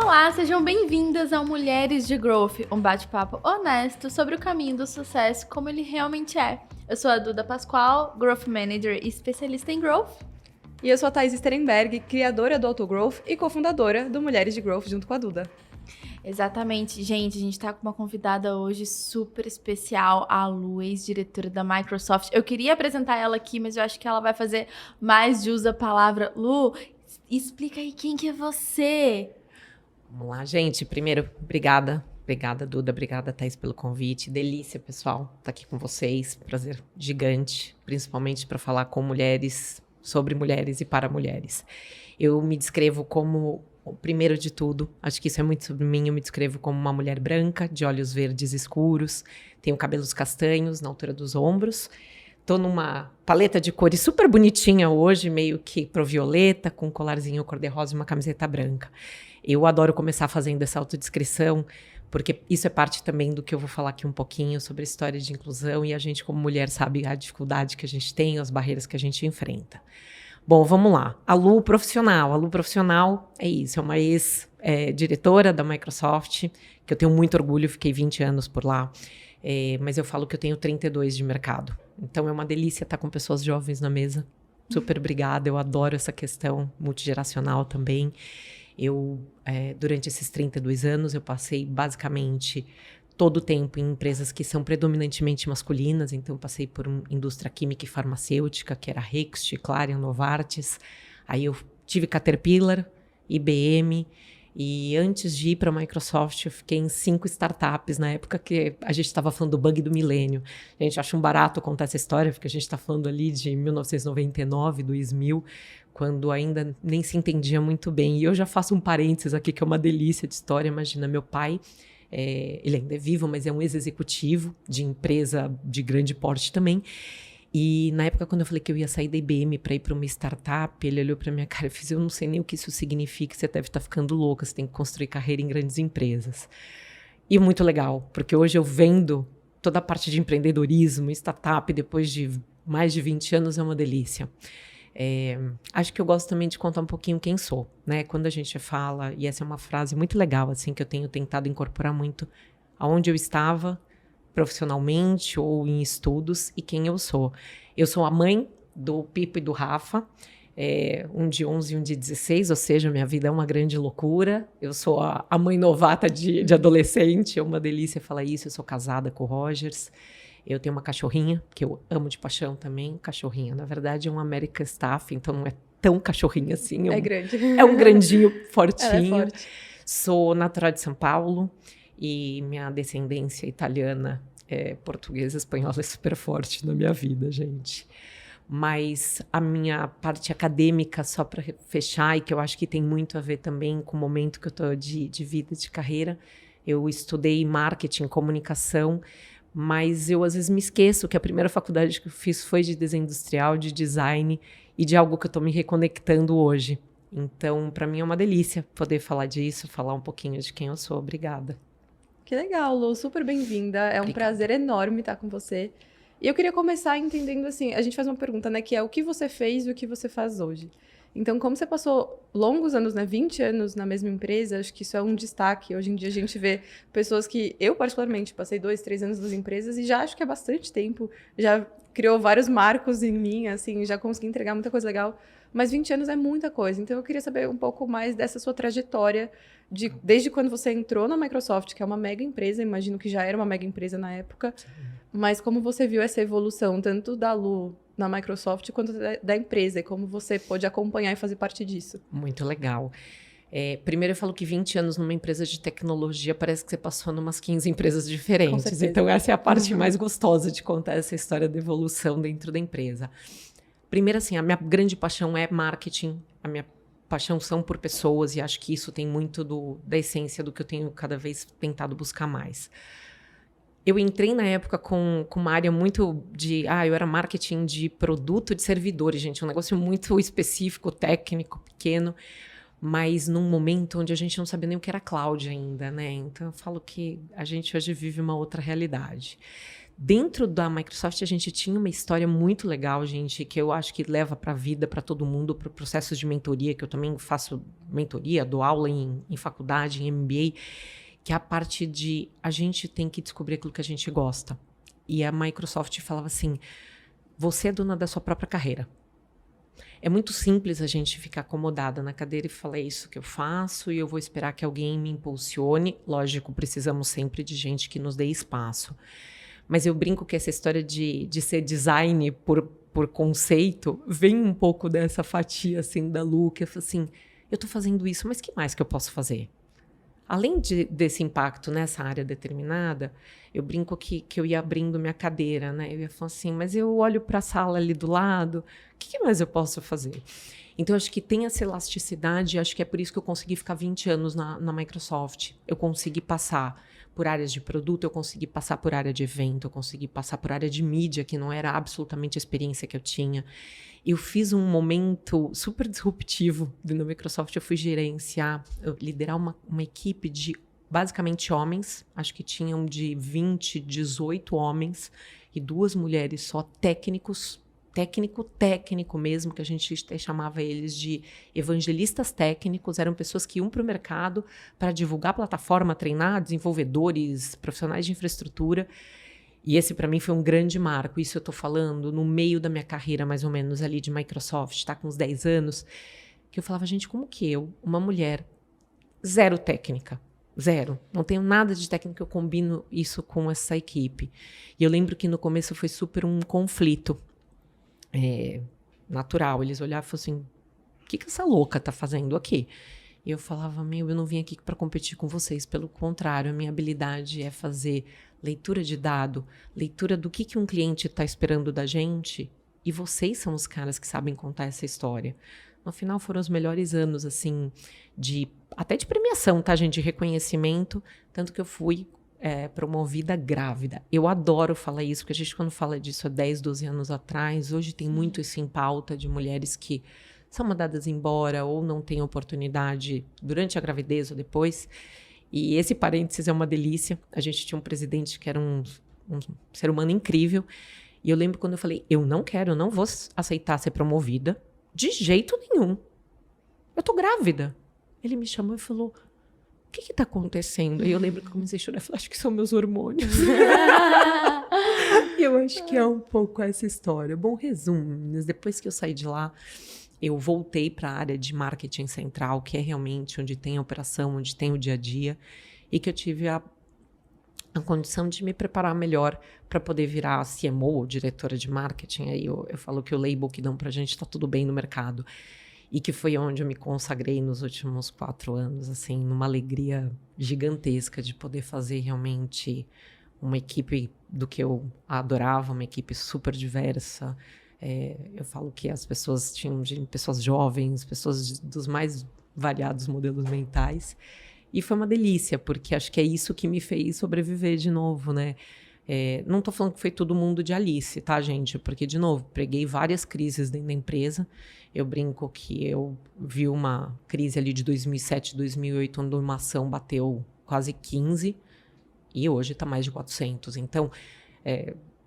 Olá, sejam bem-vindas ao Mulheres de Growth, um bate-papo honesto sobre o caminho do sucesso como ele realmente é. Eu sou a Duda Pascoal, Growth Manager e especialista em Growth. E eu sou a Thaís Sterenberg, criadora do Autogrowth e cofundadora do Mulheres de Growth junto com a Duda. Exatamente, gente, a gente tá com uma convidada hoje super especial, a Lu, ex-diretora da Microsoft. Eu queria apresentar ela aqui, mas eu acho que ela vai fazer mais jus à palavra. Lu, explica aí quem que é você. Vamos lá, gente. Primeiro, obrigada. Obrigada, Duda. Obrigada, Thaís, pelo convite. Delícia, pessoal, estar aqui com vocês. Prazer gigante, principalmente para falar com mulheres, sobre mulheres e para mulheres. Eu me descrevo como, primeiro de tudo, acho que isso é muito sobre mim, eu me descrevo como uma mulher branca, de olhos verdes escuros, tenho cabelos castanhos na altura dos ombros. Tô numa paleta de cores super bonitinha hoje, meio que pro violeta, com um colarzinho cor-de-rosa e uma camiseta branca. Eu adoro começar fazendo essa autodescrição, porque isso é parte também do que eu vou falar aqui um pouquinho sobre a história de inclusão, e a gente, como mulher, sabe a dificuldade que a gente tem, as barreiras que a gente enfrenta. Bom, vamos lá. A Lu profissional. A Lu profissional é isso, é uma ex-diretora da Microsoft, que eu tenho muito orgulho, fiquei 20 anos por lá. Mas eu falo que eu tenho 32 de mercado. Então é uma delícia estar com pessoas jovens na mesa. Super obrigada, eu adoro essa questão multigeracional também. Durante esses 32 anos, eu passei basicamente todo o tempo em empresas que são predominantemente masculinas. Então eu passei por uma indústria química e farmacêutica, que era Hext, Clarion, Novartis. Aí eu tive Caterpillar, IBM. E antes de ir para a Microsoft, eu fiquei em 5 startups, na época que a gente estava falando do bug do milênio. A gente acha um barato contar essa história, porque a gente está falando ali de 1999, 2000, quando ainda nem se entendia muito bem. E eu já faço um parênteses aqui, que é uma delícia de história. Imagina, meu pai, ele ainda é vivo, mas é um ex-executivo de empresa de grande porte também. E na época, quando eu falei que eu ia sair da IBM para ir para uma startup, ele olhou para minha cara e fez: eu não sei nem o que isso significa, você deve estar ficando louca, você tem que construir carreira em grandes empresas. E muito legal, porque hoje eu vendo toda a parte de empreendedorismo, startup, depois de mais de 20 anos, é uma delícia. Acho que eu gosto também de contar um pouquinho quem sou, né? Quando a gente fala, e essa é uma frase muito legal, assim, que eu tenho tentado incorporar muito, aonde eu estava profissionalmente ou em estudos, e quem eu sou. Eu sou a mãe do Pipo e do Rafa, um de 11 e um de 16, ou seja, minha vida é uma grande loucura. Eu sou a mãe novata de adolescente, é uma delícia falar isso. Eu sou casada com o Rogers, eu tenho uma cachorrinha, que eu amo de paixão também. Cachorrinha, na verdade, é um American Staff, então não é tão cachorrinha assim. É grande. É um grandinho fortinho. Ela é forte. Sou natural de São Paulo, e minha descendência italiana, portuguesa, espanhola é super forte na minha vida, gente. Mas a minha parte acadêmica, só para fechar, e que eu acho que tem muito a ver também com o momento que eu estou de vida, de carreira, eu estudei marketing, comunicação, mas eu às vezes me esqueço que a primeira faculdade que eu fiz foi de desenho industrial, de design, e de algo que eu estou me reconectando hoje. Então, para mim é uma delícia poder falar disso, falar um pouquinho de quem eu sou. Obrigada. Que legal, Lu, super bem-vinda. É um prazer enorme estar com você. E eu queria começar entendendo assim, a gente faz uma pergunta, né, que é o que você fez e o que você faz hoje. Então, como você passou longos anos, né, 20 anos na mesma empresa, acho que isso é um destaque. Hoje em dia a gente vê pessoas que, eu particularmente, passei 2, 3 anos nas empresas e já acho que é bastante tempo, já criou vários marcos em mim, assim, já consegui entregar muita coisa legal. Mas 20 anos é muita coisa, então eu queria saber um pouco mais dessa sua trajetória, desde quando você entrou na Microsoft, que é uma mega empresa, imagino que já era uma mega empresa na época, mas como você viu essa evolução, tanto da Lu na Microsoft quanto da empresa, e como você pôde acompanhar e fazer parte disso. Muito legal. Primeiro eu falo que 20 anos numa empresa de tecnologia parece que você passou em umas 15 empresas diferentes, então essa é a parte mais gostosa de contar essa história da evolução dentro da empresa. Primeiro, assim, a minha grande paixão é marketing, a minha paixão são por pessoas, e acho que isso tem muito da essência do que eu tenho cada vez tentado buscar mais. Eu entrei na época com uma área muito eu era marketing de produto de servidores, gente, um negócio muito específico, técnico, pequeno, mas num momento onde a gente não sabia nem o que era cloud ainda, né? Então eu falo que a gente hoje vive uma outra realidade. Dentro da Microsoft, a gente tinha uma história muito legal, gente, que eu acho que leva para a vida, para todo mundo, para processos de mentoria, que eu também faço mentoria, dou aula em faculdade, em MBA, que é a parte de a gente tem que descobrir aquilo que a gente gosta. E a Microsoft falava assim, você é dona da sua própria carreira. É muito simples a gente ficar acomodada na cadeira e falar, é isso que eu faço e eu vou esperar que alguém me impulsione. Lógico, precisamos sempre de gente que nos dê espaço. Mas eu brinco que essa história de ser design por conceito vem um pouco dessa fatia assim, da Lu, que eu falo assim, eu tô fazendo isso, mas o que mais que eu posso fazer? Além desse impacto nessa área determinada, eu brinco que eu ia abrindo minha cadeira, né? Eu ia falar assim, mas eu olho para a sala ali do lado, o que mais eu posso fazer? Então, acho que tem essa elasticidade, acho que é por isso que eu consegui ficar 20 anos na Microsoft. Eu consegui passar por áreas de produto, eu consegui passar por área de evento, eu consegui passar por área de mídia, que não era absolutamente a experiência que eu tinha. Eu fiz um momento super disruptivo na Microsoft, eu fui liderar uma equipe de basicamente homens, acho que tinham de 20, 18 homens e 2 mulheres só, técnico mesmo, que a gente até chamava eles de evangelistas técnicos, eram pessoas que iam para o mercado para divulgar a plataforma, treinar desenvolvedores, profissionais de infraestrutura, e esse para mim foi um grande marco. Isso eu estou falando no meio da minha carreira, mais ou menos ali de Microsoft, tá com uns 10 anos, que eu falava, gente, como que eu, uma mulher, zero técnica, zero, não tenho nada de técnica, eu combino isso com essa equipe. E eu lembro que no começo foi super um conflito, natural, eles olhavam e falavam assim, o que essa louca tá fazendo aqui? E eu falava, eu não vim aqui para competir com vocês, pelo contrário, a minha habilidade é fazer leitura de dado, leitura do que um cliente está esperando da gente, e vocês são os caras que sabem contar essa história. No final foram os melhores anos, assim, até de premiação, tá, gente, de reconhecimento, tanto que eu fui promovida grávida. Eu adoro falar isso, porque a gente, quando fala disso há 10, 12 anos atrás, hoje tem muito isso em pauta de mulheres que são mandadas embora ou não têm oportunidade durante a gravidez ou depois. E esse parênteses é uma delícia. A gente tinha um presidente que era um ser humano incrível. E eu lembro quando eu falei, eu não vou aceitar ser promovida de jeito nenhum. Eu tô grávida. Ele me chamou e falou, o que está acontecendo? E eu lembro que eu comecei a chorar e falei, acho que são meus hormônios. E eu acho que é um pouco essa história. Bom resumo, meninas. Depois que eu saí de lá, eu voltei para a área de marketing central, que é realmente onde tem a operação, onde tem o dia a dia, e que eu tive a condição de me preparar melhor para poder virar CMO, ou diretora de marketing. Aí eu falo que o label que dão para a gente está tudo bem no mercado. E que foi onde eu me consagrei nos últimos 4 anos, assim, numa alegria gigantesca de poder fazer realmente uma equipe do que eu adorava, uma equipe super diversa. Eu falo que as pessoas tinham pessoas jovens, pessoas dos mais variados modelos mentais. E foi uma delícia, porque acho que é isso que me fez sobreviver de novo, né? Não estou falando que foi todo mundo de Alice, tá, gente? Porque, de novo, preguei várias crises dentro da empresa. Eu brinco que eu vi uma crise ali de 2007, 2008, onde uma ação bateu quase 15 e hoje está mais de 400. Então,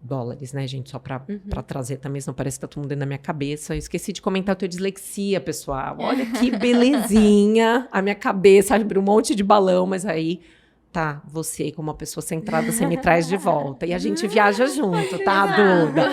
dólares, né, gente? Só para trazer também, senão parece que tá todo mundo dentro da minha cabeça. Eu esqueci de comentar a tua dislexia, pessoal. Olha que belezinha. A minha cabeça abriu um monte de balão, mas aí... Tá, você como uma pessoa centrada, você me traz de volta. E a gente viaja junto, tá, Duda?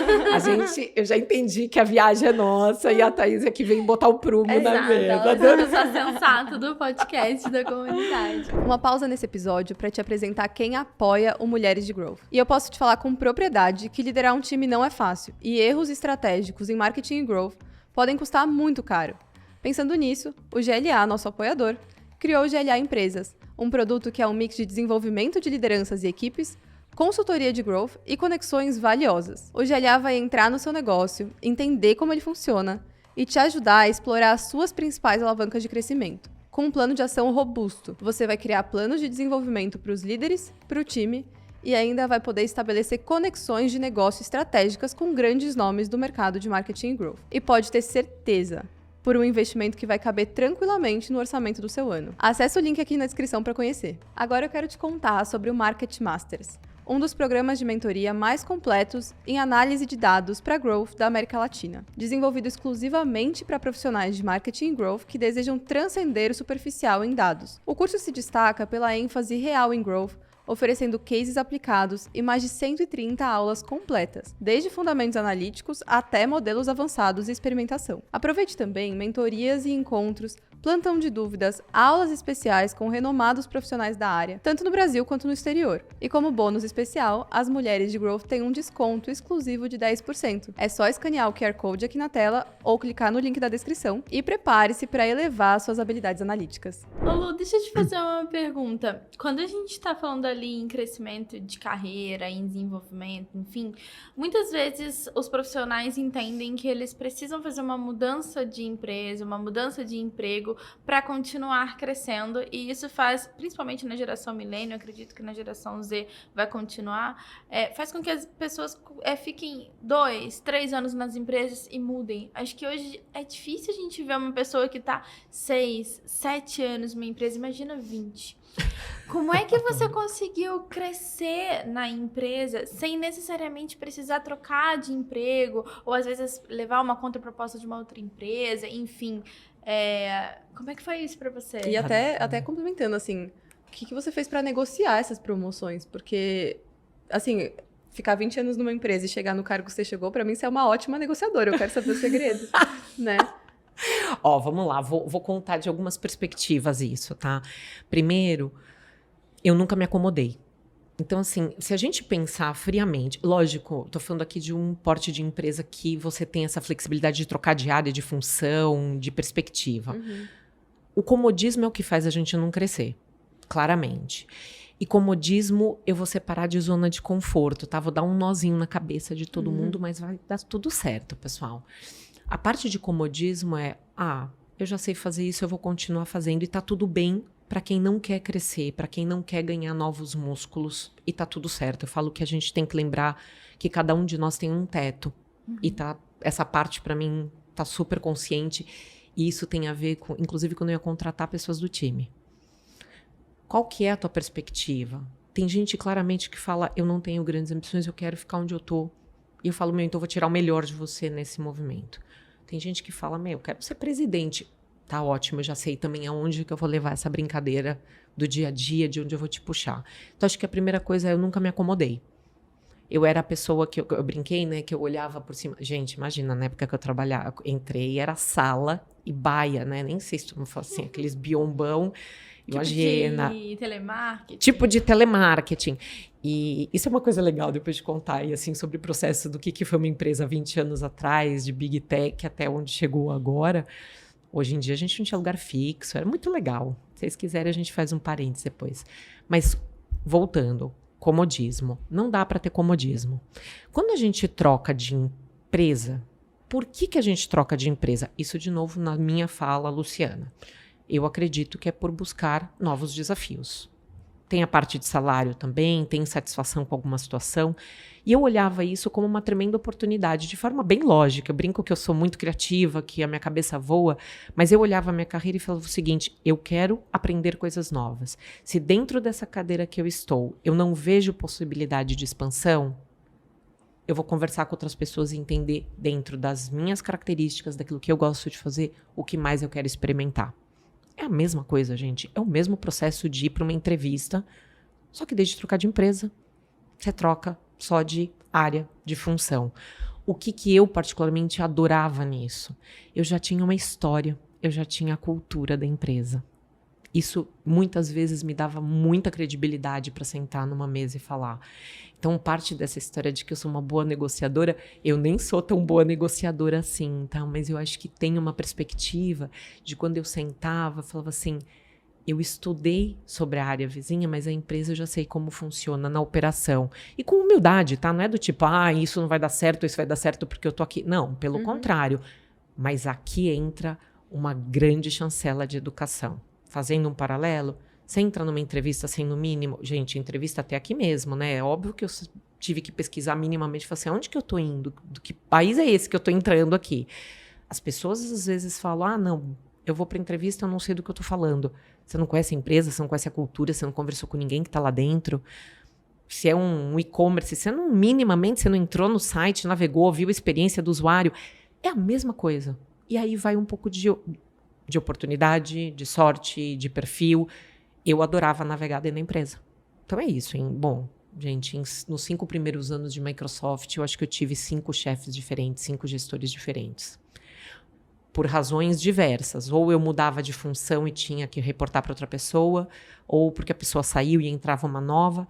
Eu já entendi que a viagem é nossa e a Thaís é que vem botar o prumo na mesa. Ela é a pessoa sensata do podcast da comunidade. Uma pausa nesse episódio para te apresentar quem apoia o Mulheres de Growth. E eu posso te falar com propriedade que liderar um time não é fácil. E erros estratégicos em marketing e growth podem custar muito caro. Pensando nisso, o GLA, nosso apoiador, criou o GLA Empresas, um produto que é um mix de desenvolvimento de lideranças e equipes, consultoria de growth e conexões valiosas. O GLA vai entrar no seu negócio, entender como ele funciona e te ajudar a explorar as suas principais alavancas de crescimento. Com um plano de ação robusto, você vai criar planos de desenvolvimento para os líderes, para o time e ainda vai poder estabelecer conexões de negócio estratégicas com grandes nomes do mercado de marketing e growth. E pode ter certeza, por um investimento que vai caber tranquilamente no orçamento do seu ano. Acesse o link aqui na descrição para conhecer. Agora eu quero te contar sobre o Market Masters, um dos programas de mentoria mais completos em análise de dados para growth da América Latina, desenvolvido exclusivamente para profissionais de marketing e growth que desejam transcender o superficial em dados. O curso se destaca pela ênfase real em growth, oferecendo cases aplicados e mais de 130 aulas completas, desde fundamentos analíticos até modelos avançados e experimentação. Aproveite também mentorias e encontros, plantão de dúvidas, aulas especiais com renomados profissionais da área, tanto no Brasil quanto no exterior. E como bônus especial, as mulheres de Growth têm um desconto exclusivo de 10%. É só escanear o QR Code aqui na tela ou clicar no link da descrição e prepare-se para elevar suas habilidades analíticas. Lu, deixa eu te fazer uma pergunta. Quando a gente está falando ali em crescimento de carreira, em desenvolvimento, enfim, muitas vezes os profissionais entendem que eles precisam fazer uma mudança de empresa, uma mudança de emprego para continuar crescendo, e isso faz, principalmente na geração milênio, acredito que na geração Z vai continuar, faz com que as pessoas fiquem 2, 3 anos nas empresas e mudem. Acho que hoje é difícil a gente ver uma pessoa que está 6, 7 anos numa empresa, imagina 20. Como é que você conseguiu crescer na empresa sem necessariamente precisar trocar de emprego ou às vezes levar uma contraproposta de uma outra empresa, enfim? Como é que foi isso pra você? E até complementando, assim, o que você fez para negociar essas promoções? Porque, assim, ficar 20 anos numa empresa e chegar no cargo que você chegou, para mim, você é uma ótima negociadora. Eu quero saber o segredo, né? Ó, vamos lá, vou contar de algumas perspectivas isso, tá? Primeiro, eu nunca me acomodei. Então, assim, se a gente pensar friamente, lógico, tô falando aqui de um porte de empresa que você tem essa flexibilidade de trocar de área, de função, de perspectiva. Uhum. O comodismo é o que faz a gente não crescer, claramente. E comodismo, eu vou separar de zona de conforto, tá? Vou dar um nozinho na cabeça de todo mundo, mas vai dar tudo certo, pessoal. A parte de comodismo é, eu já sei fazer isso, eu vou continuar fazendo e tá tudo bem para quem não quer crescer, para quem não quer ganhar novos músculos, e tá tudo certo. Eu falo que a gente tem que lembrar que cada um de nós tem um teto. E essa parte, para mim, tá super consciente. E isso tem a ver com, inclusive, quando eu ia contratar pessoas do time. Qual que é a tua perspectiva? Tem gente claramente que fala, eu não tenho grandes ambições, eu quero ficar onde eu tô. E eu falo, então eu vou tirar o melhor de você nesse movimento. Tem gente que fala, eu quero ser presidente. Tá ótimo, eu já sei também aonde que eu vou levar essa brincadeira do dia a dia, de onde eu vou te puxar. Então, acho que a primeira coisa é eu nunca me acomodei. Eu era a pessoa que eu brinquei, né, que eu olhava por cima. Gente, imagina, na época que eu trabalhava, eu entrei, era sala e baia, né? Nem sei se tu me fala assim, aqueles biombão. Imagina. Tipo de telemarketing. Tipo de telemarketing. E isso é uma coisa legal depois de contar, e assim, sobre o processo do que foi uma empresa 20 anos atrás, de Big Tech, até onde chegou agora. Hoje em dia a gente não tinha lugar fixo, era muito legal. Se vocês quiserem, a gente faz um parênteses depois. Mas, voltando, comodismo. Não dá para ter comodismo. Quando a gente troca de empresa, por que a gente troca de empresa? Isso, de novo, na minha fala, Luciana. Eu acredito que é por buscar novos desafios. Tem a parte de salário também, tem insatisfação com alguma situação. E eu olhava isso como uma tremenda oportunidade, de forma bem lógica. Eu brinco que eu sou muito criativa, que a minha cabeça voa, mas eu olhava a minha carreira e falava o seguinte, eu quero aprender coisas novas. Se dentro dessa cadeira que eu estou, eu não vejo possibilidade de expansão, eu vou conversar com outras pessoas e entender, dentro das minhas características, daquilo que eu gosto de fazer, o que mais eu quero experimentar. É a mesma coisa, gente. É o mesmo processo de ir para uma entrevista, só que desde trocar de empresa, você troca só de área, de função. O que eu particularmente adorava nisso? Eu já tinha uma história, eu já tinha a cultura da empresa. Isso muitas vezes me dava muita credibilidade para sentar numa mesa e falar. Então, parte dessa história de que eu sou uma boa negociadora, eu nem sou tão boa negociadora assim, tá? Mas eu acho que tem uma perspectiva de quando eu sentava, eu falava assim, eu estudei sobre a área vizinha, mas a empresa eu já sei como funciona na operação. E com humildade, tá? Não é do tipo, isso não vai dar certo, isso vai dar certo porque eu tô aqui. Não, pelo contrário. Mas aqui entra uma grande chancela de educação. Fazendo um paralelo, você entra numa entrevista sem no mínimo... Gente, entrevista até aqui mesmo, né? É óbvio que eu tive que pesquisar minimamente. Falei assim, aonde que eu tô indo? Do que país é esse que eu tô entrando aqui? As pessoas às vezes falam, não, eu vou pra entrevista, eu não sei do que eu tô falando. Você não conhece a empresa, você não conhece a cultura, você não conversou com ninguém que tá lá dentro. se é um e-commerce, se não, minimamente você não entrou no site, navegou, viu a experiência do usuário, é a mesma coisa. E aí vai um pouco de oportunidade, de sorte, de perfil. Eu adorava navegar dentro da empresa. Então é isso, hein? Bom, gente, nos 5 primeiros anos de Microsoft, eu acho que eu tive 5 chefes diferentes, 5 gestores diferentes. Por razões diversas. Ou eu mudava de função e tinha que reportar para outra pessoa, ou porque a pessoa saiu e entrava uma nova.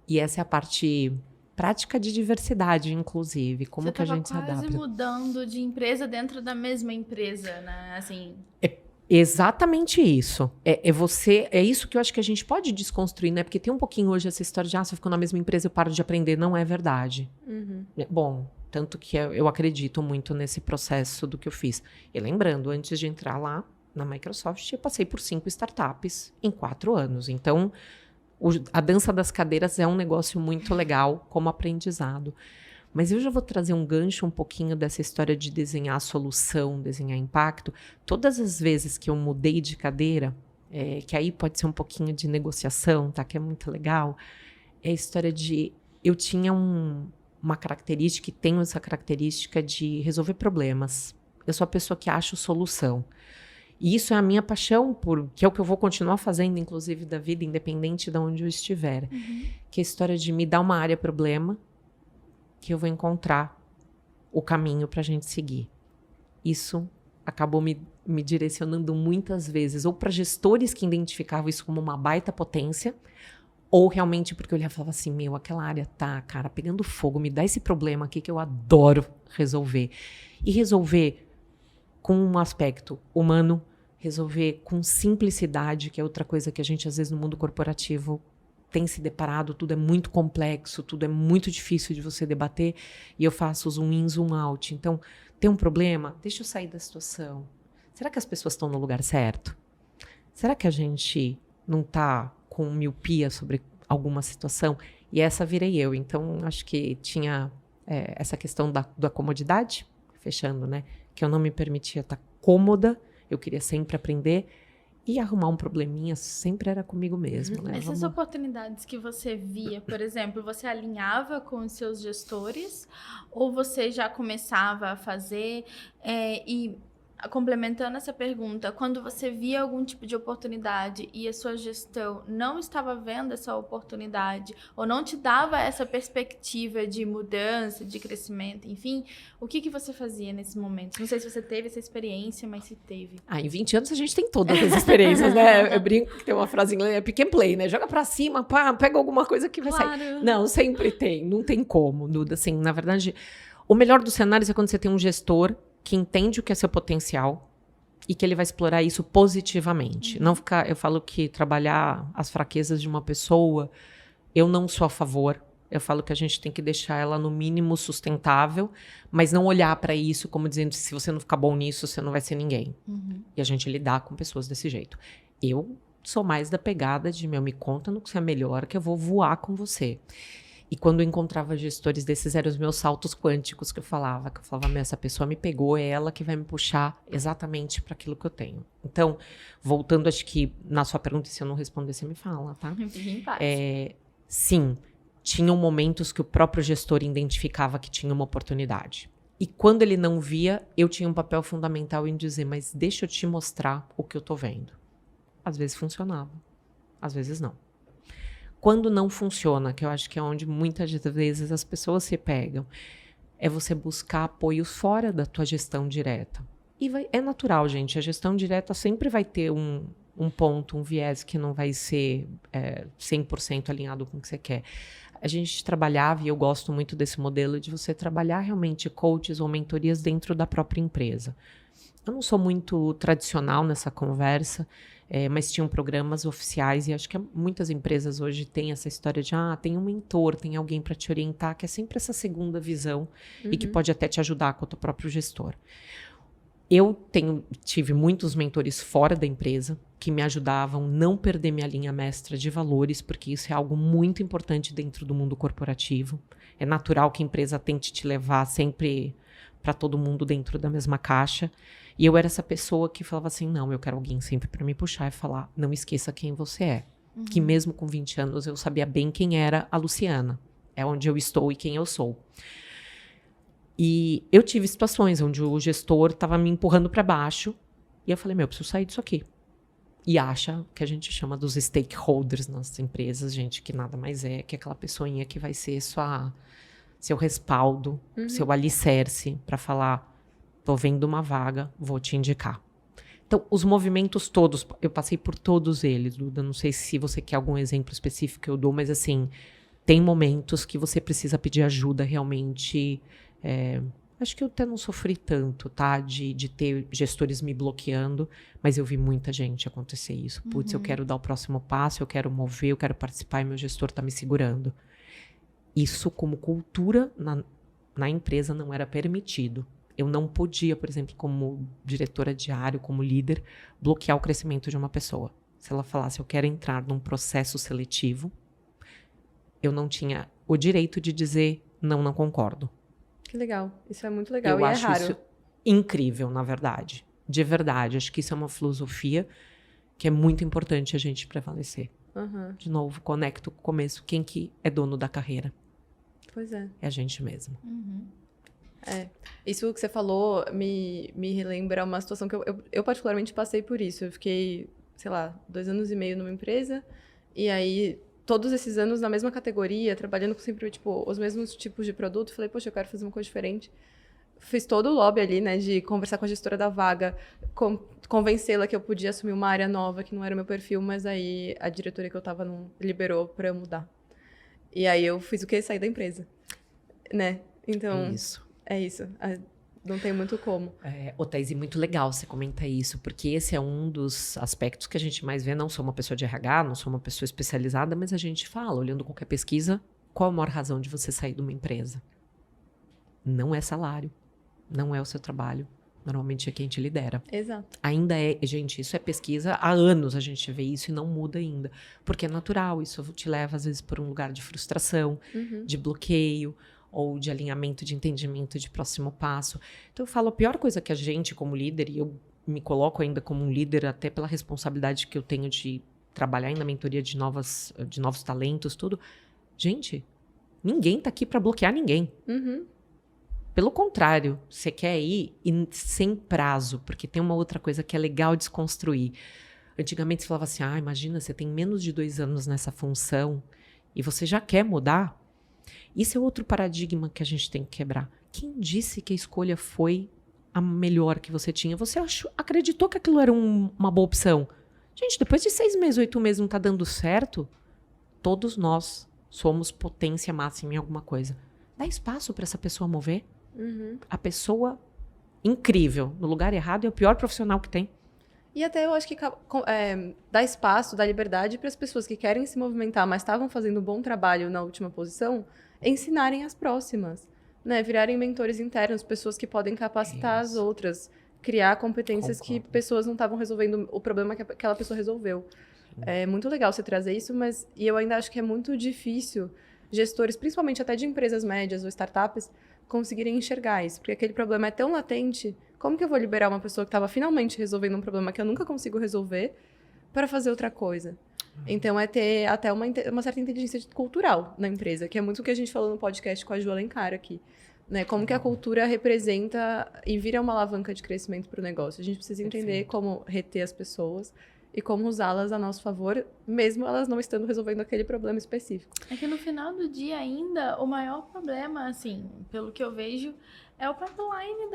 E essa é a parte prática de diversidade, inclusive. Como que a gente se adapta? Você estava quase mudando de empresa dentro da mesma empresa, né? Assim... É exatamente isso. É isso que eu acho que a gente pode desconstruir, né? Porque tem um pouquinho hoje essa história de, se eu fico na mesma empresa, eu paro de aprender. Não é verdade. Uhum. Bom, tanto que eu acredito muito nesse processo do que eu fiz. E lembrando, antes de entrar lá na Microsoft, eu passei por 5 startups em 4 anos. Então... a dança das cadeiras é um negócio muito legal como aprendizado. Mas eu já vou trazer um gancho um pouquinho dessa história de desenhar solução, desenhar impacto. Todas as vezes que eu mudei de cadeira, que aí pode ser um pouquinho de negociação, tá? Que é muito legal, é a história de... Eu tinha uma característica, e tenho essa característica de resolver problemas. Eu sou a pessoa que acha solução. E isso é a minha paixão, que é o que eu vou continuar fazendo, inclusive, da vida, independente de onde eu estiver. Uhum. Que é a história de me dar uma área problema, que eu vou encontrar o caminho para a gente seguir. Isso acabou me direcionando muitas vezes, ou para gestores que identificavam isso como uma baita potência, ou realmente porque eu olhava e falava assim, aquela área tá, cara, pegando fogo, me dá esse problema aqui que eu adoro resolver. E resolver com um aspecto humano, resolver com simplicidade, que é outra coisa que a gente, às vezes, no mundo corporativo tem se deparado, tudo é muito complexo, tudo é muito difícil de você debater, e eu faço zoom in, zoom out. Então, tem um problema? Deixa eu sair da situação. Será que as pessoas estão no lugar certo? Será que a gente não está com miopia sobre alguma situação? E essa virei eu. Então, acho que tinha essa questão da comodidade, fechando, né? Que eu não me permitia estar cômoda, eu queria sempre aprender, e arrumar um probleminha sempre era comigo mesmo, né? Essas oportunidades que você via, por exemplo, você alinhava com os seus gestores, ou você já começava a fazer, e complementando essa pergunta, quando você via algum tipo de oportunidade e a sua gestão não estava vendo essa oportunidade ou não te dava essa perspectiva de mudança, de crescimento, enfim, o que você fazia nesses momentos? Não sei se você teve essa experiência, mas se teve. Em 20 anos a gente tem todas as experiências, né? Eu brinco que tem uma frase em inglês, é pick and play, né? Joga pra cima, pá, pega alguma coisa que vai sair. Não, sempre tem, não tem como, Duda. Assim, na verdade, o melhor dos cenários é quando você tem um gestor que entende o que é seu potencial e que ele vai explorar isso positivamente. Não ficar, eu falo que trabalhar as fraquezas de uma pessoa, eu não sou a favor. Eu falo que a gente tem que deixar ela no mínimo sustentável, mas não olhar para isso como dizendo, se você não ficar bom nisso, você não vai ser ninguém. E a gente lidar com pessoas desse jeito. Eu sou mais da pegada de, me conta no que você é melhor, que eu vou voar com você. E quando eu encontrava gestores desses, eram os meus saltos quânticos que eu falava, essa pessoa me pegou, é ela que vai me puxar exatamente para aquilo que eu tenho. Então, voltando, acho que na sua pergunta, se eu não responder, você me fala, tá? Sim, tinham momentos que o próprio gestor identificava que tinha uma oportunidade. E quando ele não via, eu tinha um papel fundamental em dizer, mas deixa eu te mostrar o que eu tô vendo. Às vezes funcionava, às vezes não. Quando não funciona, que eu acho que é onde muitas vezes as pessoas se pegam, é você buscar apoio fora da tua gestão direta. E é natural, gente, a gestão direta sempre vai ter um ponto, um viés que não vai ser 100% alinhado com o que você quer. A gente trabalhava, e eu gosto muito desse modelo, de você trabalhar realmente coaches ou mentorias dentro da própria empresa. Eu não sou muito tradicional nessa conversa, mas tinham programas oficiais, e acho que muitas empresas hoje têm essa história de, tem um mentor, tem alguém para te orientar, que é sempre essa segunda visão e que pode até te ajudar com o teu próprio gestor. Eu tive muitos mentores fora da empresa que me ajudavam a não perder minha linha mestra de valores, porque isso é algo muito importante dentro do mundo corporativo. É natural que a empresa tente te levar sempre para todo mundo dentro da mesma caixa. E eu era essa pessoa que falava assim, não, eu quero alguém sempre para me puxar e falar, não esqueça quem você é. que mesmo com 20 anos eu sabia bem quem era a Luciana. É onde eu estou e quem eu sou. E eu tive situações onde o gestor estava me empurrando para baixo e eu falei, eu preciso sair disso aqui. E acha que a gente chama dos stakeholders nas empresas, gente, que nada mais é que aquela pessoinha que vai ser seu respaldo, seu alicerce para falar, tô vendo uma vaga, vou te indicar. Então, os movimentos todos, eu passei por todos eles, Duda, não sei se você quer algum exemplo específico que eu dou, mas assim, tem momentos que você precisa pedir ajuda realmente. Acho que eu até não sofri tanto, tá? De ter gestores me bloqueando, mas eu vi muita gente acontecer isso. Putz, eu quero dar o próximo passo, eu quero mover, eu quero participar e meu gestor tá me segurando. Isso, como cultura na empresa, não era permitido. Eu não podia, por exemplo, como diretora de área, como líder, bloquear o crescimento de uma pessoa. Se ela falasse, eu quero entrar num processo seletivo, eu não tinha o direito de dizer, não concordo. Que legal. Isso é muito legal Eu e acho é raro. isso incrível, na verdade. De verdade. Acho que isso é uma filosofia que é muito importante a gente prevalecer. De novo, conecto com o começo. Quem que é dono da carreira? Pois é. É a gente mesmo. Isso que você falou me relembra uma situação que eu particularmente passei por isso. Eu fiquei, sei lá, 2 anos e meio numa empresa e aí todos esses anos na mesma categoria, trabalhando com sempre, tipo, os mesmos tipos de produto. Falei, poxa, eu quero fazer uma coisa diferente. Fiz todo o lobby ali, né, de conversar com a gestora da vaga, convencê-la que eu podia assumir uma área nova, que não era o meu perfil, mas aí a diretoria que eu tava não liberou pra eu mudar. E aí eu fiz o quê? Sair da empresa, né? Então, é isso. Não tem muito como. Ô, Thaís, e muito legal você comentar isso, porque esse é um dos aspectos que a gente mais vê. Não sou uma pessoa de RH, não sou uma pessoa especializada, mas a gente fala, olhando qualquer pesquisa, qual a maior razão de você sair de uma empresa? Não é salário, não é o seu trabalho. Normalmente é quem te lidera. Exato. Ainda é, gente, isso é pesquisa, há anos a gente vê isso e não muda ainda. Porque é natural, isso te leva às vezes por um lugar de frustração, de bloqueio, ou de alinhamento, de entendimento de próximo passo. Então, eu falo, a pior coisa que a gente, como líder, e eu me coloco ainda como um líder, até pela responsabilidade que eu tenho de trabalhar na mentoria de novos talentos, tudo. Gente, ninguém tá aqui para bloquear ninguém. Pelo contrário, você quer ir sem prazo, porque tem uma outra coisa que é legal desconstruir. Antigamente, você falava assim, imagina, você tem menos de 2 anos nessa função e você já quer mudar. Isso é outro paradigma que a gente tem que quebrar. Quem disse que a escolha foi a melhor que você tinha? Você acreditou que aquilo era uma boa opção? Gente, depois de 6 meses, 8 meses não tá dando certo, todos nós somos potência máxima em alguma coisa. Dá espaço para essa pessoa mover. A pessoa incrível, no lugar errado, é o pior profissional que tem. E até eu acho que dá espaço, dá liberdade para as pessoas que querem se movimentar, mas estavam fazendo um bom trabalho na última posição, ensinarem as próximas, né? Virarem mentores internos, pessoas que podem capacitar as outras, criar competências que pessoas não estavam resolvendo o problema que aquela pessoa resolveu. É muito legal você trazer isso, e eu ainda acho que é muito difícil gestores, principalmente até de empresas médias ou startups, conseguirem enxergar isso, porque aquele problema é tão latente. Como que eu vou liberar uma pessoa que estava finalmente resolvendo um problema que eu nunca consigo resolver para fazer outra coisa? Então, é ter até uma certa inteligência cultural na empresa, que é muito o que a gente falou no podcast com a Ju Alencar aqui. Né? Como que a cultura representa e vira uma alavanca de crescimento para o negócio. A gente precisa entender como reter as pessoas e como usá-las a nosso favor, mesmo elas não estando resolvendo aquele problema específico. É que no final do dia ainda, o maior problema, assim, pelo que eu vejo, é o pipeline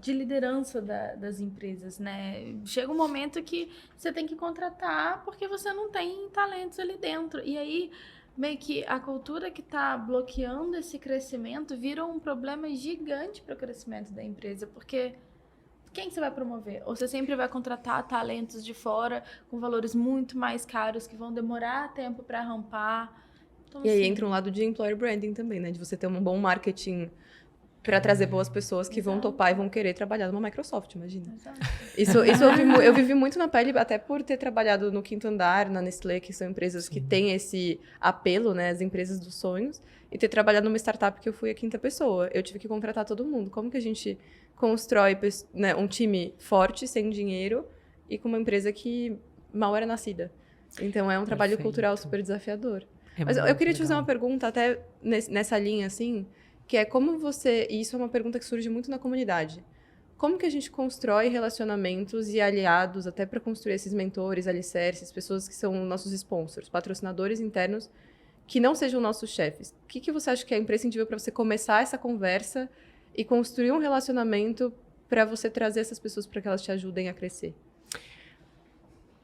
de liderança das empresas, né? Chega um momento que você tem que contratar porque você não tem talentos ali dentro. E aí, meio que a cultura que está bloqueando esse crescimento vira um problema gigante para o crescimento da empresa, porque quem você vai promover? Ou você sempre vai contratar talentos de fora com valores muito mais caros que vão demorar tempo para rampar. Então, e aí entra um lado de employer branding também, né? De você ter um bom marketing para trazer boas pessoas que vão topar e vão querer trabalhar numa Microsoft, imagina. Isso eu vivi muito na pele, até por ter trabalhado no Quinto Andar, na Nestlé, que são empresas que têm esse apelo, né? As empresas dos sonhos. E ter trabalhado numa startup que eu fui a 5ª pessoa. Eu tive que contratar todo mundo. Como que a gente constrói, né, um time forte, sem dinheiro, e com uma empresa que mal era nascida? Então é um trabalho Perfeito. cultural super desafiador. É Mas eu muito queria te fazer legal. uma pergunta até nessa linha, assim, que é como você... E isso é uma pergunta que surge muito na comunidade. Como que a gente constrói relacionamentos e aliados até para construir esses mentores, alicerces, pessoas que são nossos sponsors, patrocinadores internos, que não sejam nossos chefes? O que você acha que é imprescindível para você começar essa conversa e construir um relacionamento para você trazer essas pessoas para que elas te ajudem a crescer?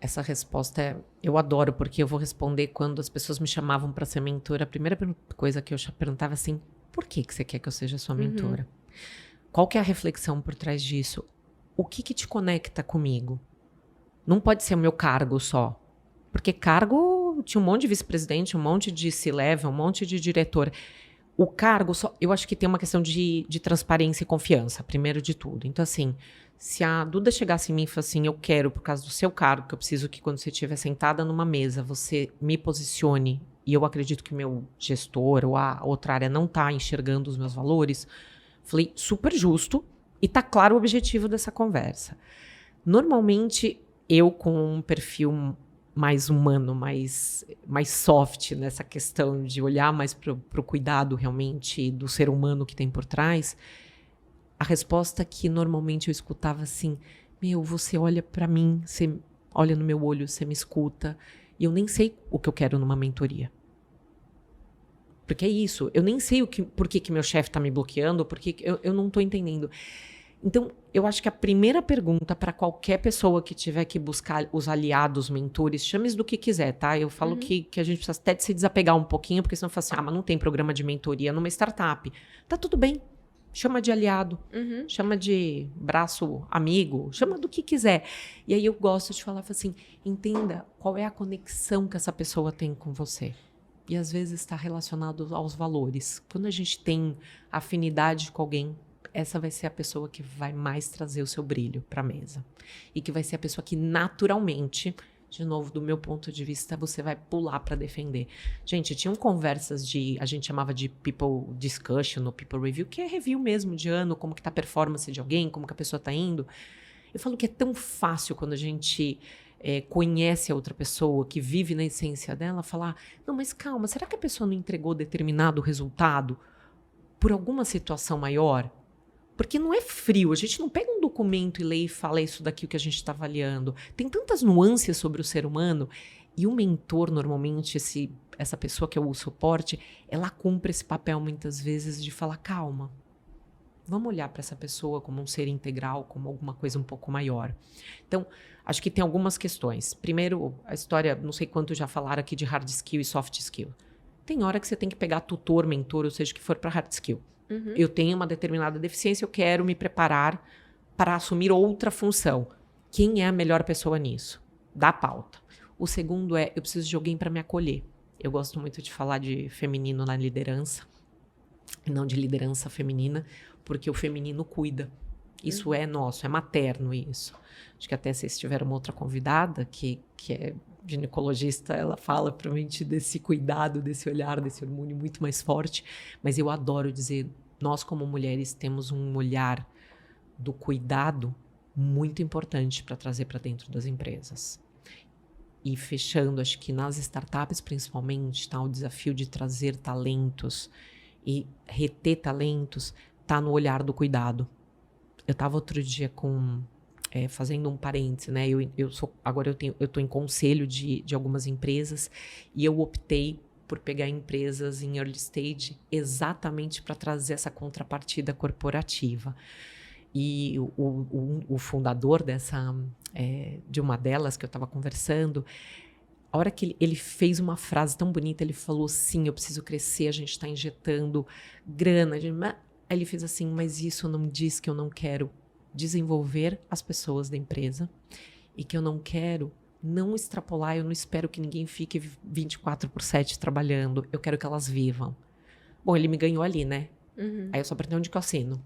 Essa resposta eu adoro, porque eu vou responder quando as pessoas me chamavam para ser mentora. A primeira coisa que eu perguntava assim, por que você quer que eu seja sua mentora? Qual que é a reflexão por trás disso? O que te conecta comigo? Não pode ser o meu cargo só. Porque cargo, tinha um monte de vice-presidente, um monte de C-level, um monte de diretor. O cargo, só, eu acho que tem uma questão de transparência e confiança, primeiro de tudo. Então, assim, se a Duda chegasse em mim e falasse assim, eu quero, por causa do seu cargo, que eu preciso que quando você estiver sentada numa mesa, você me posicione, e eu acredito que o meu gestor ou a outra área não está enxergando os meus valores, falei, super justo, e tá claro o objetivo dessa conversa. Normalmente, eu com um perfil mais humano, mais soft nessa questão de olhar mais para o cuidado realmente do ser humano que tem por trás, a resposta que normalmente eu escutava assim, você olha para mim, você olha no meu olho, você me escuta, e eu nem sei o que eu quero numa mentoria. Porque é isso, eu nem sei por que meu chefe está me bloqueando, porque eu não estou entendendo. Então, eu acho que a primeira pergunta para qualquer pessoa que tiver que buscar os aliados, mentores, chame-se do que quiser, tá? Eu falo que a gente precisa até de se desapegar um pouquinho, porque senão fala assim, mas não tem programa de mentoria numa startup. Tá tudo bem, chama de aliado, chama de braço amigo, chama do que quiser. E aí eu gosto de falar assim, entenda qual é a conexão que essa pessoa tem com você. E às vezes está relacionado aos valores. Quando a gente tem afinidade com alguém, essa vai ser a pessoa que vai mais trazer o seu brilho para a mesa. E que vai ser a pessoa que naturalmente, de novo, do meu ponto de vista, você vai pular para defender. Gente, tinham conversas a gente chamava de people discussion ou people review, que é review mesmo de ano, como que tá a performance de alguém, como que a pessoa tá indo. Eu falo que é tão fácil quando a gente conhece a outra pessoa, que vive na essência dela, falar, não, mas calma, será que a pessoa não entregou determinado resultado por alguma situação maior? Porque não é frio, a gente não pega um documento e lê e fala isso daqui o que a gente está avaliando. Tem tantas nuances sobre o ser humano e o mentor, normalmente, essa pessoa que é o suporte, ela cumpre esse papel muitas vezes de falar, calma, vamos olhar para essa pessoa como um ser integral, como alguma coisa um pouco maior. Então, acho que tem algumas questões. Primeiro, a história, não sei quanto já falaram aqui de hard skill e soft skill. Tem hora que você tem que pegar tutor, mentor, ou seja, o que for para hard skill. Eu tenho uma determinada deficiência, eu quero me preparar para assumir outra função. Quem é a melhor pessoa nisso? Dá pauta. O segundo eu preciso de alguém para me acolher. Eu gosto muito de falar de feminino na liderança, não de liderança feminina, porque o feminino cuida. Isso é nosso, é materno isso. Acho que até vocês tiveram uma outra convidada que é ginecologista, ela fala provavelmente desse cuidado, desse olhar, desse hormônio muito mais forte, mas eu adoro dizer, nós como mulheres temos um olhar do cuidado muito importante para trazer para dentro das empresas. E fechando, acho que nas startups principalmente, está o desafio de trazer talentos e reter talentos, está no olhar do cuidado. Eu estava outro dia fazendo um parêntese, né? Agora eu estou em conselho de algumas empresas e eu optei por pegar empresas em early stage exatamente para trazer essa contrapartida corporativa. E o fundador de uma delas que eu estava conversando, a hora que ele fez uma frase tão bonita, ele falou, sim, eu preciso crescer, a gente está injetando grana. Aí ele fez assim, mas isso não diz que eu não quero desenvolver as pessoas da empresa e que eu não quero não extrapolar, eu não espero que ninguém fique 24/7 trabalhando, eu quero que elas vivam. Bom, ele me ganhou ali, né? Aí eu só apertei onde que eu assino.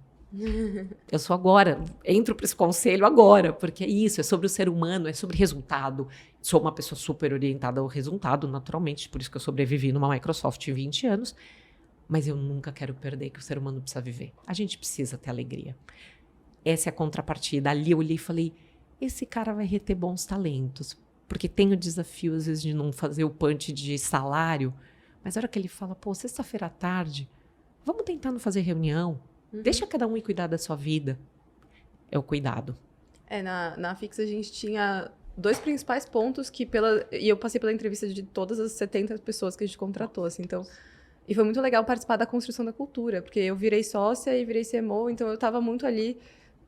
Eu sou agora, entro para esse conselho agora, porque é isso, é sobre o ser humano, é sobre resultado. Sou uma pessoa super orientada ao resultado, naturalmente, por isso que eu sobrevivi numa Microsoft 20 anos, mas eu nunca quero perder que o ser humano precisa viver. A gente precisa ter alegria. Essa é a contrapartida. Ali eu olhei e falei, esse cara vai reter bons talentos. porque tem o desafio, às vezes, de não fazer o punch de salário, mas a hora que ele fala, pô, sexta-feira à tarde, vamos tentar não fazer reunião, deixa cada um ir cuidar da sua vida. É o cuidado. Na Fix a gente tinha 2 principais pontos e eu passei pela entrevista de todas as 70 pessoas que a gente contratou, assim, então... E foi muito legal participar da construção da cultura, porque eu virei sócia e virei CMO, então eu estava muito ali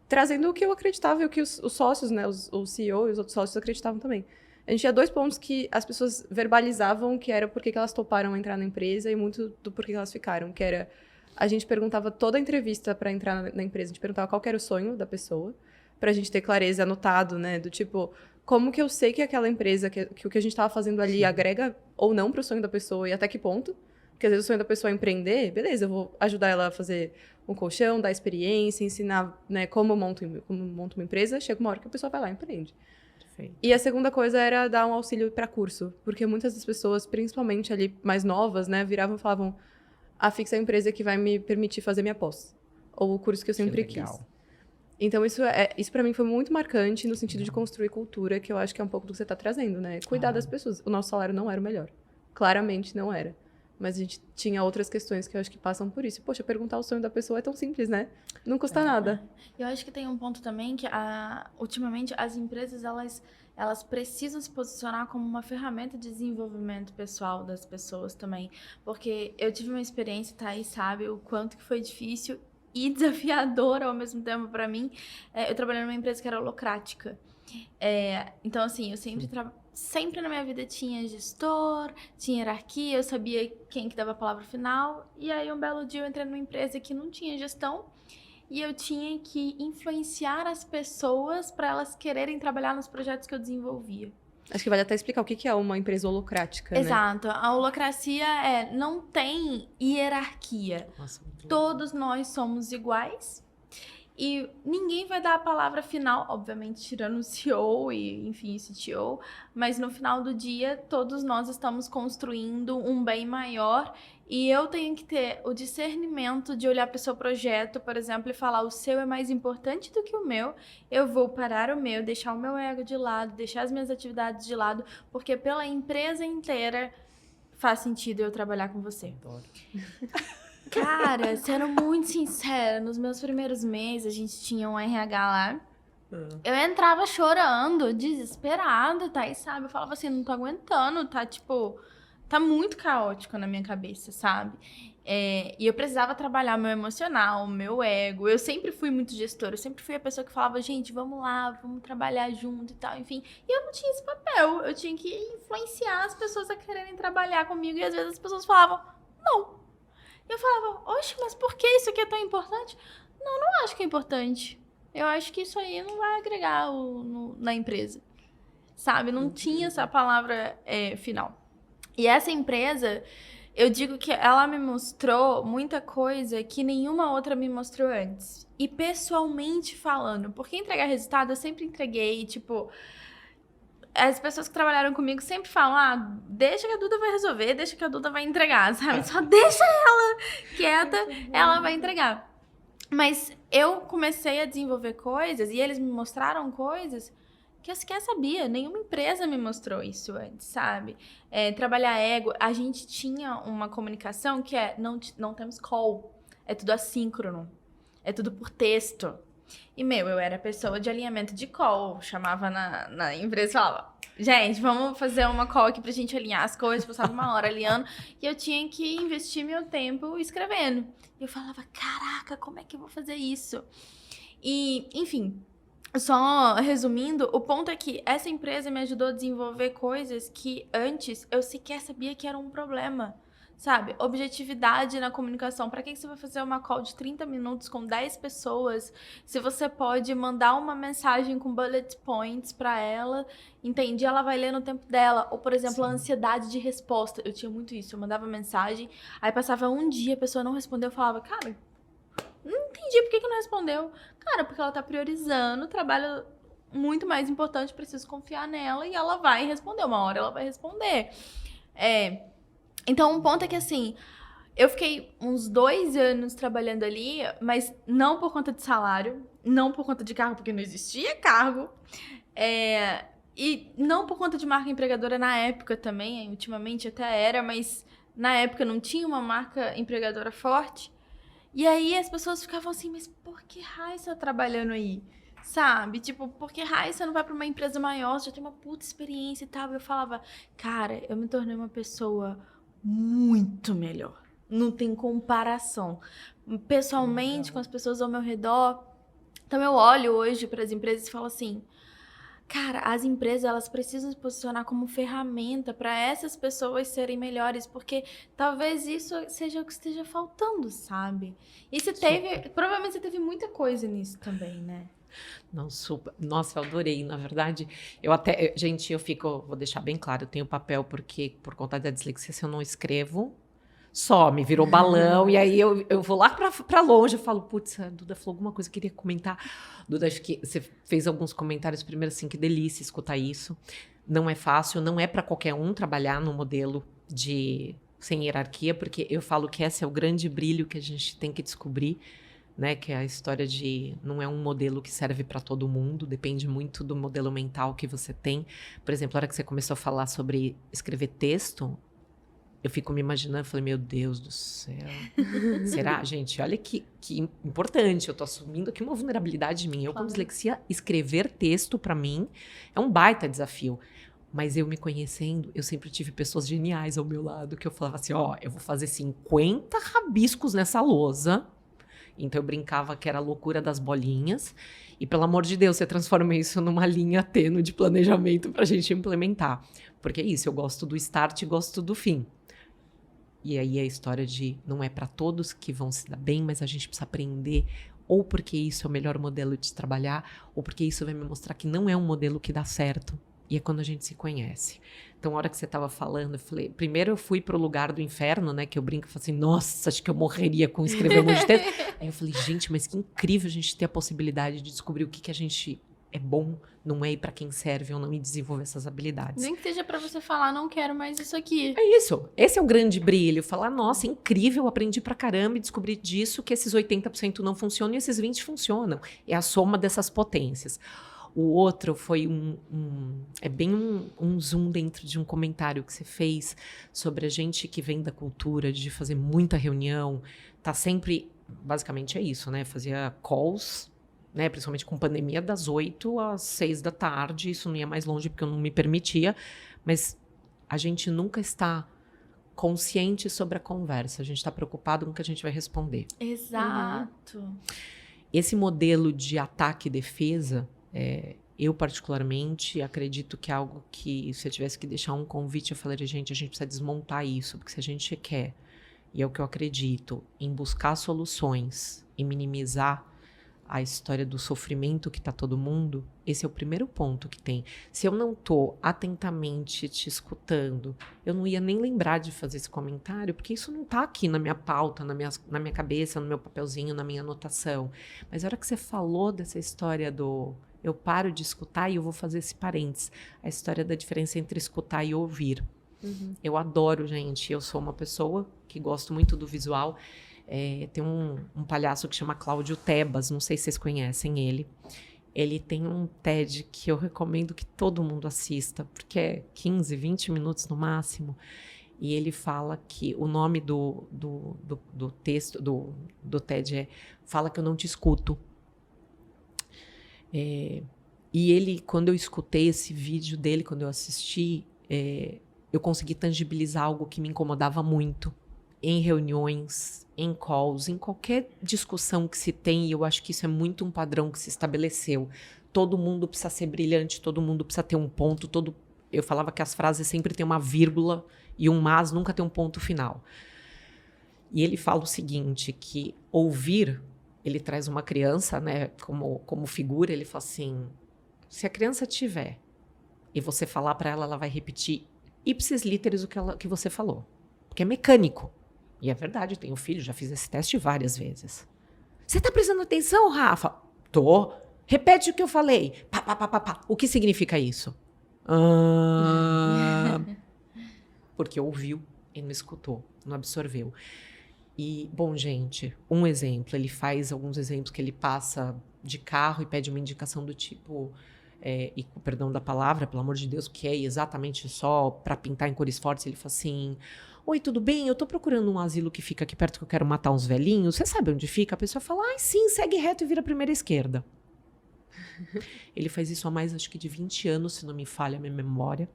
trazendo o que eu acreditava e o que os sócios, né, o CEO e os outros sócios acreditavam também. A gente tinha 2 pontos que as pessoas verbalizavam, que era por que elas toparam entrar na empresa e muito do porquê que elas ficaram, que era... A gente perguntava toda a entrevista para entrar na empresa, a gente perguntava qual que era o sonho da pessoa, pra gente ter clareza, anotado, né, do tipo... Como que eu sei que aquela empresa, que o que a gente estava fazendo ali agrega ou não pro sonho da pessoa e até que ponto? Porque às vezes o sonho da pessoa é empreender, beleza, eu vou ajudar ela a fazer um colchão, dar experiência, ensinar, né, como monto uma empresa. Chega uma hora que a pessoa vai lá e empreende. Perfeito. E a segunda coisa era dar um auxílio para curso. Porque muitas das pessoas, principalmente ali mais novas, né, viravam e falavam: a Fix é a empresa que vai me permitir fazer minha pós. Ou o curso que eu sempre quis. Então, isso para mim foi muito marcante no sentido de construir cultura, que eu acho que é um pouco do que você está trazendo, né? Cuidar das pessoas. O nosso salário não era o melhor. Claramente não era. Mas a gente tinha outras questões que eu acho que passam por isso. Poxa, perguntar o sonho da pessoa é tão simples, né? Não custa nada. Eu acho que tem um ponto também que, ultimamente, as empresas, elas precisam se posicionar como uma ferramenta de desenvolvimento pessoal das pessoas também. Porque eu tive uma experiência, Thaís sabe, o quanto que foi difícil e desafiador ao mesmo tempo para mim. Eu trabalhei numa empresa que era holocrática. Então, assim, eu sempre na minha vida tinha gestor, tinha hierarquia, eu sabia quem que dava a palavra final. E aí, um belo dia, eu entrei numa empresa que não tinha gestão e eu tinha que influenciar as pessoas para elas quererem trabalhar nos projetos que eu desenvolvia. Acho que vale até explicar o que é uma empresa holocrática, né? Exato. A holocracia não tem hierarquia. Nossa, Todos nós somos iguais. E ninguém vai dar a palavra final, obviamente, tirando o CEO e, enfim, o CTO. Mas no final do dia, todos nós estamos construindo um bem maior. E eu tenho que ter o discernimento de olhar para o seu projeto, por exemplo, e falar: o seu é mais importante do que o meu. Eu vou parar o meu, deixar o meu ego de lado, deixar as minhas atividades de lado, porque pela empresa inteira faz sentido eu trabalhar com você. Adoro. Cara, sendo muito sincera, nos meus primeiros meses, a gente tinha um RH lá. Eu entrava chorando, desesperada, tá? E sabe? Eu falava assim, não tô aguentando, tá? Tipo, tá muito caótico na minha cabeça, sabe? E eu precisava trabalhar meu emocional, meu ego. Eu sempre fui muito gestora, eu sempre fui a pessoa que falava: gente, vamos lá, vamos trabalhar junto e tal, enfim. E eu não tinha esse papel, eu tinha que influenciar as pessoas a quererem trabalhar comigo. E às vezes as pessoas falavam: não. E eu falava: oxe, mas por que isso aqui é tão importante? Não acho que é importante. Eu acho que isso aí não vai agregar na empresa. Sabe? Não tinha essa palavra final. E essa empresa, eu digo que ela me mostrou muita coisa que nenhuma outra me mostrou antes. E pessoalmente falando, porque entregar resultado eu sempre entreguei, tipo... As pessoas que trabalharam comigo sempre falam: deixa que a Duda vai resolver, deixa que a Duda vai entregar, sabe? Só deixa ela quieta, ela vai entregar. Mas eu comecei a desenvolver coisas e eles me mostraram coisas que eu sequer sabia. Nenhuma empresa me mostrou isso antes, sabe? Trabalhar ego. A gente tinha uma comunicação que não temos call. É tudo assíncrono. É tudo por texto. E, eu era pessoa de alinhamento de call. Chamava na empresa e falava: gente, vamos fazer uma call aqui pra gente alinhar as coisas. Passava uma hora alinhando. E eu tinha que investir meu tempo escrevendo. E eu falava: caraca, como é que eu vou fazer isso? E, enfim, só resumindo, o ponto é que essa empresa me ajudou a desenvolver coisas que antes eu sequer sabia que era um problema. Sabe? Objetividade na comunicação. Para que você vai fazer uma call de 30 minutos com 10 pessoas se você pode mandar uma mensagem com bullet points para ela, entende? Ela vai ler no tempo dela. Ou, por exemplo, a ansiedade de resposta. Eu tinha muito isso. Eu mandava mensagem, aí passava um dia, a pessoa não respondeu, eu falava: cara, não entendi por que não respondeu. Cara, porque ela tá priorizando o trabalho muito mais importante, preciso confiar nela e ela vai responder. Uma hora ela vai responder. Então, um ponto é que, assim, eu fiquei uns 2 anos trabalhando ali, mas não por conta de salário, não por conta de cargo, porque não existia cargo. E não por conta de marca empregadora na época também, ultimamente até era, mas na época não tinha uma marca empregadora forte. E aí as pessoas ficavam assim, mas por que raio você tá trabalhando aí? Sabe? Tipo, por que raio você não vai pra uma empresa maior? Você já tem uma puta experiência e tal. Eu falava, cara, eu me tornei uma pessoa muito melhor. Não tem comparação. Pessoalmente, com as pessoas ao meu redor. Então eu olho hoje para as empresas e falo assim, cara, as empresas elas precisam se posicionar como ferramenta para essas pessoas serem melhores, porque talvez isso seja o que esteja faltando, sabe? E você teve, provavelmente você teve muita coisa nisso também, né? Não, super. Nossa, eu adorei. Na verdade, gente, vou deixar bem claro, eu tenho papel porque, por conta da dislexia, se eu não escrevo, some, virou balão, e aí eu vou lá pra longe, eu falo, putz, a Duda falou alguma coisa que eu queria comentar. Duda, acho que você fez alguns comentários primeiro, assim, que delícia escutar isso. Não é fácil, não é pra qualquer um trabalhar no modelo sem hierarquia, porque eu falo que esse é o grande brilho que a gente tem que descobrir, né, que é a história de não é um modelo que serve para todo mundo, depende muito do modelo mental que você tem. Por exemplo, a hora que você começou a falar sobre escrever texto, eu fico me imaginando, falei, meu Deus do céu, será? Gente, olha que importante, eu tô assumindo aqui uma vulnerabilidade minha. Eu, com dislexia, escrever texto para mim é um baita desafio. Mas eu me conhecendo, eu sempre tive pessoas geniais ao meu lado, que eu falava assim, eu vou fazer 50 rabiscos nessa lousa. Então eu brincava que era a loucura das bolinhas. E, pelo amor de Deus, você transforma isso numa linha tênue de planejamento pra gente implementar. Porque é isso, eu gosto do start e gosto do fim. E aí a história de não é para todos que vão se dar bem, mas a gente precisa aprender, ou porque isso é o melhor modelo de trabalhar, ou porque isso vai me mostrar que não é um modelo que dá certo. E é quando a gente se conhece. Então, a hora que você estava falando, eu falei... Primeiro eu fui pro lugar do inferno, né? Que eu brinco e falo assim, nossa, acho que eu morreria com escrever um monte de texto. Aí eu falei, gente, mas que incrível a gente ter a possibilidade de descobrir o que a gente é bom, não é ir para quem serve ou não, e desenvolver essas habilidades. Nem que seja para você falar, não quero mais isso aqui. É isso. Esse é o grande brilho. Falar, nossa, incrível, aprendi pra caramba e descobri disso que esses 80% não funcionam e esses 20% funcionam. É a soma dessas potências. O outro foi um zoom dentro de um comentário que você fez sobre a gente que vem da cultura de fazer muita reunião, tá sempre, basicamente é isso, né? Fazia calls, né? Principalmente com pandemia, das 8 às 6 da tarde, isso não ia mais longe porque eu não me permitia, mas a gente nunca está consciente sobre a conversa, a gente está preocupado com o que a gente vai responder. Exato. Esse modelo de ataque e defesa, eu particularmente acredito que é algo que, se eu tivesse que deixar um convite, eu falaria, gente, a gente precisa desmontar isso, porque se a gente quer, e é o que eu acredito, em buscar soluções e minimizar a história do sofrimento que está todo mundo, esse é o primeiro ponto que tem. Se eu não estou atentamente te escutando, eu não ia nem lembrar de fazer esse comentário, porque isso não está aqui na minha pauta, na minha cabeça, no meu papelzinho, na minha anotação. Mas a hora que você falou dessa história do... Eu paro de escutar e eu vou fazer esse parênteses. A história da diferença entre escutar e ouvir. Eu adoro, gente. Eu sou uma pessoa que gosto muito do visual. Tem um palhaço que chama Cláudio Tebas, não sei se vocês conhecem ele. Ele tem um TED que eu recomendo que todo mundo assista, porque é 15, 20 minutos no máximo. E ele fala que o nome do texto, do TED Fala que eu não te escuto. E ele, quando eu escutei esse vídeo dele, quando eu assisti, eu consegui tangibilizar algo que me incomodava muito. Em reuniões, em calls, em qualquer discussão que se tem, e eu acho que isso é muito um padrão que se estabeleceu. Todo mundo precisa ser brilhante, todo mundo precisa ter um ponto, eu falava que as frases sempre têm uma vírgula e um mas, nunca tem um ponto final. E ele fala o seguinte, que ouvir, ele traz uma criança, né, como figura, ele fala assim, se a criança tiver e você falar para ela, ela vai repetir ipsis literis o que você falou, porque é mecânico. E é verdade, eu tenho filho, já fiz esse teste várias vezes. Você tá prestando atenção, Rafa? Tô. Repete o que eu falei. Pá, pá, pá, pá, pá. O que significa isso? Porque ouviu e não escutou, não absorveu. E, bom, gente, um exemplo. Ele faz alguns exemplos que ele passa de carro e pede uma indicação do tipo... e com perdão da palavra, pelo amor de Deus, que é exatamente só para pintar em cores fortes, ele fala assim: oi, tudo bem? Eu tô procurando um asilo que fica aqui perto que eu quero matar uns velhinhos. Você sabe onde fica? A pessoa fala: ai, sim, segue reto e vira a primeira esquerda. Ele faz isso há mais, acho que de 20 anos, se não me falha a minha memória.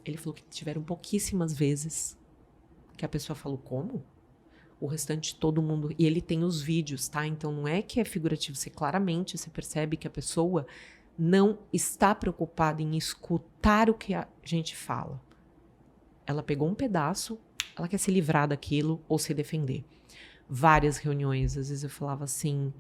Ele falou que tiveram pouquíssimas vezes que a pessoa falou: como? O restante, todo mundo... E ele tem os vídeos, tá? Então, não é que é figurativo. Você claramente, você percebe que a pessoa não está preocupada em escutar o que a gente fala. Ela pegou um pedaço, ela quer se livrar daquilo ou se defender. Várias reuniões, às vezes eu falava assim...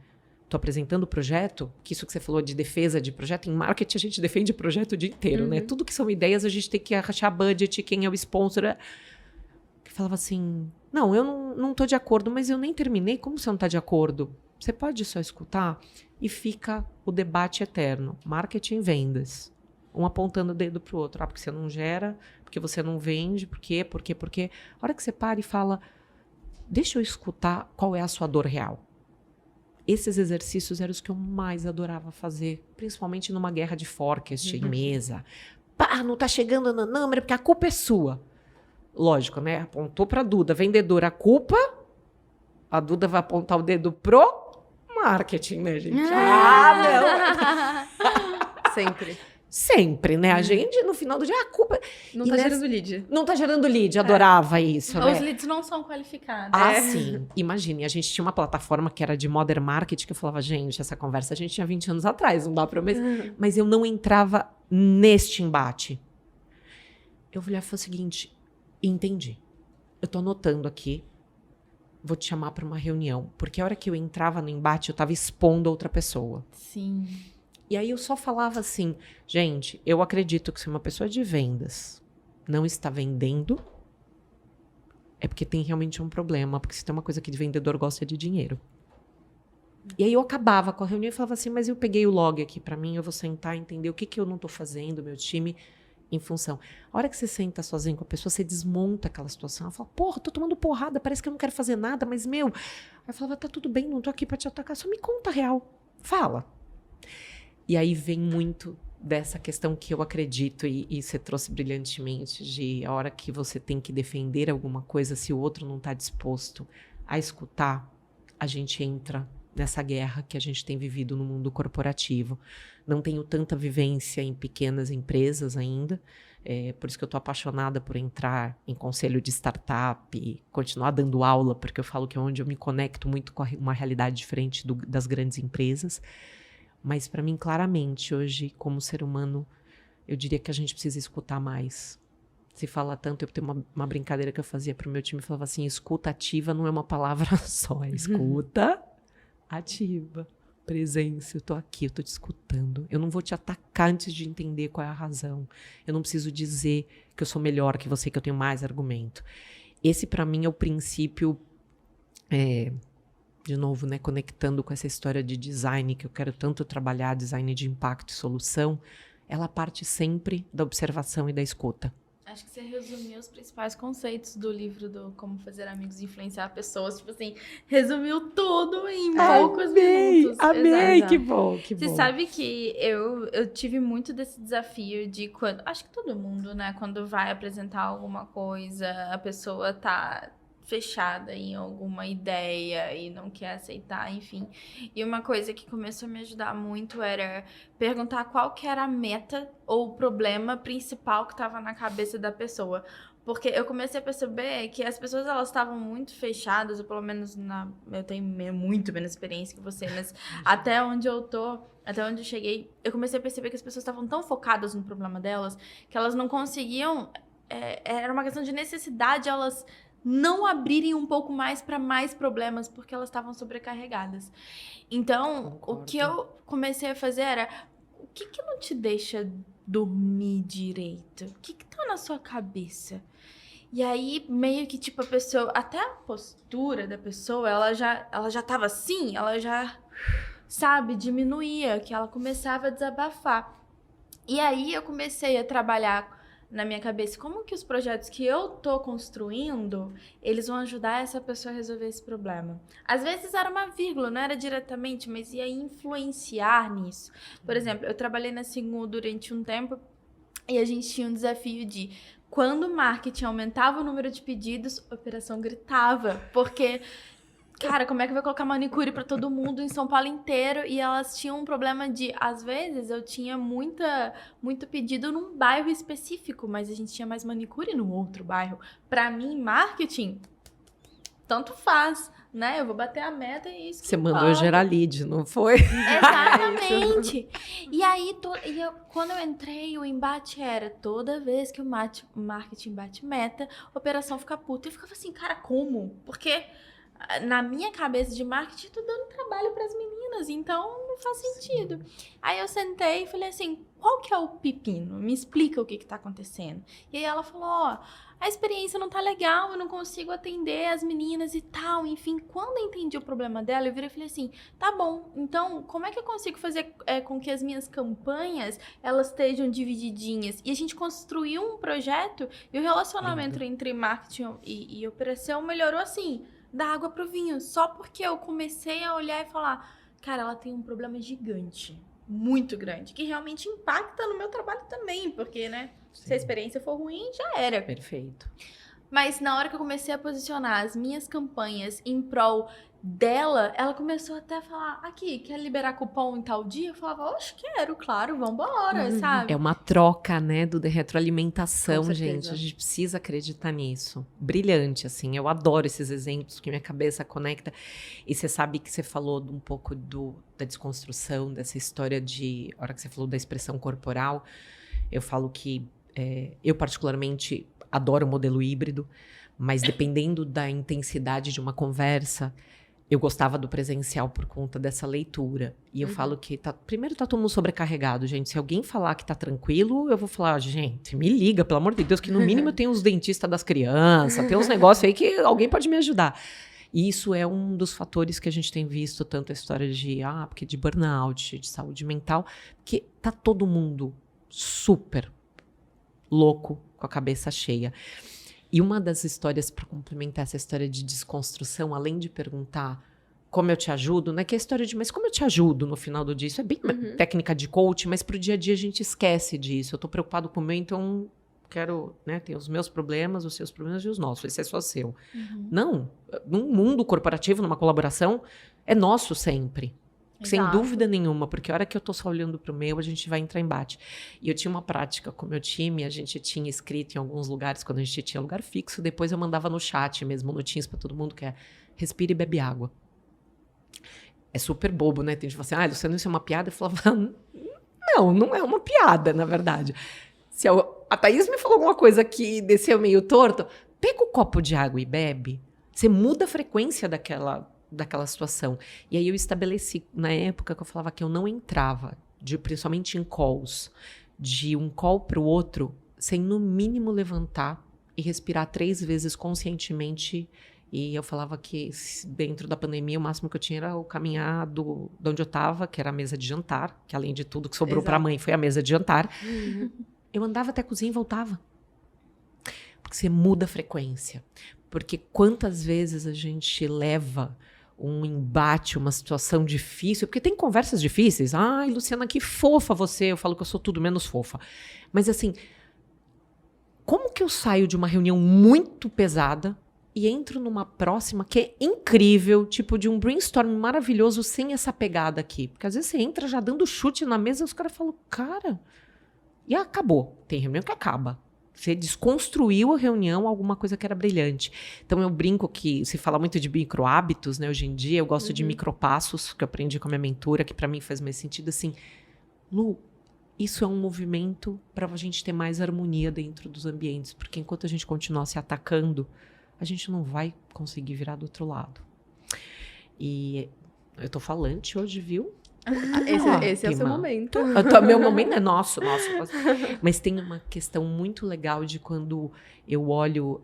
Tô apresentando o projeto, que isso que você falou de defesa de projeto, em marketing a gente defende projeto o dia inteiro, né? Tudo que são ideias a gente tem que achar budget, quem é o sponsor. Que falava assim, não, eu não tô de acordo, mas eu nem terminei, como você não tá de acordo? Você pode só escutar? E fica o debate eterno, marketing e vendas. Um apontando o dedo pro outro, porque você não gera, porque você não vende, por quê? A hora que você para e fala, deixa eu escutar qual é a sua dor real. Esses exercícios eram os que eu mais adorava fazer, principalmente numa guerra de forecast em mesa. Pá, não tá chegando na número, porque a culpa é sua. Lógico, né? Apontou pra Duda, vendedora, a Duda vai apontar o dedo pro marketing, né, gente? Não! Sempre. Sempre, né? A gente, no final do dia, a culpa... Não tá gerando lead. Não tá gerando lead, adorava isso, né? Os leads não são qualificados. Sim. Imagine, a gente tinha uma plataforma que era de Modern Marketing, que eu falava, gente, essa conversa a gente tinha 20 anos atrás, não dá pra eu... Mas eu não entrava neste embate. Eu olhava e falei o seguinte, entendi. Eu tô anotando aqui, vou te chamar pra uma reunião. Porque a hora que eu entrava no embate, eu tava expondo a outra pessoa. Sim. E aí eu só falava assim, gente, eu acredito que se uma pessoa de vendas não está vendendo, é porque tem realmente um problema, porque se tem uma coisa que de vendedor gosta é de dinheiro. E aí eu acabava com a reunião e falava assim, mas eu peguei o log aqui pra mim, eu vou sentar e entender o que eu não tô fazendo, meu time, em função. A hora que você senta sozinho com a pessoa, você desmonta aquela situação. Ela fala, porra, tô tomando porrada, parece que eu não quero fazer nada, mas meu... Aí eu falava, tá tudo bem, não tô aqui pra te atacar, só me conta a real, fala. E aí vem muito dessa questão que eu acredito, e você trouxe brilhantemente, de a hora que você tem que defender alguma coisa, se o outro não está disposto a escutar, a gente entra nessa guerra que a gente tem vivido no mundo corporativo. Não tenho tanta vivência em pequenas empresas ainda, por isso que eu estou apaixonada por entrar em conselho de startup e continuar dando aula, porque eu falo que é onde eu me conecto muito com uma realidade diferente das grandes empresas. Mas para mim, claramente, hoje, como ser humano, eu diria que a gente precisa escutar mais. Se fala tanto, eu tenho uma brincadeira que eu fazia para o meu time, eu falava assim, escuta ativa não é uma palavra só, é escuta ativa, presença, eu tô aqui, eu tô te escutando. Eu não vou te atacar antes de entender qual é a razão. Eu não preciso dizer que eu sou melhor que você, que eu tenho mais argumento. Esse, para mim, é o princípio... de novo, né, conectando com essa história de design, que eu quero tanto trabalhar, design de impacto e solução, ela parte sempre da observação e da escuta. Acho que você resumiu os principais conceitos do livro do Como Fazer Amigos e Influenciar Pessoas. Tipo assim, resumiu tudo em poucos minutos. Amei, Exato. que bom, que bom. Você sabe que eu tive muito desse desafio de quando... Acho que todo mundo, né? Quando vai apresentar alguma coisa, a pessoa tá fechada em alguma ideia e não quer aceitar, enfim. E uma coisa que começou a me ajudar muito era perguntar qual que era a meta ou o problema principal que estava na cabeça da pessoa. Porque eu comecei a perceber que as pessoas, elas estavam muito fechadas, ou pelo menos eu tenho muito menos experiência que você, mas até onde eu tô, até onde eu cheguei, eu comecei a perceber que as pessoas estavam tão focadas no problema delas, que elas não conseguiam, era uma questão de necessidade, elas não abrirem um pouco mais para mais problemas, porque elas estavam sobrecarregadas. Então, Concordo. o que eu comecei a fazer era, o que não te deixa dormir direito? O que tá na sua cabeça? E aí, meio que, tipo, a pessoa, até a postura da pessoa, ela já tava assim, ela já, sabe, diminuía, que ela começava a desabafar. E aí, eu comecei a trabalhar na minha cabeça, como que os projetos que eu tô construindo, eles vão ajudar essa pessoa a resolver esse problema. Às vezes era uma vírgula, não era diretamente, mas ia influenciar nisso. Por exemplo, eu trabalhei na Singu durante um tempo e a gente tinha um desafio de, quando o marketing aumentava o número de pedidos, a operação gritava, porque... Cara, como é que vai colocar manicure pra todo mundo em São Paulo inteiro? E elas tinham um problema de, às vezes, eu tinha muito pedido num bairro específico, mas a gente tinha mais manicure no outro bairro. Pra mim, marketing, tanto faz, né? Eu vou bater a meta e isso. Você mandou gerar lead, não foi? Exatamente. E aí, quando eu entrei, o embate era, toda vez que o marketing bate meta, a operação fica puta. Eu ficava assim, cara, como? Porque... na minha cabeça de marketing, tô dando trabalho pras meninas, então não faz sentido. Aí eu sentei e falei assim, qual que é o pepino? Me explica o que tá acontecendo. E aí ela falou, ó, a experiência não tá legal, eu não consigo atender as meninas e tal. Enfim, quando eu entendi o problema dela, eu virei e falei assim, tá bom, então como é que eu consigo fazer com que as minhas campanhas, elas estejam divididinhas? E a gente construiu um projeto e o relacionamento entre marketing e operação melhorou assim, da água pro vinho, só porque eu comecei a olhar e falar, cara, ela tem um problema gigante, muito grande, que realmente impacta no meu trabalho também, porque, né, se a experiência for ruim, já era. Perfeito. Mas na hora que eu comecei a posicionar as minhas campanhas em prol dela, ela começou até a falar, aqui, quer liberar cupom em tal dia? Eu falava, oxe, quero, claro, vambora, sabe? É uma troca, né, de retroalimentação, Com gente. certeza. A gente precisa acreditar nisso. Brilhante, assim. Eu adoro esses exemplos que minha cabeça conecta. E você sabe que você falou um pouco da desconstrução, dessa história de... A hora que você falou da expressão corporal, eu falo que eu particularmente adoro o modelo híbrido, mas dependendo da intensidade de uma conversa... Eu gostava do presencial por conta dessa leitura. E eu falo que, primeiro, tá todo mundo sobrecarregado, gente. Se alguém falar que tá tranquilo, eu vou falar, gente, me liga, pelo amor de Deus, que no mínimo eu tenho os dentistas das crianças, tem uns negócios aí que alguém pode me ajudar. E isso é um dos fatores que a gente tem visto, tanto a história porque de burnout, de saúde mental, que tá todo mundo super louco, com a cabeça cheia. E uma das histórias, para complementar essa história de desconstrução, além de perguntar como eu te ajudo, não é que é a história de, mas como eu te ajudo no final do dia? Isso é bem técnica de coach, mas pro dia a dia a gente esquece disso. Eu tô preocupado com o meu, então quero, né, ter os meus problemas, os seus problemas e os nossos. Esse é só seu. Não, num mundo corporativo, numa colaboração, é nosso sempre. Sem dúvida nenhuma, porque a hora que eu tô só olhando pro meu, a gente vai entrar em embate. E eu tinha uma prática com o meu time, a gente tinha escrito em alguns lugares, quando a gente tinha lugar fixo, depois eu mandava no chat mesmo, no Teams pra todo mundo, que é, respire e bebe água. É super bobo, né? Tem gente que fala assim, Luciano, isso é uma piada? Eu falava, não é uma piada, na verdade. Se a Thaís me falou alguma coisa que desceu meio torto, pega o copo de água e bebe, você muda a frequência daquela situação. E aí eu estabeleci, na época que eu falava que eu não entrava, principalmente em calls, de um call para o outro, sem no mínimo levantar e respirar 3 vezes conscientemente. E eu falava que dentro da pandemia o máximo que eu tinha era o caminhar de onde eu estava, que era a mesa de jantar, que além de tudo que sobrou para a mãe foi a mesa de jantar. Eu andava até a cozinha e voltava. Porque você muda a frequência. Porque quantas vezes a gente leva um embate, uma situação difícil, porque tem conversas difíceis. Ai, Luciana, que fofa você. Eu falo que eu sou tudo menos fofa. Mas assim, como que eu saio de uma reunião muito pesada e entro numa próxima que é incrível, tipo de um brainstorm maravilhoso sem essa pegada aqui? Porque às vezes você entra já dando chute na mesa e os caras falam, cara, e acabou. Tem reunião que acaba. Você desconstruiu a reunião, alguma coisa que era brilhante. Então, eu brinco que se fala muito de micro-hábitos, né? Hoje em dia, eu gosto de micropassos, que eu aprendi com a minha mentora, que para mim faz mais sentido. Assim, Lu, isso é um movimento para a gente ter mais harmonia dentro dos ambientes. Porque enquanto a gente continuar se atacando, a gente não vai conseguir virar do outro lado. E eu tô falante hoje, viu? Esse é o seu momento. Meu momento é nosso. Mas tem uma questão muito legal de quando eu olho...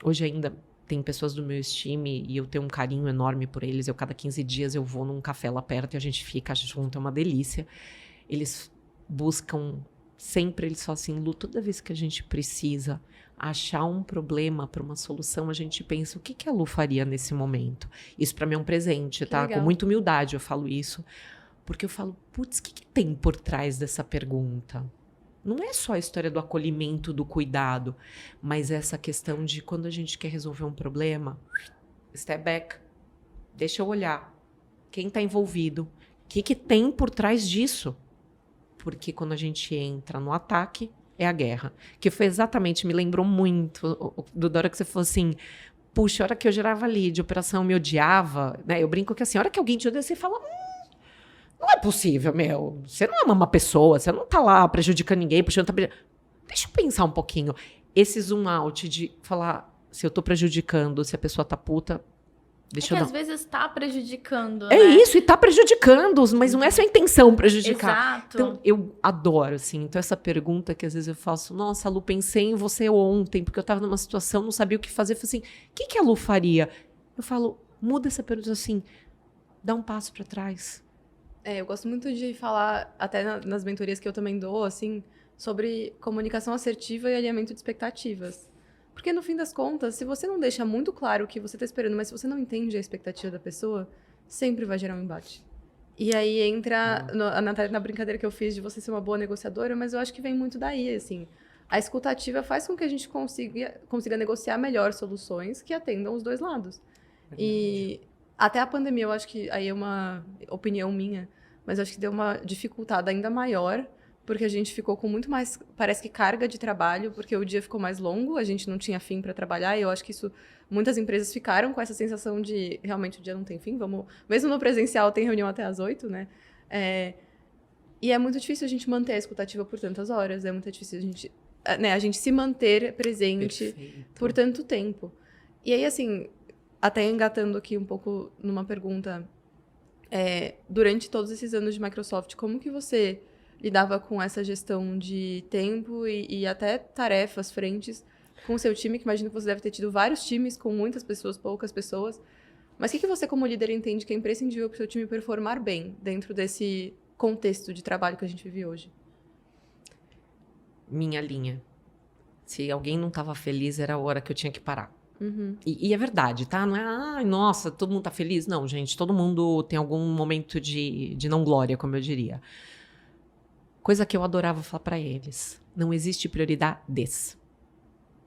hoje ainda tem pessoas do meu time e eu tenho um carinho enorme por eles. Cada 15 dias eu vou num café lá perto e a gente fica junto, é uma delícia. Eles buscam sempre eles falam assim, Lu, toda vez que a gente precisa achar um problema para uma solução, a gente pensa, o que que a Lu faria nesse momento? Isso para mim é um presente, tá? legal. Com muita humildade eu falo isso. Porque eu falo, putz, o que que tem por trás dessa pergunta? Não é só a história do acolhimento, do cuidado, mas essa questão de quando a gente quer resolver um problema, step back, deixa eu olhar. Quem está envolvido? O que que tem por trás disso? Porque quando a gente entra no ataque, é a guerra. Que foi exatamente, me lembrou muito da hora que você falou assim, puxa, a hora que eu gerava lead, de operação me odiava, né? Eu brinco que assim, a hora que alguém te odeia, você fala, não é possível, meu. Você não é uma pessoa, você não tá lá prejudicando ninguém, puxando... Deixa eu pensar um pouquinho. Esse zoom out de falar se eu tô prejudicando, se a pessoa tá puta... Deixa eu às vezes tá prejudicando, É né? isso, e tá prejudicando, mas não é sua intenção prejudicar. Exato. Então, eu adoro, assim. Então, essa pergunta que às vezes eu faço, nossa, Lu, pensei em você ontem, porque eu tava numa situação, não sabia o que fazer. Eu falei assim, o que que a Lu faria? Eu falo, muda essa pergunta assim, dá um passo pra trás. Eu gosto muito de falar, até nas mentorias que eu também dou, assim, sobre comunicação assertiva e alinhamento de expectativas. Porque, no fim das contas, se você não deixa muito claro o que você está esperando, mas se você não entende a expectativa da pessoa, sempre vai gerar um embate. E aí entra a Natália na brincadeira que eu fiz de você ser uma boa negociadora, mas eu acho que vem muito daí, assim. A escutativa faz com que a gente consiga negociar melhor soluções que atendam os dois lados. E até a pandemia, eu acho que aí é uma opinião minha, mas eu acho que deu uma dificultada ainda maior, porque a gente ficou com muito mais, parece que carga de trabalho, porque o dia ficou mais longo, a gente não tinha fim para trabalhar, e eu acho que isso, muitas empresas ficaram com essa sensação de, realmente, o dia não tem fim, mesmo no presencial tem reunião até às 8, né? E é muito difícil a gente manter a escutativa por tantas horas, é muito difícil a gente se manter presente por tanto tempo. E aí, assim, até engatando aqui um pouco numa pergunta, durante todos esses anos de Microsoft, como que você lidava com essa gestão de tempo e até tarefas, frentes, com o seu time, que imagino que você deve ter tido vários times com muitas pessoas, poucas pessoas. Mas o que você, como líder, entende que é imprescindível para o seu time performar bem dentro desse contexto de trabalho que a gente vive hoje? Minha linha. Se alguém não estava feliz, era a hora que eu tinha que parar. Uhum. E é verdade, tá? Não é, ai, nossa, todo mundo tá feliz. Não, gente, todo mundo tem algum momento de não glória, como eu diria. Coisa que eu adorava falar para eles. Não existe prioridades,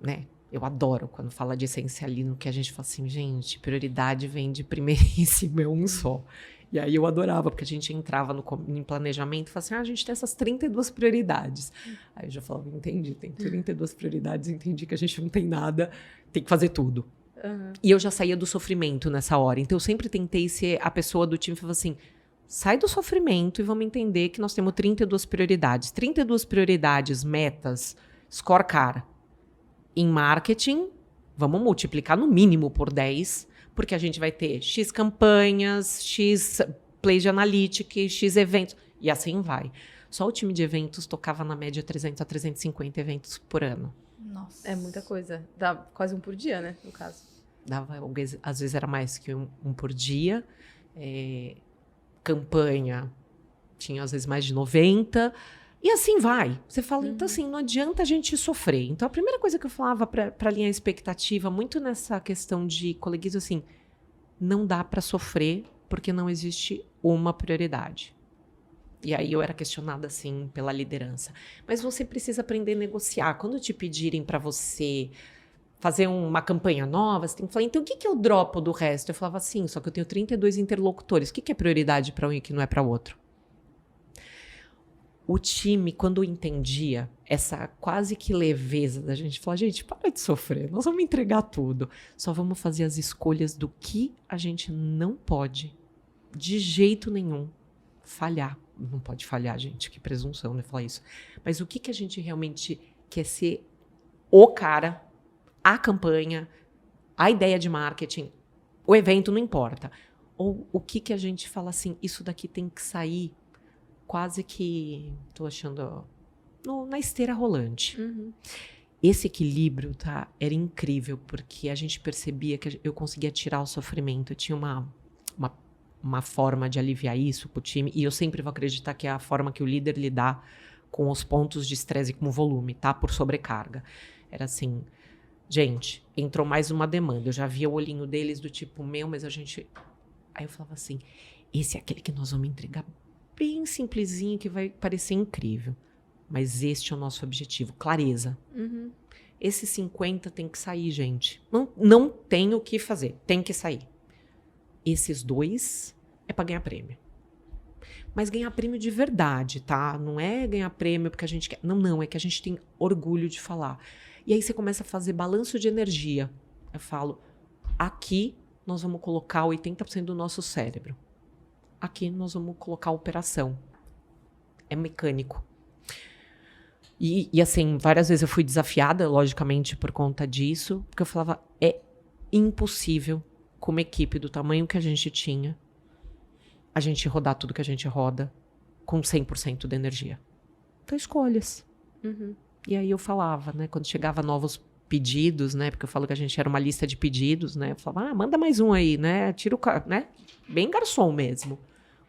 né? Eu adoro quando fala de essencialismo, que a gente fala assim, gente, prioridade vem de primeiríssimo, é um só. E aí eu adorava, porque a gente entrava em planejamento e falava assim, a gente tem essas 32 prioridades. Aí eu já falava, entendi, tem 32 prioridades, entendi que a gente não tem nada, tem que fazer tudo. Uhum. E eu já saía do sofrimento nessa hora. Então eu sempre tentei ser a pessoa do time que falava assim, sai do sofrimento e vamos entender que nós temos 32 prioridades. 32 prioridades, metas, scorecard. Em marketing, vamos multiplicar no mínimo por 10, porque a gente vai ter X campanhas, X plays de analytics, X eventos, e assim vai. Só o time de eventos tocava na média 300 a 350 eventos por ano. Nossa. É muita coisa. Dá quase um por dia, né, no caso. Dava, às vezes era mais que um por dia. Campanha tinha às vezes mais de 90, e assim vai. Você fala, então assim, não adianta a gente sofrer. Então a primeira coisa que eu falava para alinhar a expectativa, muito nessa questão de coleguismo, assim, não dá para sofrer porque não existe uma prioridade. E aí eu era questionada assim pela liderança. Mas você precisa aprender a negociar. Quando te pedirem para você fazer uma campanha nova, você tem que falar, então o que eu dropo do resto? Eu falava assim, só que eu tenho 32 interlocutores. O que é prioridade para um e o que não é para o outro? O time, quando entendia essa quase que leveza da gente, falar, gente, para de sofrer, nós vamos entregar tudo. Só vamos fazer as escolhas do que a gente não pode, de jeito nenhum, falhar. Não pode falhar, gente, que presunção, né, falar isso. Mas o que a gente realmente quer ser o cara, a campanha, a ideia de marketing, o evento, não importa. Ou o que a gente fala assim, isso daqui tem que sair quase que, tô achando, na esteira rolante. Uhum. Esse equilíbrio, tá, era incrível, porque a gente percebia que eu conseguia tirar o sofrimento. Eu tinha uma forma de aliviar isso pro time, e eu sempre vou acreditar que é a forma que o líder lidar com os pontos de estresse e com o volume, tá? Por sobrecarga. Era assim, gente, entrou mais uma demanda. Eu já via o olhinho deles do tipo, mas a gente... Aí eu falava assim, esse é aquele que nós vamos entregar bem simplesinho, que vai parecer incrível. Mas este é o nosso objetivo, clareza. Uhum. Esses 50 tem que sair, gente. Não tem o que fazer, tem que sair. Esses 2 é para ganhar prêmio. Mas ganhar prêmio de verdade, tá? Não é ganhar prêmio porque a gente quer. Não, é que a gente tem orgulho de falar. E aí você começa a fazer balanço de energia. Eu falo, aqui nós vamos colocar 80% do nosso cérebro. Aqui nós vamos colocar a operação. É mecânico. E assim, várias vezes eu fui desafiada, logicamente, por conta disso, porque eu falava, é impossível, com uma equipe do tamanho que a gente tinha, a gente rodar tudo que a gente roda com 100% de energia. Então, escolhas. Uhum. E aí eu falava, né, quando chegava novos pedidos, né, porque eu falo que a gente era uma lista de pedidos, né, eu falava, manda mais um aí, né, tira o carro, né, bem garçom mesmo.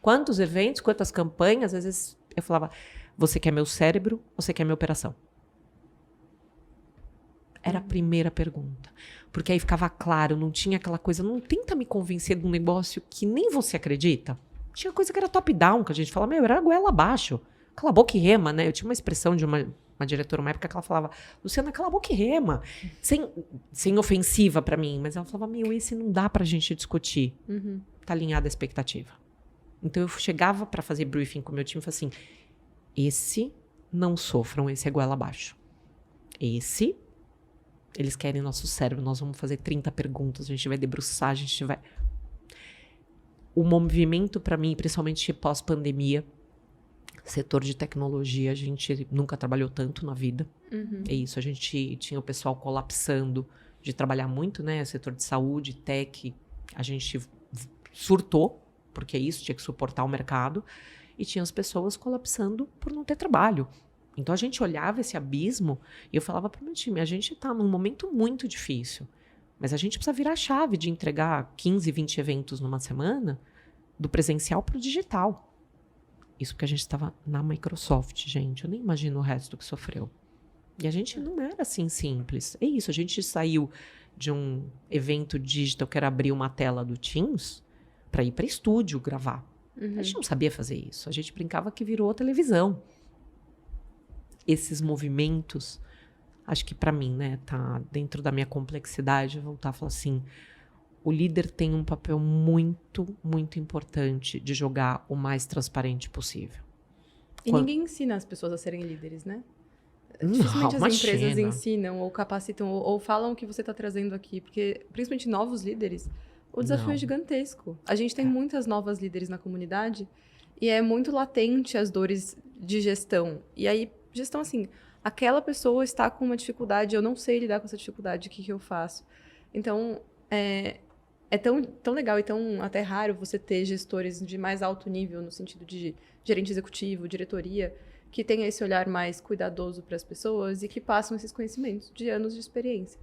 Quantos eventos, quantas campanhas, às vezes eu falava, você quer meu cérebro, você quer minha operação? Era a primeira pergunta. Porque aí ficava claro, não tinha aquela coisa, não tenta me convencer de um negócio que nem você acredita. Tinha coisa que era top-down, que a gente falava, era goela abaixo. Cala a boca e rema, né? Eu tinha uma expressão de uma diretora, uma época que ela falava, Luciana, cala a boca e rema. Sem ofensiva pra mim, mas ela falava, esse não dá pra gente discutir. Uhum. Tá alinhada a expectativa. Então eu chegava pra fazer briefing com o meu time e falava assim, esse não sofram, esse é goela abaixo. Esse, eles querem nosso cérebro, nós vamos fazer 30 perguntas, a gente vai debruçar, a gente vai... O movimento para mim, principalmente pós-pandemia, setor de tecnologia, a gente nunca trabalhou tanto na vida. Uhum. É isso, a gente tinha o pessoal colapsando de trabalhar muito, né? Setor de saúde, tech, a gente surtou, porque é isso, tinha que suportar o mercado. E tinha as pessoas colapsando por não ter trabalho. Então, a gente olhava esse abismo e eu falava para o meu time, a gente está num momento muito difícil, mas a gente precisa virar a chave de entregar 15, 20 eventos numa semana, do presencial para o digital. Isso porque a gente estava na Microsoft, gente. Eu nem imagino o resto que sofreu. E a gente não era assim simples. É isso, a gente saiu de um evento digital que era abrir uma tela do Teams para ir para estúdio gravar. Uhum. A gente não sabia fazer isso. A gente brincava que virou televisão. Esses movimentos, acho que para mim, né, tá dentro da minha complexidade, voltar a falar assim, o líder tem um papel muito, muito importante de jogar o mais transparente possível. E ninguém ensina as pessoas a serem líderes, né? Dificilmente as imagina. empresas ensinam ou capacitam ou falam o que você está trazendo aqui, porque principalmente novos líderes, o desafio é gigantesco. A gente tem muitas novas líderes na comunidade e é muito latente as dores de gestão. E aí, gestão assim, aquela pessoa está com uma dificuldade, eu não sei lidar com essa dificuldade, o que eu faço? Então, é tão legal e tão até raro você ter gestores de mais alto nível, no sentido de gerente executivo, diretoria, que tenha esse olhar mais cuidadoso para as pessoas e que passam esses conhecimentos de anos de experiência.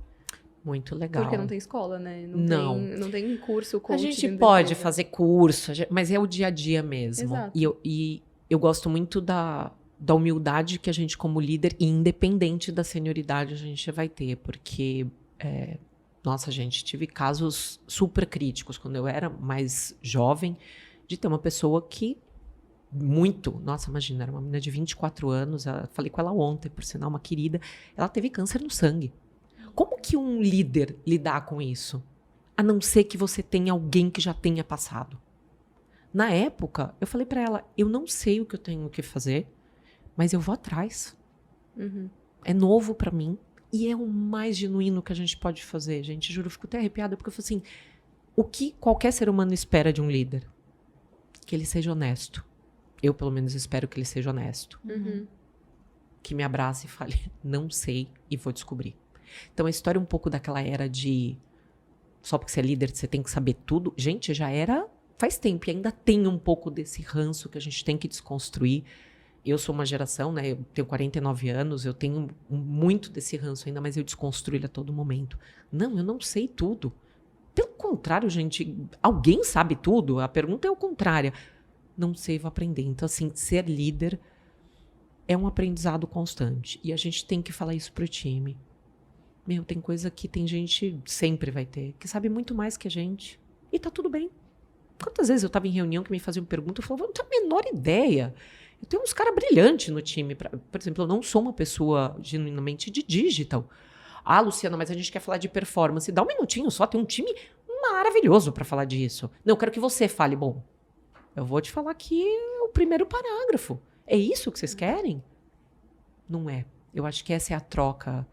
Muito legal. Porque não tem escola, né? Não tem curso, coach. A gente pode fazer curso, mas é o dia a dia mesmo. Exato. E eu gosto muito da humildade que a gente, como líder, e independente da senioridade, a gente vai ter. Porque, nossa, gente, tive casos super críticos quando eu era mais jovem, de ter uma pessoa que nossa, imagina, era uma menina de 24 anos, falei com ela ontem, por sinal, uma querida, ela teve câncer no sangue. Como que um líder lidar com isso? A não ser que você tenha alguém que já tenha passado. Na época, eu falei pra ela, eu não sei o que eu tenho que fazer, mas eu vou atrás. Uhum. É novo pra mim e é o mais genuíno que a gente pode fazer, gente. Juro, eu fico até arrepiada, porque eu falo assim, o que qualquer ser humano espera de um líder? Que ele seja honesto. Eu, pelo menos, espero que ele seja honesto. Uhum. Que me abrace e fale, não sei e vou descobrir. Então, a história é um pouco daquela era de só porque você é líder, você tem que saber tudo. Gente, já era faz tempo e ainda tem um pouco desse ranço que a gente tem que desconstruir. Eu sou uma geração, né? Eu tenho 49 anos, eu tenho muito desse ranço ainda, mas eu desconstruo ele a todo momento. Não, eu não sei tudo. Pelo contrário, gente, alguém sabe tudo? A pergunta é o contrário. Não sei, vou aprender. Então, assim, ser líder é um aprendizado constante. E a gente tem que falar isso pro time. Tem coisa que tem gente, sempre vai ter, que sabe muito mais que a gente. E tá tudo bem. Quantas vezes eu tava em reunião que me faziam pergunta, eu falava, eu não tenho a menor ideia. Eu tenho uns caras brilhantes no time. Por exemplo, eu não sou uma pessoa genuinamente de digital. Ah, Luciana, mas a gente quer falar de performance. Dá um minutinho só, tem um time maravilhoso para falar disso. Não, eu quero que você fale. Bom, eu vou te falar aqui o primeiro parágrafo. É isso que vocês querem? Não é. Eu acho que essa é a troca.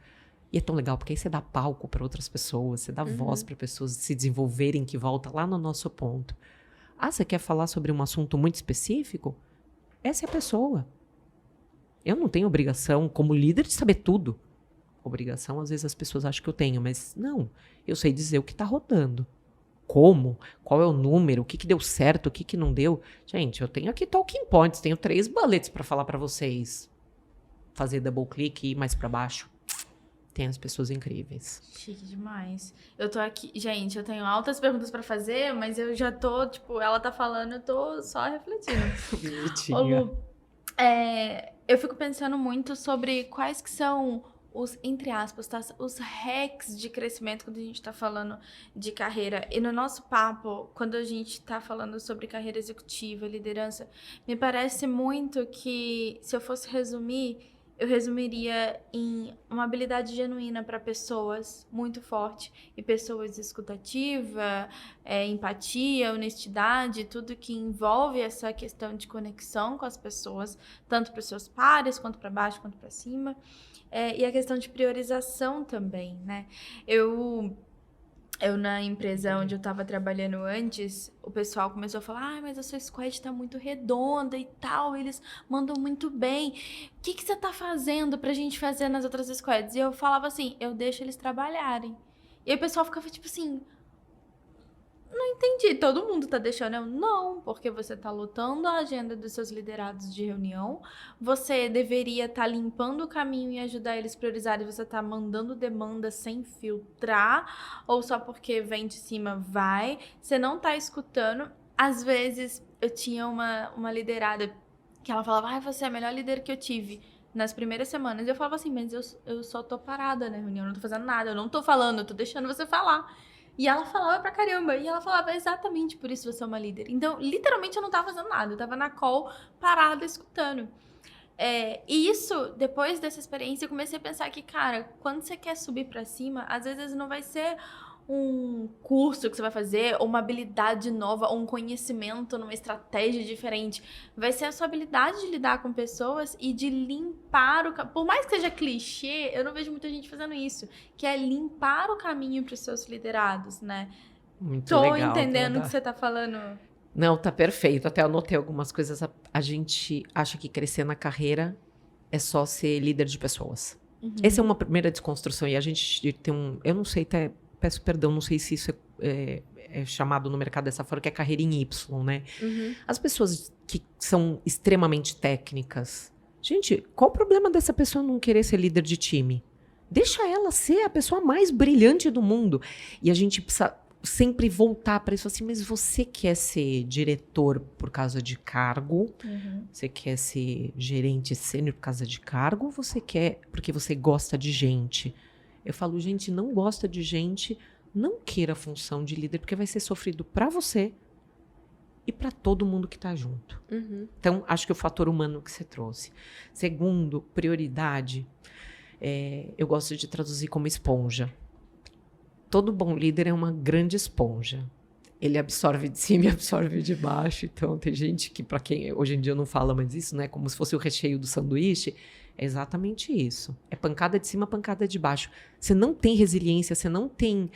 E é tão legal, porque aí você dá palco para outras pessoas, você dá voz para pessoas se desenvolverem, que volta lá no nosso ponto. Ah, você quer falar sobre um assunto muito específico? Essa é a pessoa. Eu não tenho obrigação, como líder, de saber tudo. Obrigação, às vezes as pessoas acham que eu tenho, mas não. Eu sei dizer o que está rodando. Como? Qual é o número? O que deu certo? O que não deu? Gente, eu tenho aqui talking points, tenho 3 bullets para falar para vocês. Fazer double click e ir mais para baixo. Tem as pessoas incríveis. Chique demais. Eu tô aqui... Gente, eu tenho altas perguntas pra fazer, mas eu já tô, tipo, ela tá falando, eu tô só refletindo. Ô, Lu, eu fico pensando muito sobre quais que são os, entre aspas, tá? Os hacks de crescimento quando a gente tá falando de carreira. E no nosso papo, quando a gente tá falando sobre carreira executiva, liderança, me parece muito que, se eu fosse resumir, eu resumiria em uma habilidade genuína para pessoas muito forte. E pessoas escutativa, empatia, honestidade, tudo que envolve essa questão de conexão com as pessoas, tanto para os seus pares, quanto para baixo, quanto para cima. E a questão de priorização também, né? Eu, na empresa onde eu estava trabalhando antes, o pessoal começou a falar, mas a sua squad está muito redonda e tal, eles mandam muito bem. O que você está fazendo pra gente fazer nas outras squads? E eu falava assim, eu deixo eles trabalharem. E aí o pessoal ficava tipo assim, não entendi, todo mundo tá deixando? Eu, não, porque você tá lotando a agenda dos seus liderados de reunião, você deveria estar limpando o caminho e ajudar eles a priorizarem, você tá mandando demanda sem filtrar, ou só porque vem de cima vai, você não tá escutando. Às vezes, eu tinha uma liderada que ela falava, você é a melhor líder que eu tive nas primeiras semanas. E eu falava assim, mas eu só tô parada na reunião, não tô fazendo nada, eu não tô falando, eu tô deixando você falar. E ela falava pra caramba. E ela falava exatamente por isso você é uma líder. Então, literalmente, eu não tava fazendo nada. Eu tava na call, parada, escutando. E isso, depois dessa experiência, eu comecei a pensar que, cara, quando você quer subir pra cima, às vezes não vai ser um curso que você vai fazer, ou uma habilidade nova, ou um conhecimento numa estratégia diferente. Vai ser a sua habilidade de lidar com pessoas e de limpar o... Por mais que seja clichê, eu não vejo muita gente fazendo isso, que é limpar o caminho para os seus liderados, né? Muito legal. Tô entendendo o que você tá falando. Não, tá perfeito. Até anotei algumas coisas. A gente acha que crescer na carreira é só ser líder de pessoas. Essa é uma primeira desconstrução. E a gente tem eu não sei, até peço perdão, não sei se isso é chamado no mercado dessa forma, que é carreira em Y, né? As pessoas que são extremamente técnicas. Gente, qual o problema dessa pessoa não querer ser líder de time? Deixa ela ser a pessoa mais brilhante do mundo. E a gente precisa sempre voltar para isso assim, mas você quer ser diretor por causa de cargo? Você quer ser gerente sênior por causa de cargo? Ou você quer porque você gosta de gente? Eu falo, gente, não gosta de gente, não queira a função de líder, porque vai ser sofrido para você e para todo mundo que está junto. Então, acho que o fator humano que você trouxe. Segundo, prioridade, eu gosto de traduzir como esponja. Todo bom líder é uma grande esponja. Ele absorve de cima e absorve de baixo. Então, tem gente que, para quem hoje em dia não fala mais isso, né, como se fosse o recheio do sanduíche, é exatamente isso. É pancada de cima, pancada de baixo. Você não tem resiliência, você não tem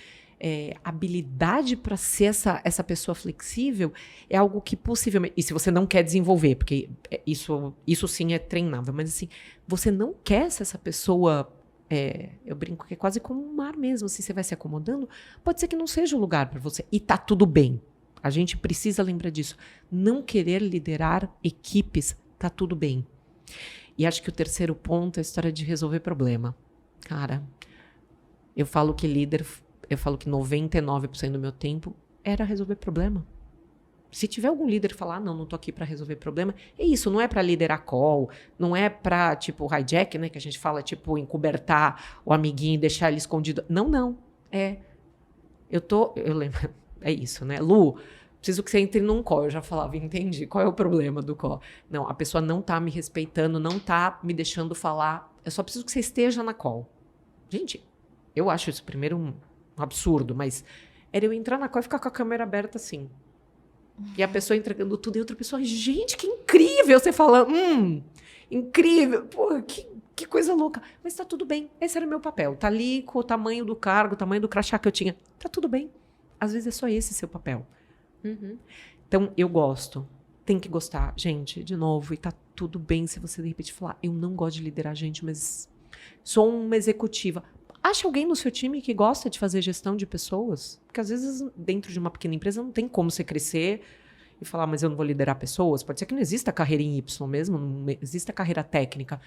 habilidade para ser essa pessoa flexível, é algo que possivelmente... E se você não quer desenvolver, porque isso sim é treinável, mas assim, você não quer ser essa pessoa... eu brinco que é quase como um mar mesmo, assim, você vai se acomodando, pode ser que não seja o lugar para você. E tá tudo bem. A gente precisa lembrar disso. Não querer liderar equipes, tá tudo bem. E acho que o terceiro ponto é a história de resolver problema. Cara, eu falo que 99% do meu tempo era resolver problema. Se tiver algum líder que falar, não tô aqui para resolver problema, é isso, não é para liderar call, não é para, tipo, hijack, né, que a gente fala, tipo, encobertar o amiguinho e deixar ele escondido. Não, eu lembro, é isso, né, Lu, preciso que você entre num call. Eu já falava, entendi, qual é o problema do call? Não, a pessoa não tá me respeitando, não tá me deixando falar, eu só preciso que você esteja na call. Gente, eu acho isso primeiro um absurdo, mas era eu entrar na call e ficar com a câmera aberta assim. E a pessoa entregando tudo e outra pessoa, gente, que incrível! Você fala, incrível, porra, que coisa louca. Mas tá tudo bem, esse era o meu papel. Tá ali com o tamanho do cargo, o tamanho do crachá que eu tinha. Tá tudo bem. Às vezes é só esse seu papel. Então, eu gosto. Tem que gostar. Gente, de novo, e tá tudo bem se você de repente falar, eu não gosto de liderar gente, mas sou uma executiva. Acha alguém no seu time que gosta de fazer gestão de pessoas? Porque às vezes dentro de uma pequena empresa não tem como você crescer e falar, mas eu não vou liderar pessoas. Pode ser que não exista carreira em Y mesmo, não exista carreira técnica.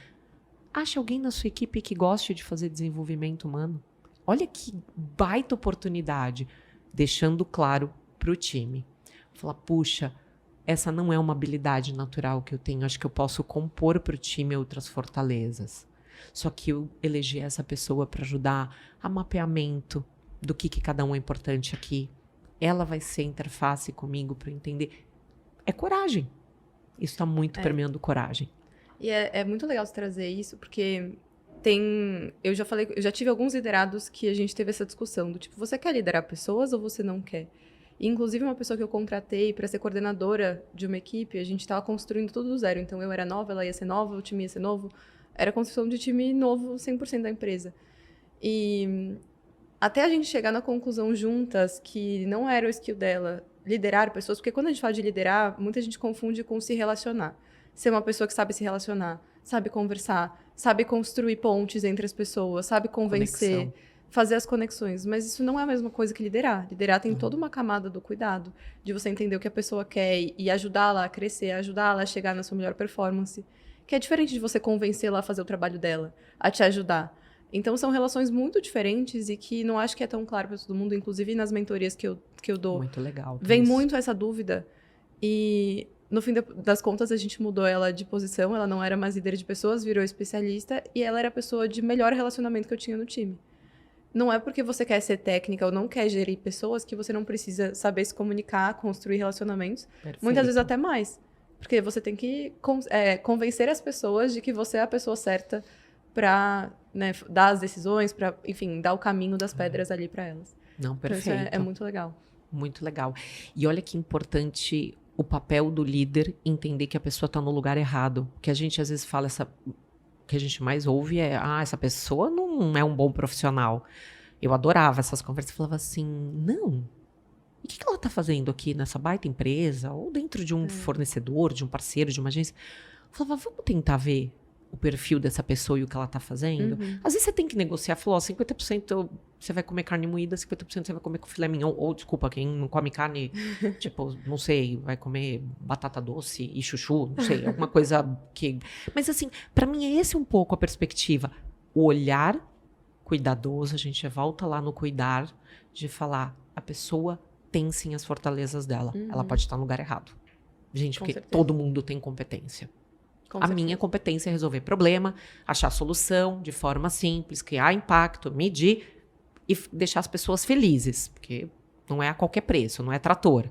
Acha alguém na sua equipe que goste de fazer desenvolvimento humano? Olha que baita oportunidade, deixando claro para o time. Falar, puxa, essa não é uma habilidade natural que eu tenho, acho que eu posso compor para o time outras fortalezas. Só que eu elegi essa pessoa para ajudar a mapeamento do que cada um é importante aqui. Ela vai ser interface comigo para entender. É coragem. Isso está muito permeando coragem. E é muito legal você trazer isso, porque eu já tive alguns liderados que a gente teve essa discussão do tipo, você quer liderar pessoas ou você não quer? E, inclusive, uma pessoa que eu contratei para ser coordenadora de uma equipe, a gente estava construindo tudo do zero. Então, eu era nova, ela ia ser nova, o time ia ser novo. Era a construção de time novo, 100% da empresa. E até a gente chegar na conclusão juntas que não era o skill dela liderar pessoas, porque quando a gente fala de liderar, muita gente confunde com se relacionar. Ser uma pessoa que sabe se relacionar, sabe conversar, sabe construir pontes entre as pessoas, sabe convencer, conexão. Fazer as conexões. Mas isso não é a mesma coisa que liderar. Liderar tem toda uma camada do cuidado, de você entender o que a pessoa quer e ajudá-la a crescer, ajudá-la a chegar na sua melhor performance. Que é diferente de você convencê-la a fazer o trabalho dela, a te ajudar. Então, são relações muito diferentes e que não acho que é tão claro para todo mundo, inclusive nas mentorias que eu dou. Muito legal. Vem muito essa dúvida. E, no fim das contas, a gente mudou ela de posição. Ela não era mais líder de pessoas, virou especialista. E ela era a pessoa de melhor relacionamento que eu tinha no time. Não é porque você quer ser técnica ou não quer gerir pessoas que você não precisa saber se comunicar, construir relacionamentos. Perfeito. Muitas vezes até mais. Porque você tem que convencer as pessoas de que você é a pessoa certa para, né, dar as decisões, para, enfim, dar o caminho das pedras ali para elas. Não, perfeito. Então, isso é muito legal. Muito legal. E olha que importante o papel do líder entender que a pessoa está no lugar errado. Que a gente às vezes fala, o que a gente mais ouve é, essa pessoa não é um bom profissional. Eu adorava essas conversas. Eu falava assim, não. E o que ela está fazendo aqui nessa baita empresa? Ou dentro de um fornecedor, de um parceiro, de uma agência? Eu falava, vamos tentar ver o perfil dessa pessoa e o que ela está fazendo? Às vezes você tem que negociar. Falou, 50% você vai comer carne moída, 50% você vai comer com filé mignon. Ou, desculpa, quem não come carne, tipo, não sei, vai comer batata doce e chuchu, não sei, alguma coisa que... Mas assim, para mim é esse um pouco a perspectiva. O olhar cuidadoso, a gente volta lá no cuidar, de falar, a pessoa tem sim as fortalezas dela. Ela pode estar no lugar errado. Gente, porque todo mundo tem competência. A minha competência é resolver problema, achar solução de forma simples, criar impacto, medir e deixar as pessoas felizes. Porque não é a qualquer preço, não é trator.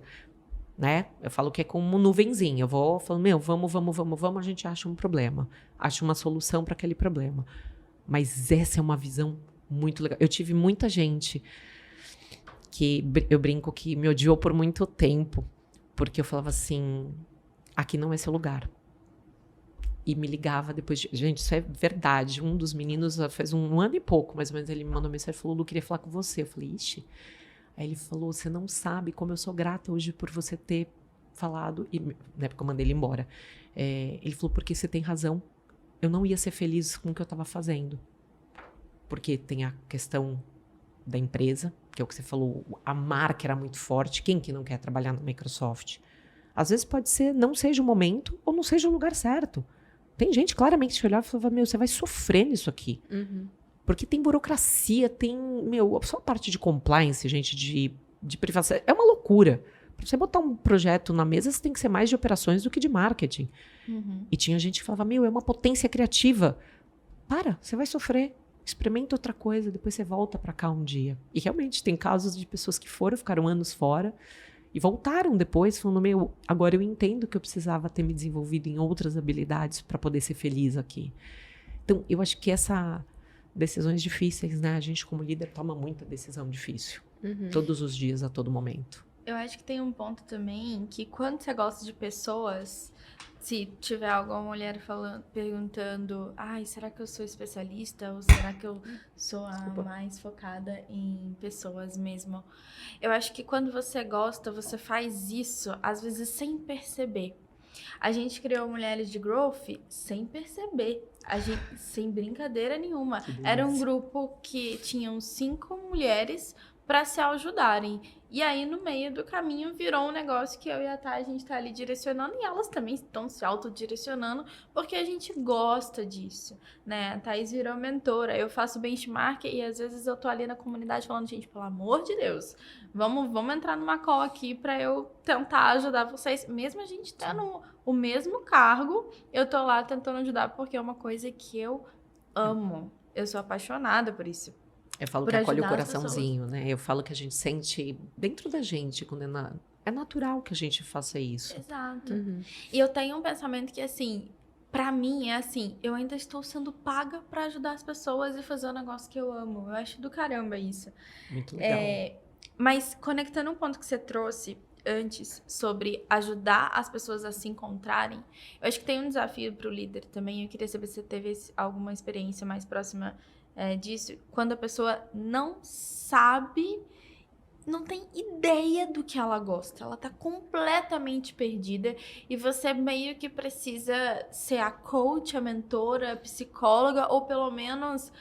Né? Eu falo que é como nuvenzinha. Eu vou falando, vamos, a gente acha um problema. Acha uma solução para aquele problema. Mas essa é uma visão muito legal. Eu tive muita gente que eu brinco que me odiou por muito tempo, porque eu falava assim, aqui não é seu lugar. E me ligava depois de... Gente, isso é verdade. Um dos meninos, faz um ano e pouco, mais ou menos, ele me mandou mensagem e falou, Lu, queria falar com você. Eu falei, ixi. Aí ele falou, você não sabe como eu sou grata hoje por você ter falado. E, né, porque eu mandei ele embora. Ele falou, porque você tem razão. Eu não ia ser feliz com o que eu estava fazendo. Porque tem a questão da empresa, que é o que você falou, a marca era muito forte. Quem que não quer trabalhar na Microsoft? Às vezes pode ser, não seja o momento ou não seja o lugar certo. Tem gente claramente que olhava e falava, você vai sofrer nisso aqui. Porque tem burocracia, tem, só a parte de compliance, gente, de privacidade. É uma loucura. Pra você botar um projeto na mesa, você tem que ser mais de operações do que de marketing. E tinha gente que falava, é uma potência criativa. Para, você vai sofrer. Experimenta outra coisa, depois você volta pra cá um dia. E realmente, tem casos de pessoas que ficaram anos fora, e voltaram depois, falando, agora eu entendo que eu precisava ter me desenvolvido em outras habilidades para poder ser feliz aqui. Então, eu acho que decisões difíceis, né? A gente, como líder, toma muita decisão difícil. Todos os dias, a todo momento. Eu acho que tem um ponto também que quando você gosta de pessoas, se tiver alguma mulher perguntando, será que eu sou especialista ou será que eu sou a mais focada em pessoas mesmo? Eu acho que quando você gosta, você faz isso, às vezes sem perceber. A gente criou Mulheres de Growth sem perceber, sem brincadeira nenhuma. Era um grupo que tinham 5 mulheres para se ajudarem. E aí, no meio do caminho, virou um negócio que eu e a Thay, a gente tá ali direcionando, e elas também estão se autodirecionando, porque a gente gosta disso, né? A Thaís virou mentora, eu faço benchmark, e às vezes eu tô ali na comunidade falando, gente, pelo amor de Deus, vamos entrar numa call aqui para eu tentar ajudar vocês. Mesmo a gente tendo o mesmo cargo, eu tô lá tentando ajudar, porque é uma coisa que eu amo. Eu sou apaixonada por isso. Eu falo que acolhe o coraçãozinho, né? Eu falo que a gente sente dentro da gente, quando é natural que a gente faça isso. Exato. E eu tenho um pensamento que, assim, pra mim é assim, eu ainda estou sendo paga pra ajudar as pessoas e fazer um negócio que eu amo. Eu acho do caramba isso. Muito legal. Mas conectando um ponto que você trouxe antes sobre ajudar as pessoas a se encontrarem, eu acho que tem um desafio pro líder também. Eu queria saber se você teve alguma experiência mais próxima disso, quando a pessoa não sabe, não tem ideia do que ela gosta, ela tá completamente perdida e você meio que precisa ser a coach, a mentora, a psicóloga, ou pelo menos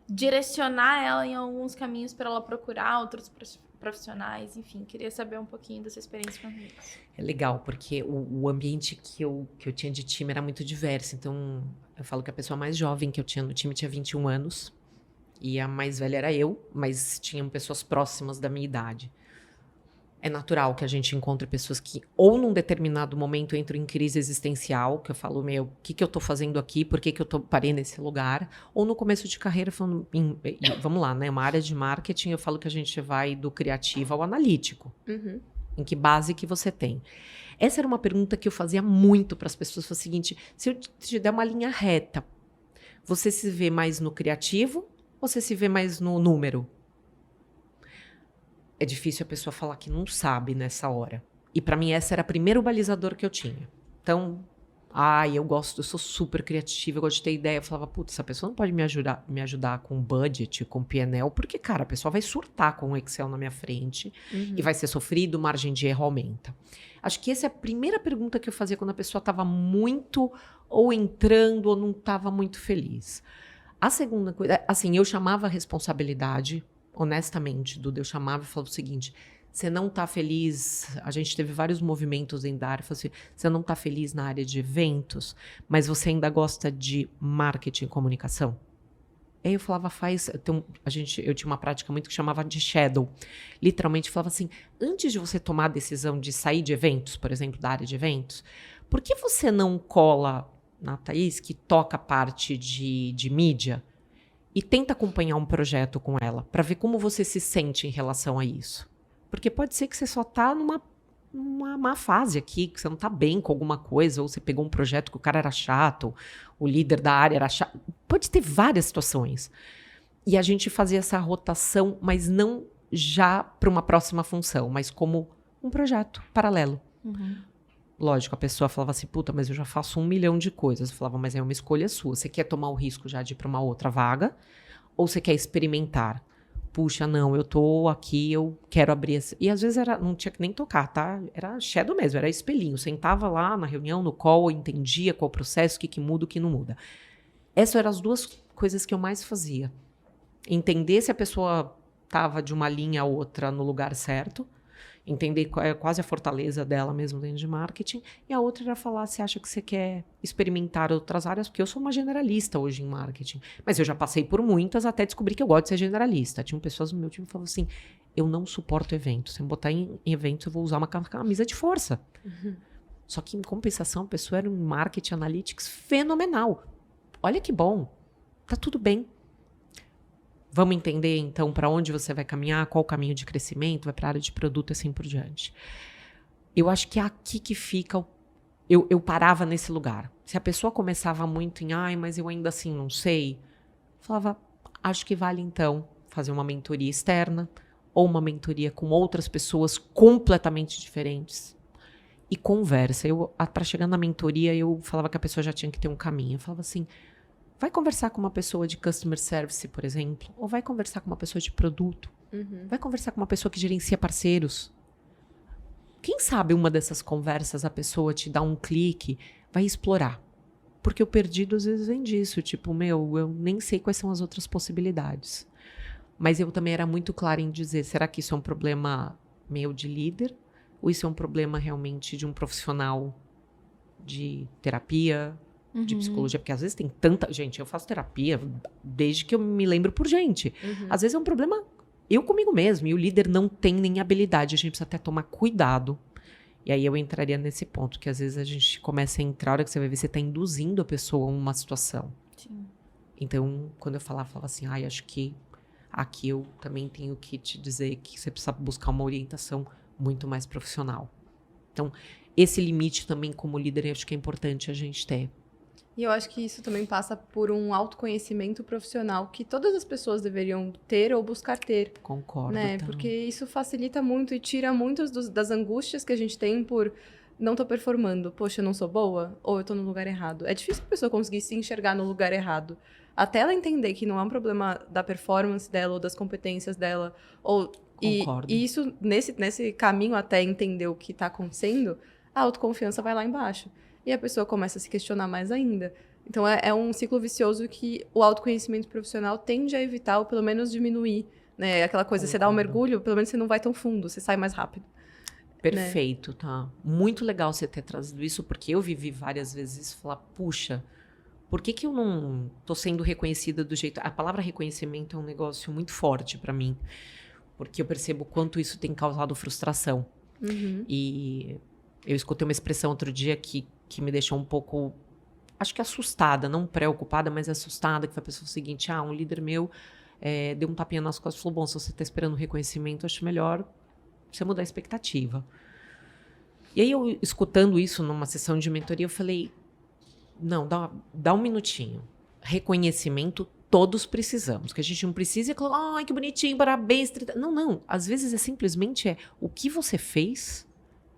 direcionar ela em alguns caminhos para ela procurar outros profissionais, enfim, queria saber um pouquinho dessa experiência com isso. É legal, porque o ambiente que eu tinha de time era muito diverso, então eu falo que a pessoa mais jovem que eu tinha no time tinha 21 anos, e a mais velha era eu, mas tinham pessoas próximas da minha idade. É natural que a gente encontre pessoas que, ou num determinado momento, entram em crise existencial, que eu falo, o que eu tô fazendo aqui, por que eu parei nesse lugar, ou no começo de carreira, falando, vamos lá, né, uma área de marketing, eu falo que a gente vai do criativo ao analítico. Em que base que você tem? Essa era uma pergunta que eu fazia muito para as pessoas, foi o seguinte, se eu te der uma linha reta, você se vê mais no criativo, ou você se vê mais no número? É difícil a pessoa falar que não sabe nessa hora. E para mim, essa era o primeiro balizador que eu tinha. Então, eu sou super criativa, eu gosto de ter ideia. Eu falava, putz, essa pessoa não pode me ajudar com budget, com PNL, porque, cara, a pessoa vai surtar com o Excel na minha frente e vai ser sofrido, margem de erro aumenta. Acho que essa é a primeira pergunta que eu fazia quando a pessoa estava muito ou entrando ou não estava muito feliz. A segunda coisa, assim, eu chamava a responsabilidade, honestamente, Duda, eu chamava e falava o seguinte, você não está feliz, a gente teve vários movimentos dentro da área, assim, você não está feliz na área de eventos, mas você ainda gosta de marketing e comunicação? Aí eu falava, eu tinha uma prática muito que chamava de shadow, literalmente falava assim, antes de você tomar a decisão de sair de eventos, por exemplo, da área de eventos, por que você não cola na Thaís, que toca a parte de mídia, e tenta acompanhar um projeto com ela, para ver como você se sente em relação a isso. Porque pode ser que você só tá numa má fase aqui, que você não tá bem com alguma coisa, ou você pegou um projeto que o cara era chato, o líder da área era chato. Pode ter várias situações. E a gente fazia essa rotação, mas não já para uma próxima função, mas como um projeto paralelo. Lógico, a pessoa falava assim, puta, mas eu já faço 1 milhão de coisas. Eu falava, mas é uma escolha sua. Você quer tomar o risco já de ir para uma outra vaga? Ou você quer experimentar? Puxa, não, eu tô aqui, eu quero abrir esse... E às vezes não tinha que nem tocar, tá? Era shadow mesmo, era espelhinho. Sentava lá na reunião, no call, entendia qual o processo, o que muda, o que não muda. Essas eram as 2 coisas que eu mais fazia. Entender se a pessoa estava de uma linha a outra no lugar certo, entender qual é quase a fortaleza dela mesmo dentro de marketing, e a outra era falar se acha que você quer experimentar outras áreas, porque eu sou uma generalista hoje em marketing, mas eu já passei por muitas até descobrir que eu gosto de ser generalista. Tinham pessoas no meu time que falavam assim, Eu não suporto evento. Se eu botar em eventos, eu vou usar uma camisa de força. Só que, em compensação, a pessoa era um marketing analytics fenomenal. Olha que bom. Tá tudo bem. Vamos entender, então, para onde você vai caminhar, qual o caminho de crescimento, vai para a área de produto e assim por diante. Eu acho que é aqui que fica... Eu parava nesse lugar. Se a pessoa começava muito em, mas eu ainda assim não sei, eu falava, acho que vale, então, fazer uma mentoria externa ou uma mentoria com outras pessoas completamente diferentes. E conversa. Para chegar na mentoria, eu falava que a pessoa já tinha que ter um caminho. Eu falava assim, vai conversar com uma pessoa de customer service, por exemplo, ou vai conversar com uma pessoa de produto, vai conversar com uma pessoa que gerencia parceiros. Quem sabe uma dessas conversas a pessoa te dá um clique, vai explorar. Porque o perdido às vezes vem disso, tipo, eu nem sei quais são as outras possibilidades. Mas eu também era muito clara em dizer, será que isso é um problema meu de líder? Ou isso é um problema realmente de um profissional de terapia, de psicologia? Porque às vezes tem tanta... Gente, eu faço terapia desde que eu me lembro por gente. Às vezes é um problema eu comigo mesmo. E o líder não tem nem habilidade. A gente precisa até tomar cuidado. E aí eu entraria nesse ponto, que às vezes a gente começa a entrar, a hora que você vai ver, você está induzindo a pessoa a uma situação. Sim. Então, quando eu falava assim, acho que aqui eu também tenho que te dizer que você precisa buscar uma orientação muito mais profissional. Então, esse limite também como líder, eu acho que é importante a gente ter. E eu acho que isso também passa por um autoconhecimento profissional que todas as pessoas deveriam ter ou buscar ter. Concordo. Né? Então. Porque isso facilita muito e tira muitas das angústias que a gente tem por não tô performando. Poxa, eu não sou boa? Ou eu tô no lugar errado? É difícil a pessoa conseguir se enxergar no lugar errado. Até ela entender que não é um problema da performance dela ou das competências dela. Concordo. E isso, nesse caminho até entender o que tá acontecendo, a autoconfiança vai lá embaixo. E a pessoa começa a se questionar mais ainda. Então, é um ciclo vicioso que o autoconhecimento profissional tende a evitar ou pelo menos diminuir. Né? Aquela coisa, você dá um mergulho, pelo menos você não vai tão fundo, você sai mais rápido. Perfeito, né? Tá. Muito legal você ter trazido isso, porque eu vivi várias vezes falar, puxa, por que eu não tô sendo reconhecida do jeito... A palavra reconhecimento é um negócio muito forte para mim, porque eu percebo quanto isso tem causado frustração. E eu escutei uma expressão outro dia que me deixou um pouco, acho que assustada, não preocupada, mas assustada, que foi a pessoa seguinte, um líder meu deu um tapinha nas costas e falou, bom, se você está esperando reconhecimento, acho melhor você mudar a expectativa. E aí eu, escutando isso numa sessão de mentoria, eu falei, não, dá um minutinho. Reconhecimento todos precisamos, que a gente não precisa, ai, que bonitinho, parabéns. Não, às vezes simplesmente o que você fez,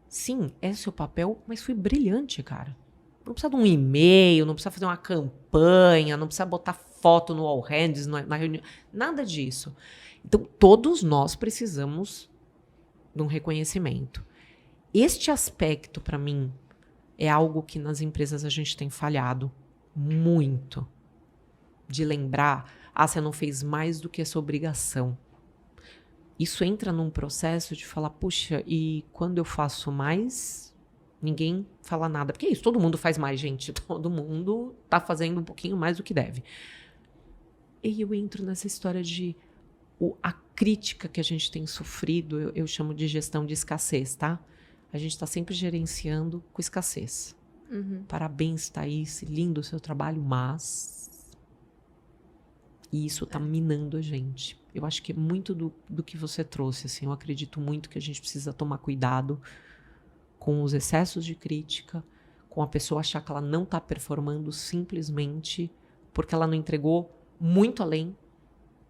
sim, é seu papel, mas foi brilhante, cara. Não precisa de um e-mail, não precisa fazer uma campanha, não precisa botar foto no All Hands, na reunião, nada disso. Então, todos nós precisamos de um reconhecimento. Este aspecto, para mim, é algo que nas empresas a gente tem falhado muito. De lembrar, você não fez mais do que a sua obrigação. Isso entra num processo de falar, puxa, e quando eu faço mais, ninguém fala nada. Porque é isso, todo mundo faz mais, gente. Todo mundo tá fazendo um pouquinho mais do que deve. E eu entro nessa história de a crítica que a gente tem sofrido, eu chamo de gestão de escassez, tá? A gente está sempre gerenciando com escassez. Parabéns, Thaís, lindo o seu trabalho, mas... E isso está minando a gente. Eu acho que é muito do que você trouxe, assim. Eu acredito muito que a gente precisa tomar cuidado com os excessos de crítica, com a pessoa achar que ela não está performando simplesmente porque ela não entregou muito além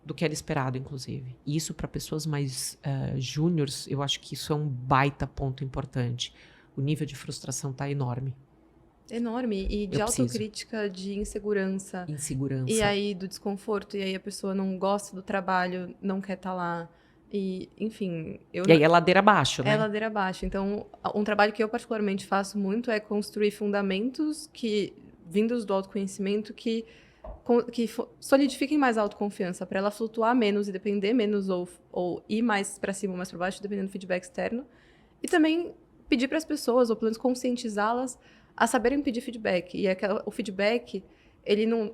do que era esperado, inclusive. E isso, para pessoas mais júniores, eu acho que isso é um baita ponto importante. O nível de frustração está enorme. Enorme. E de autocrítica, de insegurança. Insegurança. E aí do desconforto. E aí a pessoa não gosta do trabalho, não quer estar lá. E, enfim... E aí é ladeira abaixo, né? É ladeira abaixo. Então, um trabalho que eu particularmente faço muito é construir fundamentos vindos do autoconhecimento que solidifiquem mais a autoconfiança, para ela flutuar menos e depender menos ou ir mais para cima ou mais para baixo, dependendo do feedback externo. E também pedir para as pessoas, ou pelo menos conscientizá-las, a saberem pedir feedback. E o feedback, ele não...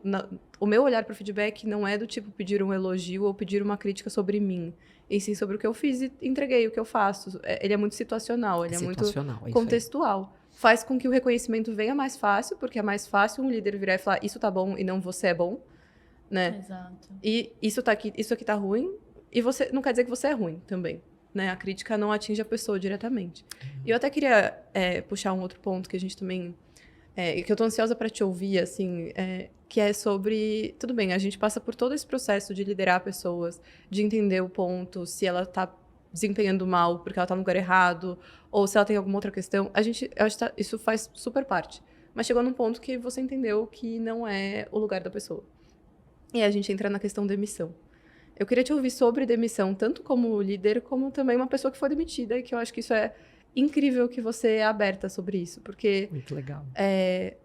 o meu olhar para o feedback não é do tipo pedir um elogio ou pedir uma crítica sobre mim, e sim sobre o que eu fiz e entreguei, o que eu faço. Ele é muito situacional, ele é muito contextual. Faz com que o reconhecimento venha mais fácil, porque é mais fácil um líder virar e falar, isso tá bom e não você é bom, né? Exato. E isso aqui tá ruim, e você não quer dizer que você é ruim também, né? A crítica não atinge a pessoa diretamente. E eu até queria puxar um outro ponto que a gente também... que eu tô ansiosa para te ouvir, assim, que é sobre... Tudo bem, a gente passa por todo esse processo de liderar pessoas, de entender o ponto, se ela tá desempenhando mal porque ela tá no lugar errado, ou se ela tem alguma outra questão. Eu acho que isso faz super parte. Mas chegou num ponto que você entendeu que não é o lugar da pessoa. E aí a gente entra na questão demissão. Eu queria te ouvir sobre demissão, tanto como líder, como também uma pessoa que foi demitida, e que eu acho que isso é incrível que você é aberta sobre isso, porque... Muito legal.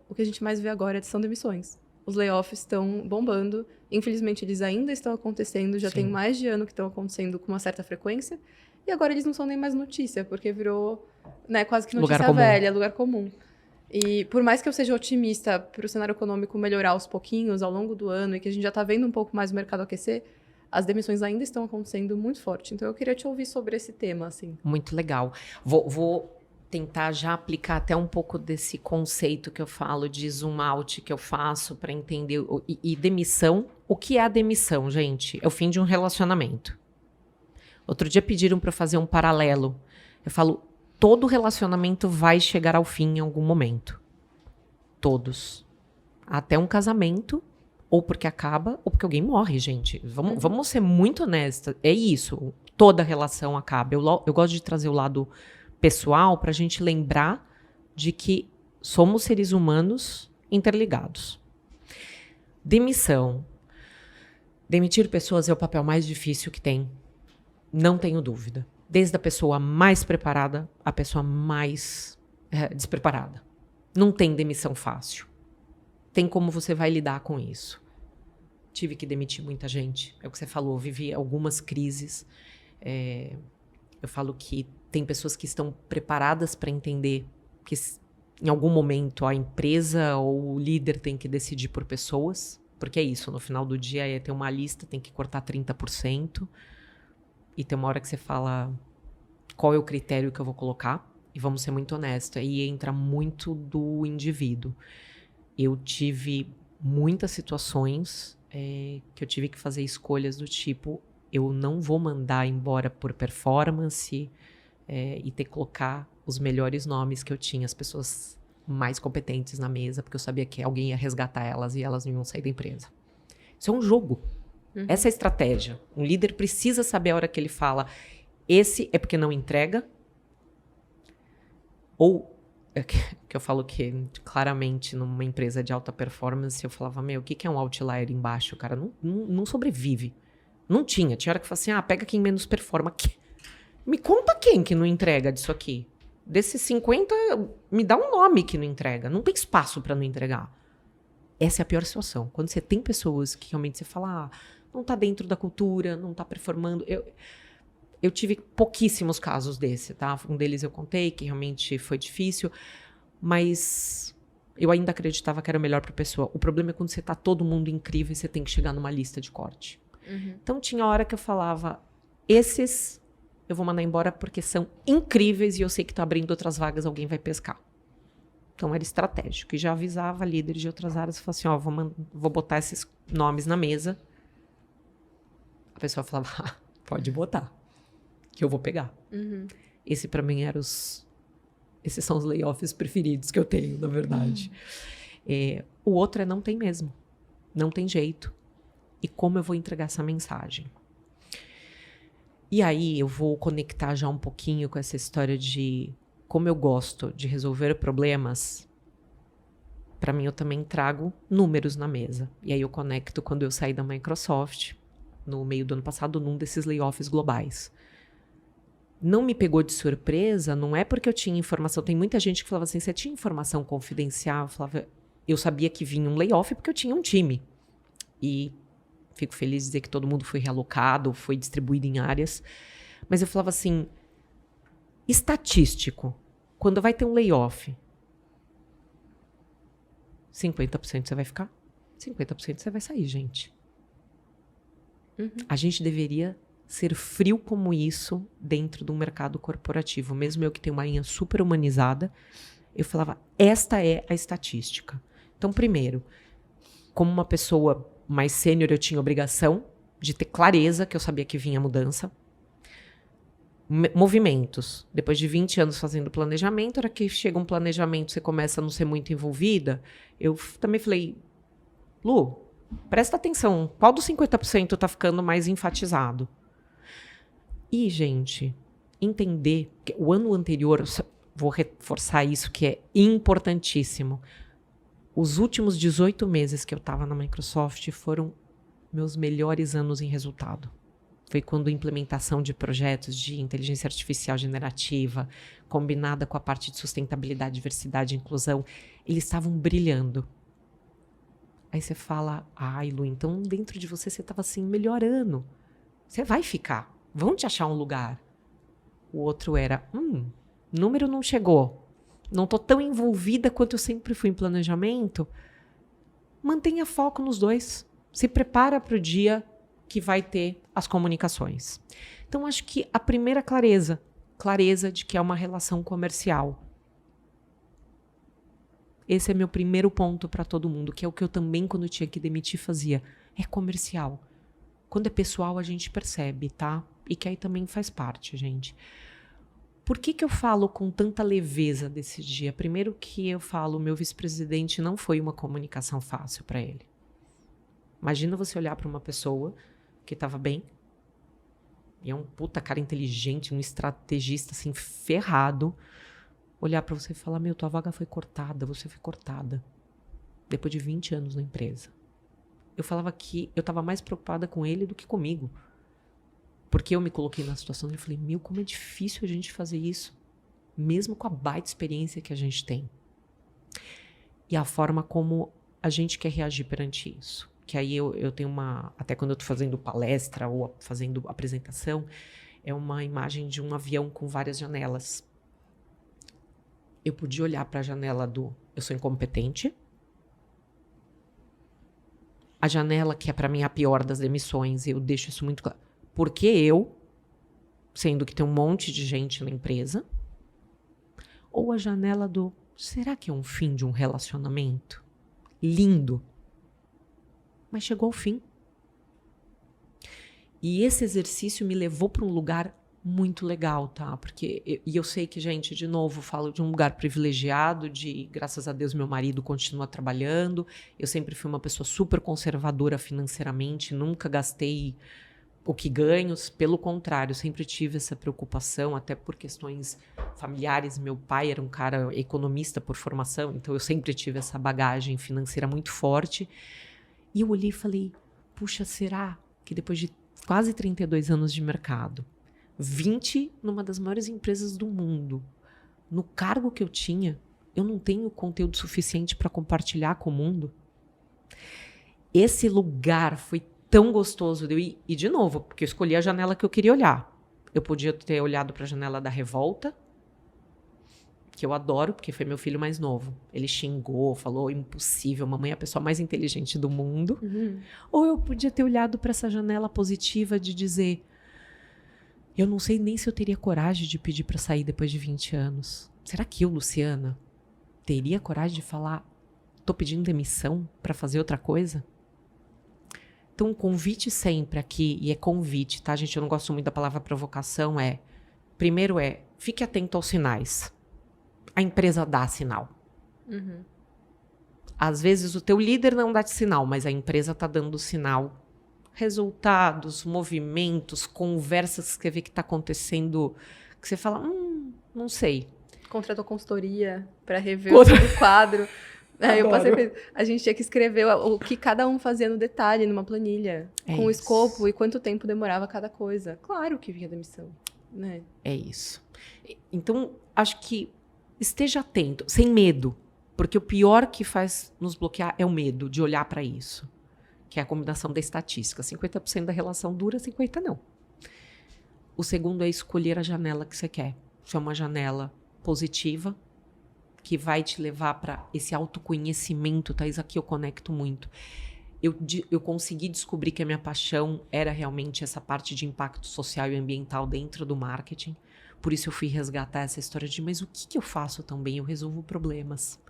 O que a gente mais vê agora são demissões. Os layoffs estão bombando. Infelizmente, eles ainda estão acontecendo. Já tem mais de ano que estão acontecendo com uma certa frequência. E agora eles não são nem mais notícia, porque virou, né, quase que notícia velha, lugar comum. E por mais que eu seja otimista para o cenário econômico melhorar aos pouquinhos, ao longo do ano, e que a gente já está vendo um pouco mais o mercado aquecer, as demissões ainda estão acontecendo muito forte. Então, eu queria te ouvir sobre esse tema, assim. Muito legal. Vou tentar já aplicar até um pouco desse conceito que eu falo de zoom out que eu faço para entender. E demissão, o que é a demissão, gente? É o fim de um relacionamento. Outro dia pediram para eu fazer um paralelo. Eu falo, todo relacionamento vai chegar ao fim em algum momento. Todos. Até um casamento, ou porque acaba, ou porque alguém morre, gente. Vamos ser muito honestas. É isso. Toda relação acaba. Eu gosto de trazer o lado pessoal para a gente lembrar de que somos seres humanos interligados. Demissão. Demitir pessoas é o papel mais difícil que tem. Não tenho dúvida. Desde a pessoa mais preparada à pessoa mais despreparada. Não tem demissão fácil. Tem como você vai lidar com isso. Tive que demitir muita gente. É o que você falou, vivi algumas crises. Eu falo que tem pessoas que estão preparadas para entender que em algum momento a empresa ou o líder tem que decidir por pessoas. Porque é isso, no final do dia é ter uma lista, tem que cortar 30%. E tem uma hora que você fala qual é o critério que eu vou colocar. E vamos ser muito honestos, aí entra muito do indivíduo. Eu tive muitas situações que eu tive que fazer escolhas do tipo, eu não vou mandar embora por performance e ter que colocar os melhores nomes que eu tinha, as pessoas mais competentes na mesa, porque eu sabia que alguém ia resgatar elas e elas não iam sair da empresa. Isso é um jogo. Uhum. Essa é a estratégia. Um líder precisa saber a hora que ele fala, esse é porque não entrega, ou que eu falo que claramente numa empresa de alta performance eu falava, o que é um outlier embaixo? O cara não sobrevive. Não tinha hora que eu falava assim, pega quem menos performa. Me conta quem que não entrega disso aqui. Desses 50, me dá um nome que não entrega. Não tem espaço para não entregar. Essa é a pior situação. Quando você tem pessoas que realmente você fala, não tá dentro da cultura, não tá performando. Eu tive pouquíssimos casos desse, tá? Um deles eu contei, que realmente foi difícil, mas eu ainda acreditava que era melhor para a pessoa. O problema é quando você tá todo mundo incrível e você tem que chegar numa lista de corte. Uhum. Então, tinha hora que eu falava, esses eu vou mandar embora porque são incríveis e eu sei que tá abrindo outras vagas, alguém vai pescar. Então, era estratégico. E já avisava líderes de outras áreas, falava assim, vou botar esses nomes na mesa. A pessoa falava, pode botar. Que eu vou pegar. Uhum. Esse para mim esses são os layoffs preferidos que eu tenho, na verdade. O outro não tem mesmo. Não tem jeito. E como eu vou entregar essa mensagem? E aí eu vou conectar já um pouquinho com essa história de como eu gosto de resolver problemas. Para mim, eu também trago números na mesa. E aí eu conecto quando eu saí da Microsoft, no meio do ano passado, num desses layoffs globais. Não me pegou de surpresa, não é porque eu tinha informação. Tem muita gente que falava assim, você tinha informação confidencial? Eu sabia que vinha um layoff porque eu tinha um time. E fico feliz de dizer que todo mundo foi realocado, foi distribuído em áreas. Mas eu falava assim, estatístico, quando vai ter um layoff, 50% você vai ficar? 50% você vai sair, gente. Uhum. A gente deveria ser frio como isso dentro do mercado corporativo. Mesmo eu que tenho uma linha super humanizada, eu falava, esta é a estatística. Então, primeiro, como uma pessoa mais sênior, eu tinha obrigação de ter clareza que eu sabia que vinha mudança. Movimentos. Depois de 20 anos fazendo planejamento, era que chega um planejamento, você começa a não ser muito envolvida. Eu também falei, Lu, presta atenção, qual dos 50% está ficando mais enfatizado? E, gente, entender que o ano anterior, vou reforçar isso que é importantíssimo, os últimos 18 meses que eu estava na Microsoft foram meus melhores anos em resultado. Foi quando a implementação de projetos de inteligência artificial generativa, combinada com a parte de sustentabilidade, diversidade e inclusão, eles estavam brilhando. Aí você fala, ai, Lu, então dentro de você estava assim, melhorando. Você vai ficar. Vão te achar um lugar. O outro era, número não chegou. Não estou tão envolvida quanto eu sempre fui em planejamento. Mantenha foco nos dois. Se prepara para o dia que vai ter as comunicações. Então, acho que a primeira clareza de que é uma relação comercial. Esse é meu primeiro ponto para todo mundo, que é o que eu também, quando eu tinha que demitir, fazia. É comercial. Quando é pessoal, a gente percebe, tá? E que aí também faz parte, gente. Por que eu falo com tanta leveza desse dia? Primeiro que eu falo, meu vice-presidente não foi uma comunicação fácil para ele. Imagina você olhar para uma pessoa que estava bem, e é um puta cara inteligente, um estrategista assim, ferrado, olhar para você e falar, tua vaga foi cortada, você foi cortada. Depois de 20 anos na empresa. Eu falava que eu estava mais preocupada com ele do que comigo. Porque eu me coloquei na situação e falei, como é difícil a gente fazer isso, mesmo com a baita experiência que a gente tem. E a forma como a gente quer reagir perante isso. Que aí eu tenho até quando eu estou fazendo palestra ou fazendo apresentação, é uma imagem de um avião com várias janelas. Eu podia olhar para a janela eu sou incompetente. A janela que é para mim a pior das demissões, eu deixo isso muito claro. Porque eu, sendo que tem um monte de gente na empresa, ou a janela será que é um fim de um relacionamento? Lindo. Mas chegou ao fim. E esse exercício me levou para um lugar muito legal, tá? Porque eu sei que, gente, de novo, falo de um lugar privilegiado, graças a Deus, meu marido continua trabalhando. Eu sempre fui uma pessoa super conservadora financeiramente, nunca gastei o que ganho, pelo contrário, sempre tive essa preocupação, até por questões familiares. Meu pai era um cara economista por formação, então eu sempre tive essa bagagem financeira muito forte. E eu olhei e falei, puxa, será que depois de quase 32 anos de mercado, 20 numa das maiores empresas do mundo, no cargo que eu tinha, eu não tenho conteúdo suficiente para compartilhar com o mundo? Esse lugar foi tão gostoso de eu ir. E, de novo, porque eu escolhi a janela que eu queria olhar. Eu podia ter olhado para a janela da revolta, que eu adoro, porque foi meu filho mais novo. Ele xingou, falou, impossível, mamãe é a pessoa mais inteligente do mundo. Uhum. Ou eu podia ter olhado para essa janela positiva de dizer, eu não sei nem se eu teria coragem de pedir para sair depois de 20 anos. Será que eu, Luciana, teria coragem de falar, tô pedindo demissão para fazer outra coisa? Então, o convite sempre aqui, e é convite, tá, gente? Eu não gosto muito da palavra provocação, primeiro fique atento aos sinais. A empresa dá sinal. Uhum. Às vezes o teu líder não dá sinal, mas a empresa está dando sinal. Resultados, movimentos, conversas que você vê que está acontecendo, que você fala, não sei. Contratou consultoria para rever o quadro. Eu passei por isso. A gente tinha que escrever o que cada um fazia no detalhe, numa planilha, com o escopo e quanto tempo demorava cada coisa. Claro que vinha demissão, né? É isso. Então, acho que esteja atento, sem medo, porque o pior que faz nos bloquear é o medo de olhar para isso, que é a combinação da estatística. 50% da relação dura, 50% não. O segundo é escolher a janela que você quer. Se é uma janela positiva, que vai te levar para esse autoconhecimento, Thaís, aqui eu conecto muito. eu consegui descobrir que a minha paixão era realmente essa parte de impacto social e ambiental dentro do marketing. Por isso eu fui resgatar essa história de, mas o que eu faço tão bem? Eu resolvo problemas.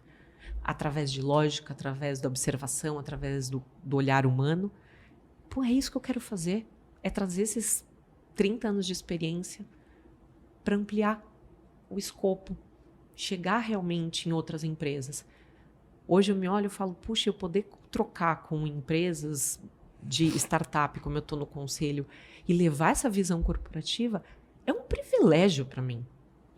Através de lógica, através da observação, através do olhar humano. Pô, é isso que eu quero fazer. É trazer esses 30 anos de experiência para ampliar o escopo. Chegar realmente em outras empresas. Hoje eu me olho e falo, puxa, eu poder trocar com empresas de startup, como eu estou no conselho, e levar essa visão corporativa, é um privilégio para mim.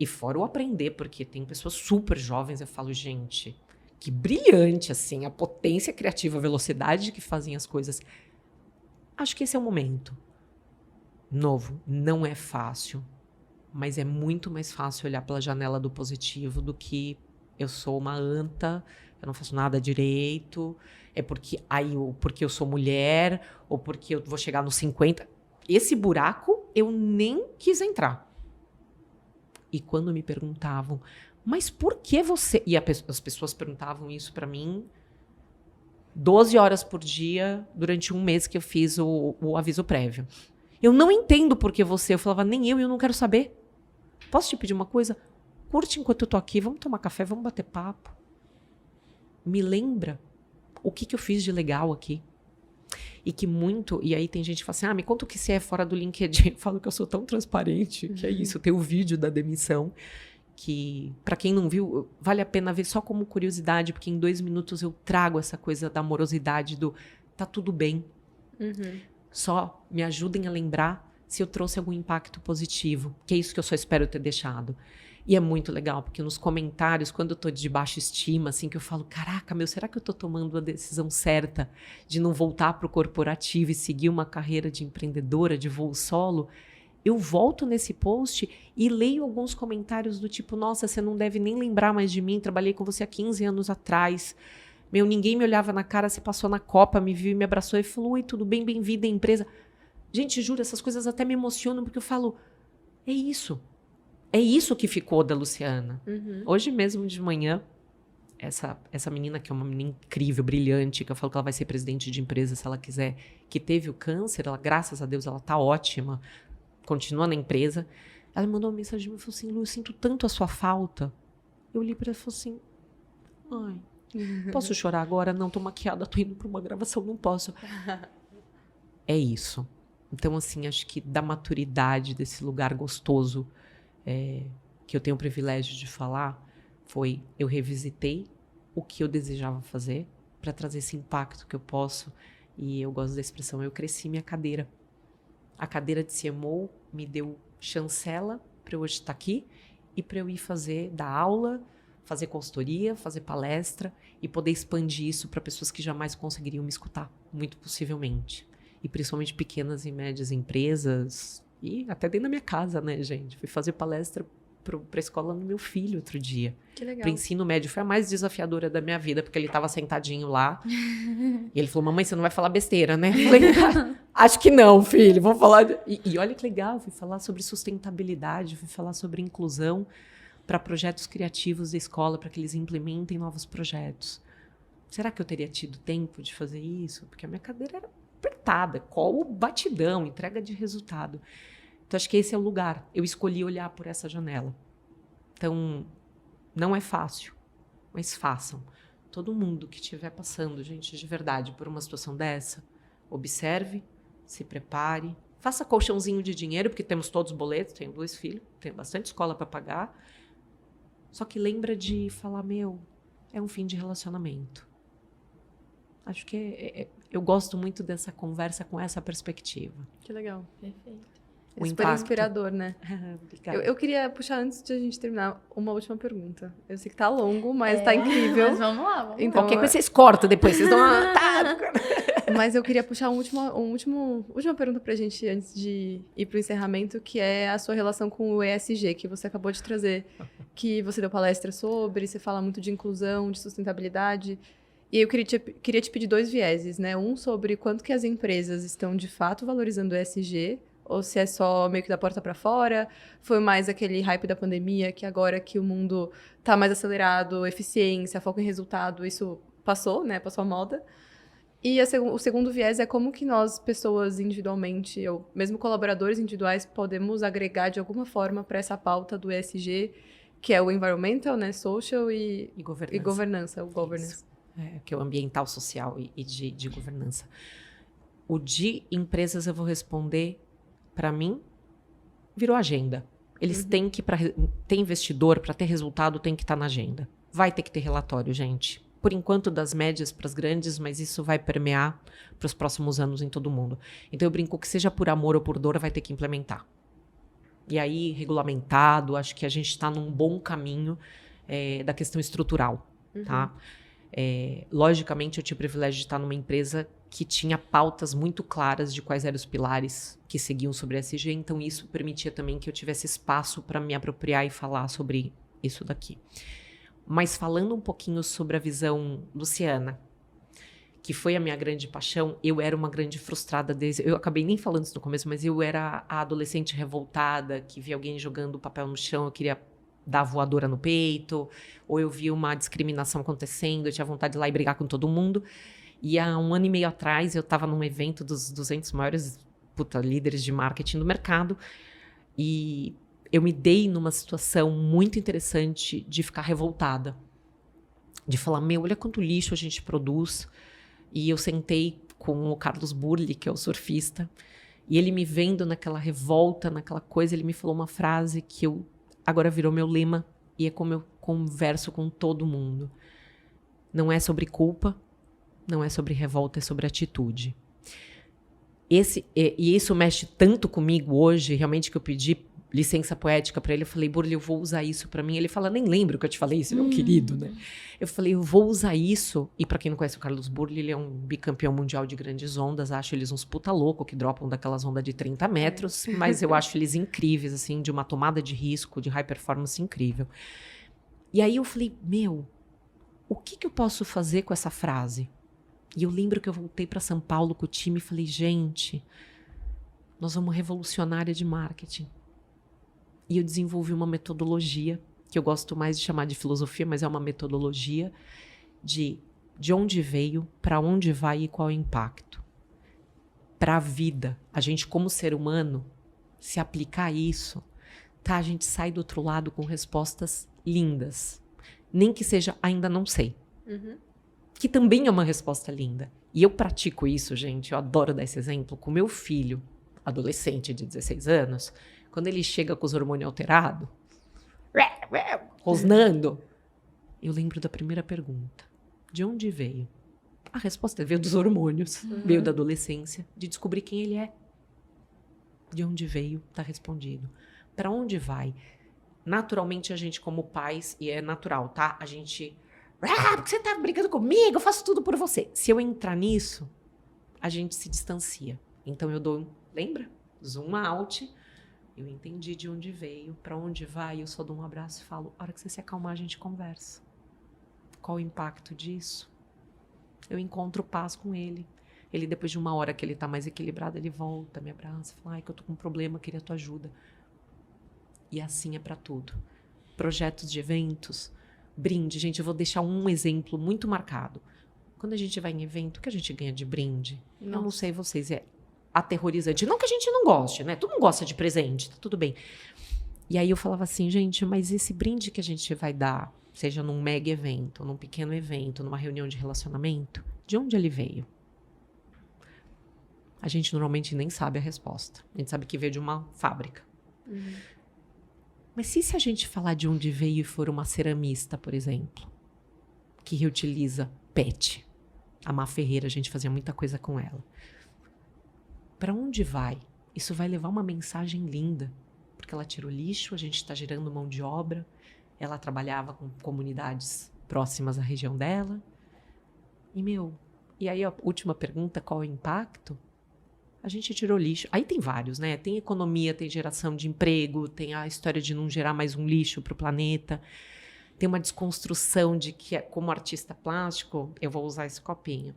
E fora o aprender, porque tem pessoas super jovens, eu falo, gente, que brilhante, assim, a potência criativa, a velocidade que fazem as coisas. Acho que esse é o momento. Novo, não é fácil, mas é muito mais fácil olhar pela janela do positivo do que eu sou uma anta, eu não faço nada direito, é porque eu sou mulher, ou porque eu vou chegar nos 50. Esse buraco eu nem quis entrar. E quando me perguntavam, mas por que você... E as pessoas perguntavam isso para mim 12 horas por dia durante um mês que eu fiz o aviso prévio. Eu não entendo por que você... Eu falava, nem eu não quero saber. Posso te pedir uma coisa? Curte enquanto eu tô aqui, vamos tomar café, vamos bater papo. Me lembra o que eu fiz de legal aqui. E que muito... E aí tem gente que fala assim, me conta o que você é fora do LinkedIn. Eu falo que eu sou tão transparente, que é isso. Tem o vídeo da demissão, que, para quem não viu, vale a pena ver só como curiosidade, porque em 2 minutos eu trago essa coisa da amorosidade, do tá tudo bem. Só me ajudem a lembrar se eu trouxe algum impacto positivo, que é isso que eu só espero ter deixado. E é muito legal, porque nos comentários, quando eu tô de baixa estima, assim, que eu falo, caraca, será que eu tô tomando a decisão certa de não voltar pro corporativo e seguir uma carreira de empreendedora, de voo solo? Eu volto nesse post e leio alguns comentários do tipo, nossa, você não deve nem lembrar mais de mim, trabalhei com você há 15 anos atrás. Ninguém me olhava na cara, você passou na Copa, me viu e me abraçou e falou, oi, tudo bem, bem-vinda à empresa. Gente, juro, essas coisas até me emocionam, porque eu falo, é isso. É isso que ficou da Luciana. Hoje mesmo de manhã, essa menina, que é uma menina incrível, brilhante, que eu falo que ela vai ser presidente de empresa se ela quiser, que teve o câncer, ela, graças a Deus, ela tá ótima, continua na empresa. Ela me mandou uma mensagem e falou assim, Lu, eu sinto tanto a sua falta. Eu olhei pra ela e falei assim, ai, posso chorar agora? Não, tô maquiada, tô indo pra uma gravação, não posso. É isso. Então, assim, acho que da maturidade desse lugar gostoso que eu tenho o privilégio de falar, foi, eu revisitei o que eu desejava fazer para trazer esse impacto que eu posso, e eu gosto da expressão, eu cresci minha cadeira. A cadeira de CMO me deu chancela para eu hoje estar aqui e para eu ir dar aula, fazer consultoria, fazer palestra e poder expandir isso para pessoas que jamais conseguiriam me escutar, muito possivelmente. E principalmente pequenas e médias empresas, e até dentro da minha casa, né, gente? Fui fazer palestra para a escola do meu filho outro dia. Que legal. Para o ensino médio. Foi a mais desafiadora da minha vida, porque ele estava sentadinho lá. E ele falou, mamãe, você não vai falar besteira, né? Eu falei, acho que não, filho. Vou falar... E olha que legal, fui falar sobre sustentabilidade, fui falar sobre inclusão para projetos criativos da escola, para que eles implementem novos projetos. Será que eu teria tido tempo de fazer isso? Porque a minha cadeira era apertada, colo batidão, entrega de resultado. Então, acho que esse é o lugar. Eu escolhi olhar por essa janela. Então, não é fácil, mas façam. Todo mundo que estiver passando, gente, de verdade, por uma situação dessa, observe, se prepare, faça colchãozinho de dinheiro, porque temos todos os boletos, tenho 2 filhos, tenho bastante escola para pagar. Só que lembra de falar, é um fim de relacionamento. Acho que eu gosto muito dessa conversa com essa perspectiva. Que legal. Perfeito. É super inspirador, né? Obrigada. Eu queria puxar, antes de a gente terminar, uma última pergunta. Eu sei que tá longo, mas tá incrível. Mas vamos lá, vamos Então, Qualquer coisa vocês cortam depois, vocês dão uma... Mas eu queria puxar última pergunta pra gente antes de ir pro encerramento, que é a sua relação com o ESG, que você acabou de trazer, que você deu palestra sobre, você fala muito de inclusão, de sustentabilidade. E eu queria te pedir 2 vieses, né? Um sobre quanto que as empresas estão de fato valorizando o ESG, ou se é só meio que da porta para fora, foi mais aquele hype da pandemia, que agora que o mundo tá mais acelerado, eficiência, foco em resultado, isso passou, né? Passou a moda. E o segundo viés é como que nós, pessoas individualmente, ou mesmo colaboradores individuais, podemos agregar de alguma forma para essa pauta do ESG, que é o environmental, né, social e governança, o governance. Que é o ambiental, social e de governança. O de empresas eu vou responder, para mim, virou agenda. Eles têm que, para ter investidor, para ter resultado, tem que estar na agenda. Vai ter que ter relatório, gente. Por enquanto, das médias para as grandes, mas isso vai permear para os próximos anos em todo mundo. Então, eu brinco que seja por amor ou por dor, vai ter que implementar. E aí, regulamentado, acho que a gente está num bom caminho da questão estrutural, tá? Logicamente, eu tive o privilégio de estar numa empresa que tinha pautas muito claras de quais eram os pilares que seguiam sobre a ESG, então isso permitia também que eu tivesse espaço para me apropriar e falar sobre isso daqui. Mas falando um pouquinho sobre a visão Luciana, que foi a minha grande paixão, eu era uma grande frustrada desde... Eu acabei nem falando isso no começo, mas eu era a adolescente revoltada, que via alguém jogando papel no chão, eu queria dar voadora no peito, ou eu via uma discriminação acontecendo, eu tinha vontade de ir lá e brigar com todo mundo. E há 1 ano e meio atrás, eu estava num evento dos 200 maiores líderes de marketing do mercado, e eu me dei numa situação muito interessante de ficar revoltada. De falar, olha quanto lixo a gente produz. E eu sentei com o Carlos Burli, que é o surfista, e ele me vendo naquela revolta, naquela coisa, ele me falou uma frase que agora virou meu lema, e é como eu converso com todo mundo. Não é sobre culpa, não é sobre revolta, é sobre atitude. E isso mexe tanto comigo hoje, realmente, que eu pedi licença poética para ele. Eu falei, Burli, eu vou usar isso para mim. Ele fala, nem lembro que eu te falei isso, meu querido, né? Eu falei, eu vou usar isso. E para quem não conhece o Carlos Burli, ele é um bicampeão mundial de grandes ondas. Acho eles uns puta louco que dropam daquelas ondas de 30 metros. Mas eu acho eles incríveis, assim, de uma tomada de risco, de high performance incrível. E aí eu falei, o que eu posso fazer com essa frase? E eu lembro que eu voltei para São Paulo com o time e falei, gente, nós vamos revolucionar a área de marketing. E eu desenvolvi uma metodologia, que eu gosto mais de chamar de filosofia, mas é uma metodologia de onde veio, para onde vai e qual é o impacto. Para a vida, a gente como ser humano, se aplicar isso, a gente sai do outro lado com respostas lindas. Nem que seja, ainda não sei. Que também é uma resposta linda. E eu pratico isso, gente, eu adoro dar esse exemplo, com meu filho, adolescente de 16 anos, quando ele chega com os hormônios alterados, rosnando, eu lembro da primeira pergunta. De onde veio? A resposta veio dos hormônios, veio da adolescência, de descobrir quem ele é. De onde veio, está respondido. Para onde vai? Naturalmente, a gente como pais, e é natural, tá? A gente... porque você tá brigando comigo, eu faço tudo por você. Se eu entrar nisso, a gente se distancia. Então eu dou, lembra? Zoom out. Eu entendi de onde veio, para onde vai, eu só dou um abraço e falo, a hora que você se acalmar, a gente conversa. Qual o impacto disso? Eu encontro paz com ele. Ele, depois de 1 hora que ele tá mais equilibrado, ele volta, me abraça, fala, que eu tô com um problema, queria tua ajuda. E assim é para tudo. Projetos de eventos, brinde. Gente, eu vou deixar um exemplo muito marcado. Quando a gente vai em evento, o que a gente ganha de brinde? Nossa. Eu não sei vocês, é aterrorizante. Não que a gente não goste, né? Todo mundo gosta de presente, tá tudo bem. E aí eu falava assim, gente, mas esse brinde que a gente vai dar, seja num mega evento, num pequeno evento, numa reunião de relacionamento, de onde ele veio? A gente normalmente nem sabe a resposta. A gente sabe que veio de uma fábrica. Mas se a gente falar de onde veio e for uma ceramista, por exemplo, que reutiliza PET, a Má Ferreira, a gente fazia muita coisa com ela. Para onde vai? Isso vai levar uma mensagem linda, porque ela tirou lixo, a gente está gerando mão de obra, ela trabalhava com comunidades próximas à região dela. E aí a última pergunta, qual é o impacto? A gente tirou lixo. Aí tem vários, né? Tem economia, tem geração de emprego, tem a história de não gerar mais um lixo para o planeta. Tem uma desconstrução de que, como artista plástico, eu vou usar esse copinho.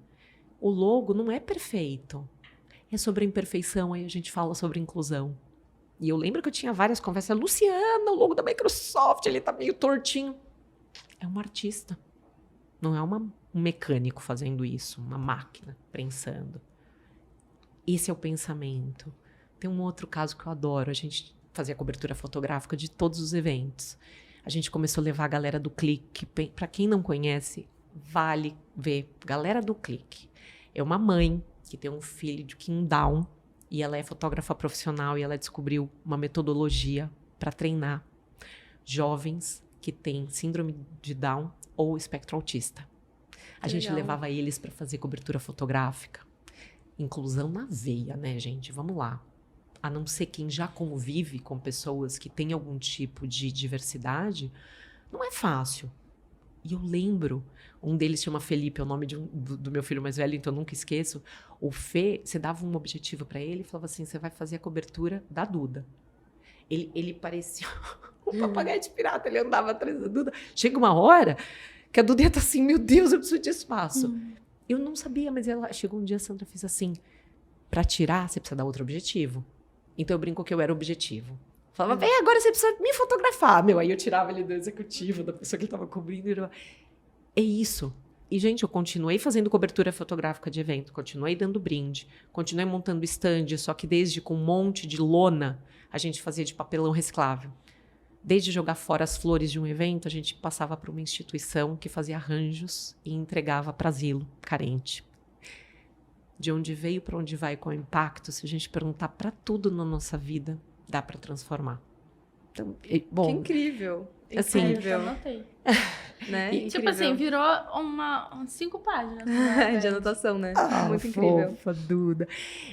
O logo não é perfeito. É sobre a imperfeição, aí a gente fala sobre inclusão. E eu lembro que eu tinha várias conversas. Luciana, o logo da Microsoft, ele tá meio tortinho. É uma artista. Não é uma um mecânico fazendo isso, uma máquina prensando. Esse é o pensamento. Tem um outro caso que eu adoro. A gente fazia cobertura fotográfica de todos os eventos. A gente começou a levar a galera do Clique. Para quem não conhece, vale ver. Galera do Clique. É uma mãe que tem um filho de Kim Down e ela é fotógrafa profissional e ela descobriu uma metodologia para treinar jovens que têm síndrome de Down ou espectro autista. A gente levava eles para fazer cobertura fotográfica. Inclusão na veia, né, gente? Vamos lá. A não ser quem já convive com pessoas que têm algum tipo de diversidade, não é fácil. E eu lembro, um deles chama Felipe, é o nome do meu filho mais velho, então eu nunca esqueço. O Fê, você dava um objetivo para ele e falava assim, você vai fazer a cobertura da Duda. Ele parecia um papagaio de pirata, ele andava atrás da Duda. Chega uma hora que a Duda ia estar assim, meu Deus, eu preciso de espaço. Eu não sabia, mas ela chegou um dia, a Sandra fez assim, para tirar, você precisa dar outro objetivo. Então eu brinco que eu era o objetivo. Falava, vem, agora você precisa me fotografar. Aí eu tirava ele do executivo, da pessoa que ele estava cobrindo. É isso. E, gente, eu continuei fazendo cobertura fotográfica de evento, continuei dando brinde, continuei montando stand, só que desde com um monte de lona, a gente fazia de papelão reciclável. Desde jogar fora as flores de um evento, a gente passava para uma instituição que fazia arranjos e entregava para asilo carente. De onde veio, para onde vai, qual é o impacto, se a gente perguntar para tudo na nossa vida, dá para transformar. Então, bom, que incrível. Assim, Eu anotei. Né? E, tipo assim, virou umas 5 páginas. De anotação, né? Muito incrível. incrível. Duda.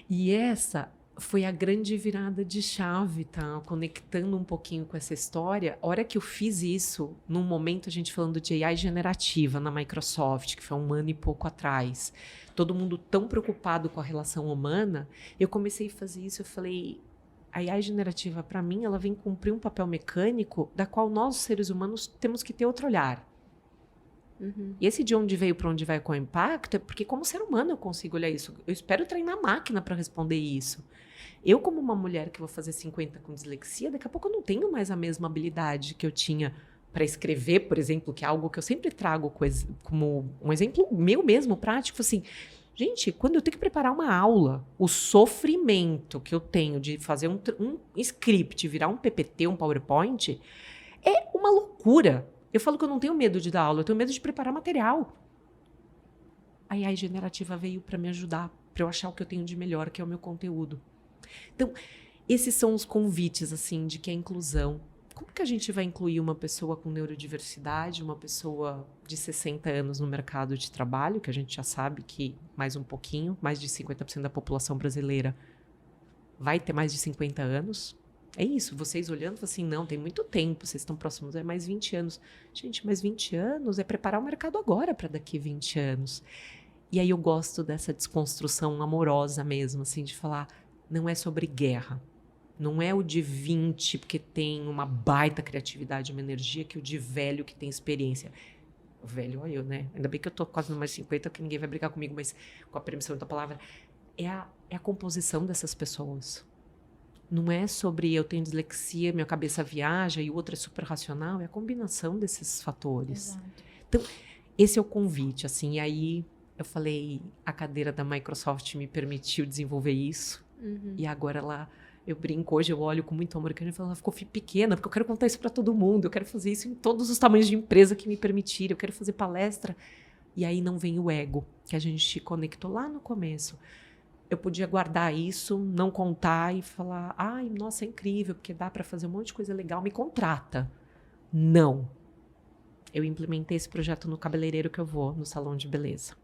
E essa foi a grande virada de chave, tá? Conectando um pouquinho com essa história. A hora que eu fiz isso, num momento a gente falando de AI generativa na Microsoft, que foi 1 ano e pouco atrás, todo mundo tão preocupado com a relação humana, eu comecei a fazer isso, eu falei, a AI generativa, para mim, ela vem cumprir um papel mecânico da qual nós, seres humanos, temos que ter outro olhar. E esse de onde veio para onde vai com o impacto é porque como ser humano eu consigo olhar isso. Eu espero treinar a máquina para responder isso. Eu, como uma mulher que vou fazer 50 com dislexia, daqui a pouco eu não tenho mais a mesma habilidade que eu tinha para escrever, por exemplo, que é algo que eu sempre trago como um exemplo meu mesmo, prático, assim. Gente, quando eu tenho que preparar uma aula, o sofrimento que eu tenho de fazer um script, virar um PPT, um PowerPoint, é uma loucura. Eu falo que eu não tenho medo de dar aula, eu tenho medo de preparar material. A AI generativa veio para me ajudar, para eu achar o que eu tenho de melhor, que é o meu conteúdo. Então, esses são os convites, assim, de que a inclusão. Como que a gente vai incluir uma pessoa com neurodiversidade, uma pessoa de 60 anos no mercado de trabalho, que a gente já sabe que mais um pouquinho, mais de 50% da população brasileira vai ter mais de 50 anos? É isso, vocês olhando assim, não, tem muito tempo, vocês estão próximos, é mais 20 anos. Gente, mais 20 anos é preparar o mercado agora para daqui 20 anos. E aí eu gosto dessa desconstrução amorosa mesmo, assim, de falar, não é sobre guerra. Não é o de 20 porque tem uma baita criatividade, uma energia, que o de velho que tem experiência. O velho, olha eu, né? Ainda bem que eu tô quase no mais 50, que ninguém vai brigar comigo, mas com a permissão da palavra, é a composição dessas pessoas. Não é sobre eu tenho dislexia, minha cabeça viaja e o outro é super racional, é a combinação desses fatores. Exato. Então, esse é o convite, assim, e aí eu falei, a cadeira da Microsoft me permitiu desenvolver isso, e agora eu brinco, hoje eu olho com muito amor, e ela ficou pequena, porque eu quero contar isso para todo mundo, eu quero fazer isso em todos os tamanhos de empresa que me permitirem, eu quero fazer palestra, e aí não vem o ego, que a gente conectou lá no começo. Eu podia guardar isso, não contar e falar, ai, nossa, é incrível, porque dá para fazer um monte de coisa legal, me contrata. Não. Eu implementei esse projeto no cabeleireiro que eu vou, no salão de beleza.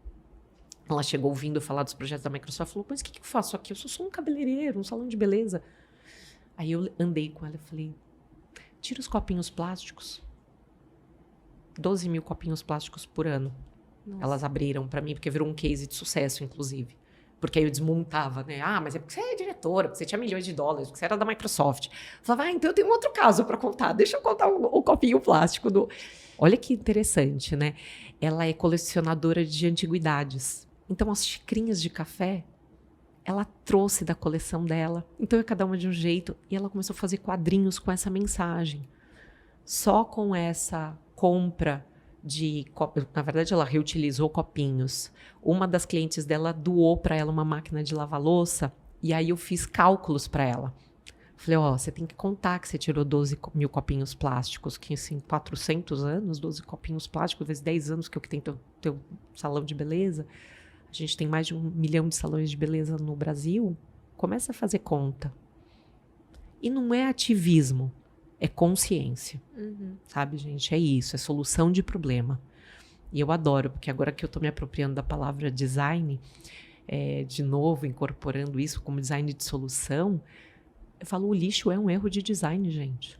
Ela chegou ouvindo eu falar dos projetos da Microsoft e falou, mas o que eu faço aqui? Eu sou só um cabeleireiro, um salão de beleza. Aí eu andei com ela e falei, tira os copinhos plásticos. 12 mil copinhos plásticos por ano. Nossa. Elas abriram para mim, porque virou um case de sucesso, inclusive. Porque aí eu desmontava, né? Ah, mas é porque você é diretora, porque você tinha milhões de dólares, porque você era da Microsoft. Eu falava, então eu tenho um outro caso para contar. Deixa eu contar o copinho plástico do... Olha que interessante, né? Ela é colecionadora de antiguidades. Então, as xicrinhas de café, ela trouxe da coleção dela. Então, é cada uma de um jeito. E ela começou a fazer quadrinhos com essa mensagem. Só com essa compra Na verdade, ela reutilizou copinhos. Uma das clientes dela doou para ela uma máquina de lavar louça. E aí eu fiz cálculos para ela. Falei, você tem que contar que você tirou 12 mil copinhos plásticos, que assim, 400 anos, 12 copinhos plásticos, vezes 10 anos que eu que tenho teu salão de beleza. A gente tem mais de 1 milhão de salões de beleza no Brasil. Começa a fazer conta. E não é ativismo, é consciência. Sabe, gente? É isso, é solução de problema. E eu adoro, porque agora que eu estou me apropriando da palavra design, de novo, incorporando isso como design de solução, eu falo, o lixo é um erro de design, gente.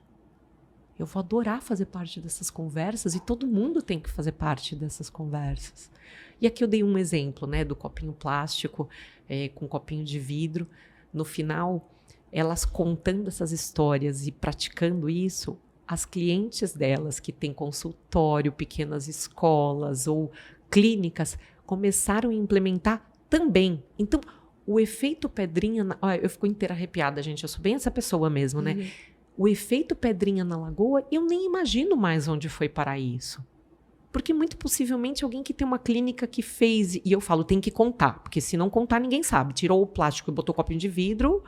Eu vou adorar fazer parte dessas conversas e todo mundo tem que fazer parte dessas conversas. E aqui eu dei um exemplo, né, do copinho plástico com copinho de vidro. No final, elas contando essas histórias e praticando isso, as clientes delas que têm consultório, pequenas escolas ou clínicas, começaram a implementar também. Então, o efeito pedrinha... eu fico inteira arrepiada, gente. Eu sou bem essa pessoa mesmo, né? O efeito pedrinha na lagoa, eu nem imagino mais onde foi parar isso. Porque muito possivelmente alguém que tem uma clínica que fez... E eu falo, tem que contar. Porque se não contar, ninguém sabe. Tirou o plástico e botou copinho de vidro...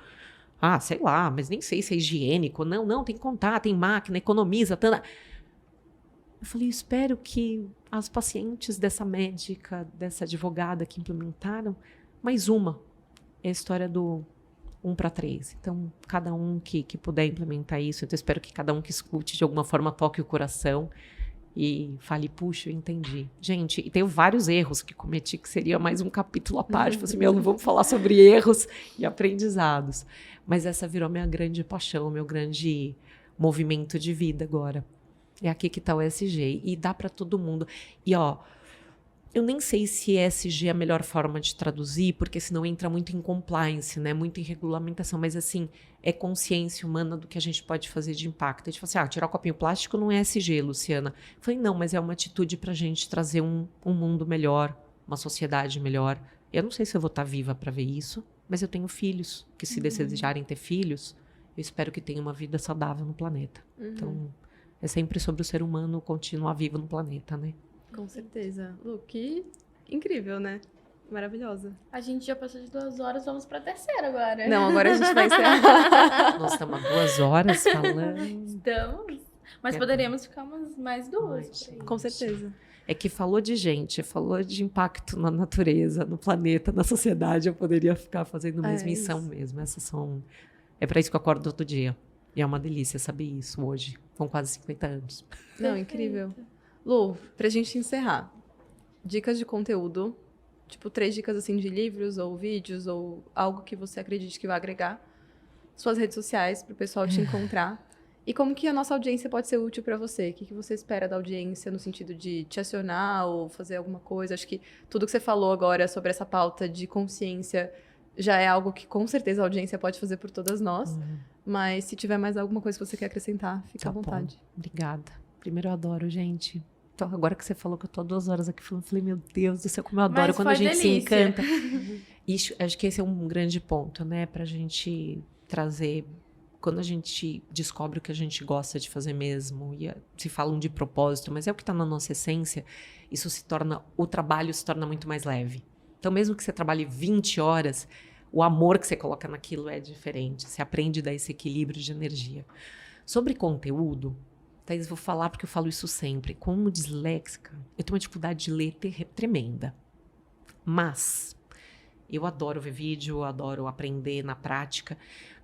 sei lá, mas nem sei se é higiênico. Não, tem que contar, tem máquina, economiza. Tana. Eu falei, espero que as pacientes dessa médica, dessa advogada que implementaram, mais uma, é a história do 1:3. Então, cada um que puder implementar isso, então eu espero que cada um que escute de alguma forma toque o coração e fale, puxa, eu entendi. Gente, e tenho vários erros que cometi, que seria mais um capítulo à parte. Assim, não vamos falar sobre erros e aprendizados. Mas essa virou minha grande paixão, meu grande movimento de vida agora. É aqui que está o ESG. E dá para todo mundo. E, eu nem sei se ESG é a melhor forma de traduzir, porque senão entra muito em compliance, né? Muito em regulamentação. Mas, assim, é consciência humana do que a gente pode fazer de impacto. A gente fala assim, tirar o copinho plástico não é ESG, Luciana. Eu falei, não, mas é uma atitude para a gente trazer um mundo melhor, uma sociedade melhor. Eu não sei se eu vou estar viva para ver isso, mas eu tenho filhos, que se desejarem ter filhos, eu espero que tenham uma vida saudável no planeta. Então, é sempre sobre o ser humano continuar vivo no planeta, né? Com certeza. Lu, que incrível, né? Maravilhosa. A gente já passou de 2 horas, vamos pra terceira agora. Não, agora a gente vai encerrar. Nós estamos há 2 horas falando. Estamos. Mas poderíamos ficar mais 2. Com certeza. É que falou de gente, falou de impacto na natureza, no planeta, na sociedade. Eu poderia ficar fazendo mesmo missão mesmo. É para isso que eu acordo todo dia. E é uma delícia saber isso hoje. São quase 50 anos. Não, incrível. Lu, pra gente encerrar, dicas de conteúdo, tipo 3 dicas assim de livros ou vídeos ou algo que você acredite que vai agregar, suas redes sociais pro pessoal te encontrar e como que a nossa audiência pode ser útil para você, o que você espera da audiência no sentido de te acionar ou fazer alguma coisa. Acho que tudo que você falou agora sobre essa pauta de consciência já é algo que com certeza a audiência pode fazer por todas nós, mas se tiver mais alguma coisa que você quer acrescentar, fica à vontade. Bom. Obrigada. Primeiro, eu adoro, gente. Então, agora que você falou que eu tô 2 horas aqui falando, eu falei, meu Deus do céu, como eu adoro quando a gente se encanta. Isso, acho que esse é um grande ponto, né? Pra gente trazer... Quando a gente descobre o que a gente gosta de fazer mesmo, e se falam de propósito, mas é o que tá na nossa essência, isso o trabalho se torna muito mais leve. Então, mesmo que você trabalhe 20 horas, o amor que você coloca naquilo é diferente. Você aprende a dar esse equilíbrio de energia. Sobre conteúdo... Thaís, vou falar porque eu falo isso sempre. Como disléxica, eu tenho uma dificuldade de ler tremenda. Mas eu adoro ver vídeo, adoro aprender na prática.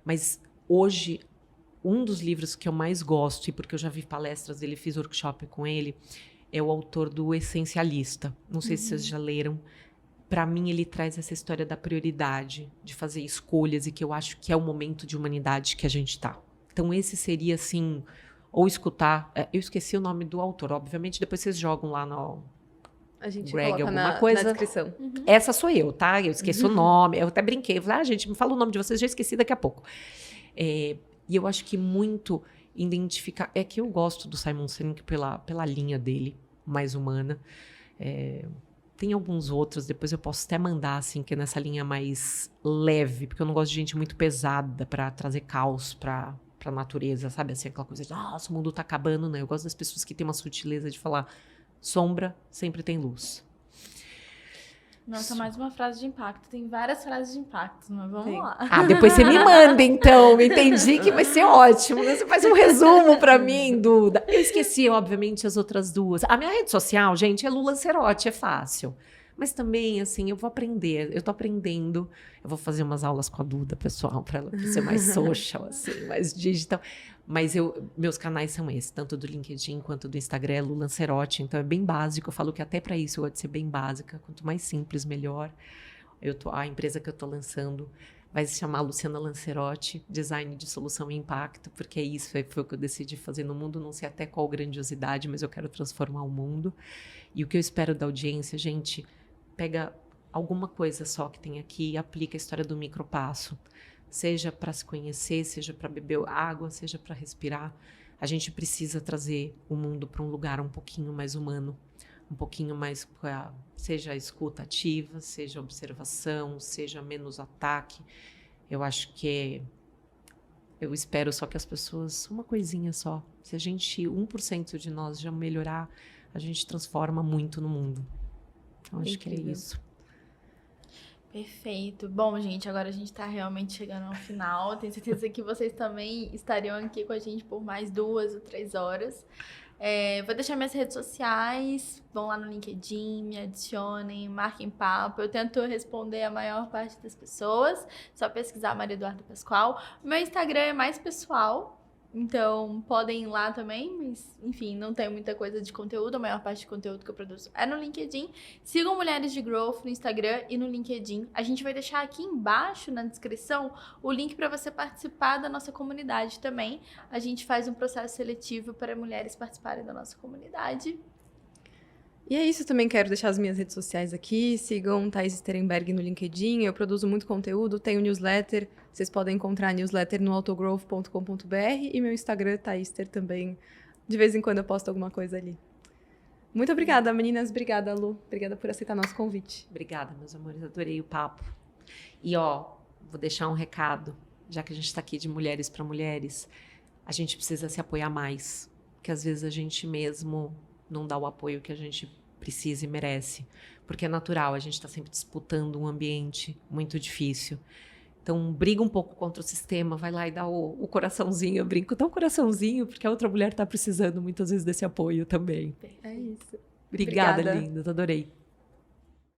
Mas hoje, um dos livros que eu mais gosto, e porque eu já vi palestras dele, fiz workshop com ele, é o autor do Essencialista. Não sei se vocês já leram. Para mim, ele traz essa história da prioridade, de fazer escolhas, e que eu acho que é o momento de humanidade que a gente está. Então, esse seria, assim... Ou escutar... Eu esqueci o nome do autor. Obviamente, depois vocês jogam lá no... A gente Greg, coloca alguma coisa. na descrição. Essa sou eu, tá? Eu esqueci o nome. Eu até brinquei. Eu falei, gente, me fala o nome de vocês. Já esqueci daqui a pouco. E eu acho que muito identificar... É que eu gosto do Simon Sinek pela linha dele, mais humana. Tem alguns outros, depois eu posso até mandar, assim, que é nessa linha mais leve. Porque eu não gosto de gente muito pesada para trazer caos para a natureza, sabe? Assim, aquela coisa de, nossa, o mundo tá acabando, né? Eu gosto das pessoas que têm uma sutileza de falar, sombra sempre tem luz. Nossa, mais uma frase de impacto. Tem várias frases de impacto, mas vamos lá. Ah, depois você me manda, então. Entendi que vai ser ótimo. Você faz um resumo pra mim, Duda. Eu esqueci, obviamente, as outras duas. A minha rede social, gente, é Lu Lancerotti, é fácil. Mas também, assim, eu vou aprender. Eu tô aprendendo. Eu vou fazer umas aulas com a Duda, pessoal, pra ela ser mais social, assim, mais digital. Mas meus canais são esses, tanto do LinkedIn quanto do Instagram, é Lu Lancerotti. Então, é bem básico. Eu falo que até para isso eu gosto de ser bem básica. Quanto mais simples, melhor. A empresa que eu estou lançando vai se chamar Luciana Lancerotti, Design de Solução e Impacto, porque é isso, foi o que eu decidi fazer no mundo. Não sei até qual grandiosidade, mas eu quero transformar o mundo. E o que eu espero da audiência, gente, pega alguma coisa só que tem aqui e aplica a história do micropasso. Seja para se conhecer, seja para beber água, seja para respirar. A gente precisa trazer o mundo para um lugar um pouquinho mais humano, um pouquinho mais, seja escuta ativa, seja observação, seja menos ataque. Eu acho que eu espero só que as pessoas, uma coisinha só, se a gente, 1% de nós já melhorar, a gente transforma muito no mundo. Então, acho que é isso. Perfeito. Bom, gente, agora a gente tá realmente chegando ao final. Tenho certeza que vocês também estariam aqui com a gente por mais 2 ou 3 horas. Vou deixar minhas redes sociais, vão lá no LinkedIn, me adicionem, marquem papo. Eu tento responder a maior parte das pessoas, só pesquisar Maria Eduarda Pascoal. O meu Instagram é mais pessoal, então podem ir lá também, mas enfim, não tem muita coisa de conteúdo, a maior parte de conteúdo que eu produzo é no LinkedIn. Sigam Mulheres de Growth no Instagram e no LinkedIn. A gente vai deixar aqui embaixo na descrição o link para você participar da nossa comunidade também. A gente faz um processo seletivo para mulheres participarem da nossa comunidade. E é isso, também quero deixar as minhas redes sociais aqui. Sigam Thaís Sterenberg no LinkedIn. Eu produzo muito conteúdo, tenho newsletter. Vocês podem encontrar a newsletter no autogrowth.com.br e meu Instagram, Thaíster, também. De vez em quando eu posto alguma coisa ali. Muito obrigada, meninas. Obrigada, Lu. Obrigada por aceitar nosso convite. Obrigada, meus amores. Adorei o papo. E, vou deixar um recado. Já que a gente está aqui de mulheres para mulheres, a gente precisa se apoiar mais. Porque, às vezes, a gente mesmo não dá o apoio que a gente precisa e merece. Porque é natural, a gente está sempre disputando um ambiente muito difícil. Então, briga um pouco contra o sistema, vai lá e dá o coraçãozinho. Eu brinco, dá um coraçãozinho, porque a outra mulher está precisando muitas vezes desse apoio também. É isso. Obrigada, Obrigada. linda, adorei.